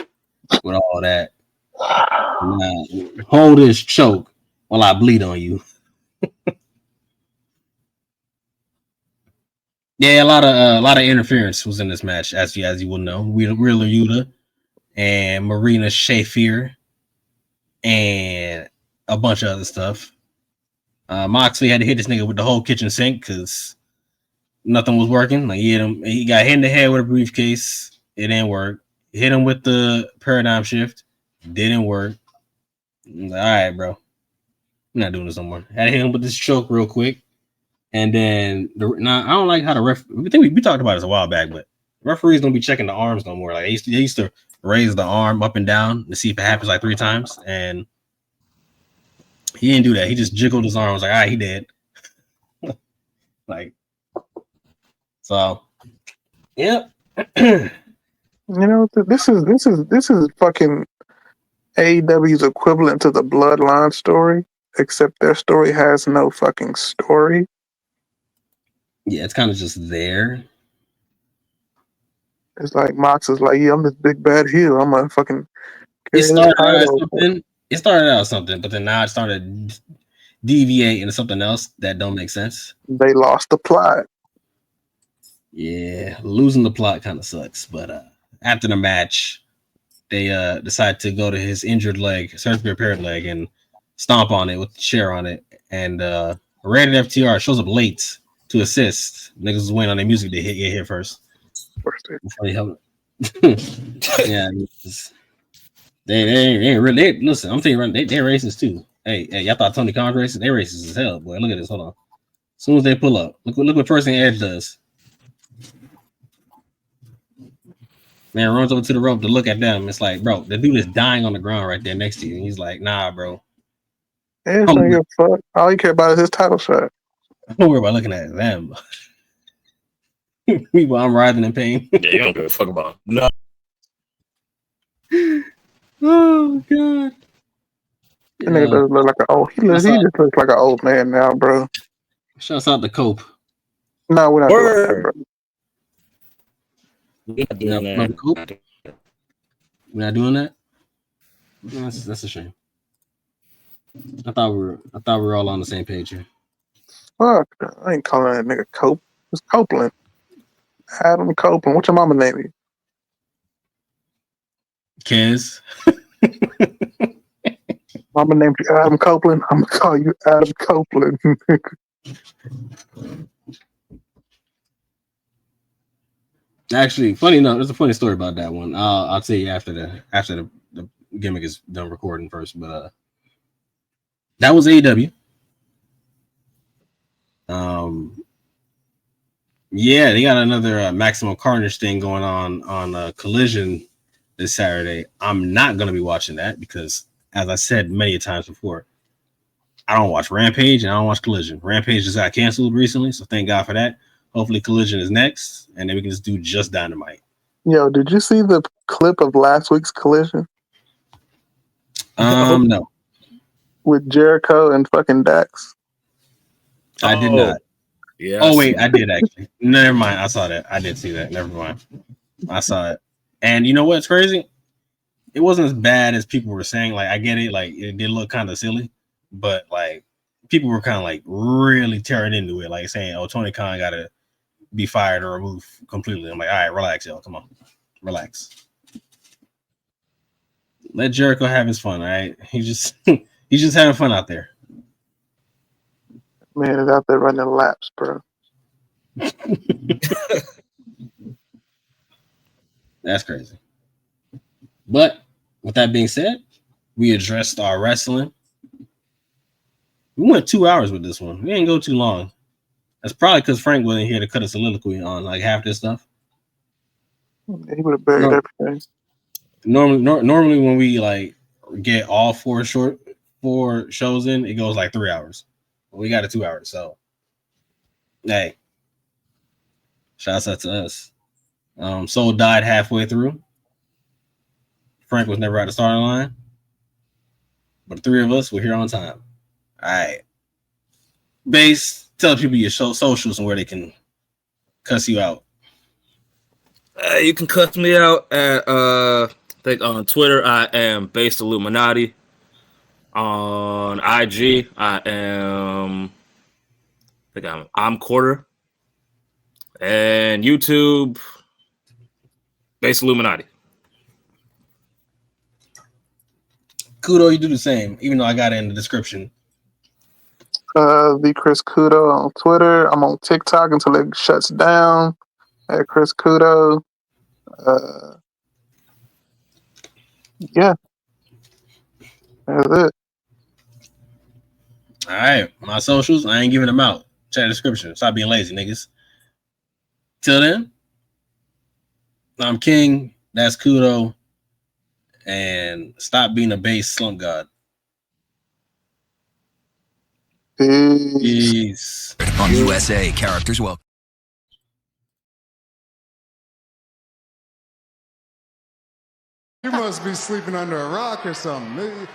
with all that. Nah, hold this choke while I bleed on you. Yeah, a lot of interference was in this match, as you will know. Wheeler Yuta and Marina Shafir and a bunch of other stuff. Moxley had to hit this nigga with the whole kitchen sink because nothing was working. Like he got hit in the head with a briefcase. It didn't work. Hit him with the paradigm shift. Didn't work. Like, all right, bro. I'm not doing this no more. Had to hit him with this choke real quick. And then I don't like how the ref. I think we talked about this a while back, but referees don't be checking the arms no more. Like they used to raise the arm up and down to see if it happens like 3 times, and he didn't do that. He just jiggled his arm. I was like, all right, he dead. Like, so, yep. You know, this is fucking AEW's equivalent to the Bloodline story, except their story has no fucking story. Yeah, it's kind of just there. It's like Mox is like, yeah, I'm this big bad heel. I'm gonna fucking. It started out something, but then now it started deviate into something else that don't make sense. They lost the plot. Yeah, losing the plot kind of sucks. But after the match, they decide to go to his injured leg, surgically repaired leg, and stomp on it with the chair on it. And Rated FTR shows up late to assist. Niggas was waiting on their music to get hit first. Before they help. Yeah, they ain't really. Listen, I'm telling you, they're racist too. Hey, y'all thought Tony Khan's racist? They racist as hell, boy. Look at this. Hold on. As soon as they pull up, look what first thing Edge does. Man runs over to the rope to look at them. It's like, bro, the dude is dying on the ground right there next to you. And he's like, nah, bro. Edge don't give a fuck. All he care about is his title shot. Don't worry about looking at them. I'm writhing in pain. Yeah, you don't give a fuck about no. Oh god. That nigga does look like an old. He just looks like an old man now, bro. Shouts out to Cope. No, we're not doing that, bro. We're not doing that. We're not doing that. That's a shame. I thought we were all on the same page here. Fuck, I ain't calling that nigga Cope. It's Copeland. Adam Copeland. What's your mama name? You? Kez. Mama named you Adam Copeland. I'm gonna call you Adam Copeland. Actually, funny enough, there's a funny story about that one. I'll tell you after the gimmick is done recording first. But that was AEW. Yeah, they got another Maximum Carnage thing going on Collision this Saturday. I'm not gonna be watching that because, as I said many times before, I don't watch Rampage and I don't watch Collision. Rampage just got canceled recently, so thank God for that. Hopefully Collision is next, and then we can just do just Dynamite. Yo, did you see the clip of last week's Collision? No. With Jericho and fucking Dax? I did not. Yes. Oh, wait, I did actually. Never mind. I saw that. I did see that. Never mind. I saw it. And you know what's crazy? It wasn't as bad as people were saying. Like, I get it. Like, it did look kind of silly, but like, people were kind of like really tearing into it, like saying, "Oh, Tony Khan got to be fired or removed completely." I'm like, all right, relax, y'all. Come on, relax. Let Jericho have his fun. All right, he's just having fun out there. Man is out there running laps, bro. That's crazy. But with that being said, we addressed our wrestling. We went 2 hours with this one. We didn't go too long. That's probably because Frank wasn't here to cut a soliloquy on like half this stuff. He would have buried everything. Normally when we like get all 4 short, 4 shows in, it goes like 3 hours. We got it 2 hours. So, hey, shouts out to us. Soul died halfway through. Frank was never at the starting line. But the 3 of us were here on time. All right. Base, tell people your socials and where they can cuss you out. You can cuss me out at I think on Twitter I am Based Illuminati. On IG I'm Quarter. And YouTube Based Illuminati. Kudo, you do the same, even though I got it in the description. The Kris Kudo on Twitter. I'm on TikTok until it shuts down at Kris Kudo. Yeah. That's it. All right. My socials, I ain't giving them out. Check the description. Stop being lazy, niggas. Till then, I'm King. That's Kudo. And stop being a base slump god. Peace. On USA, characters welcome. You must be sleeping under a rock or something.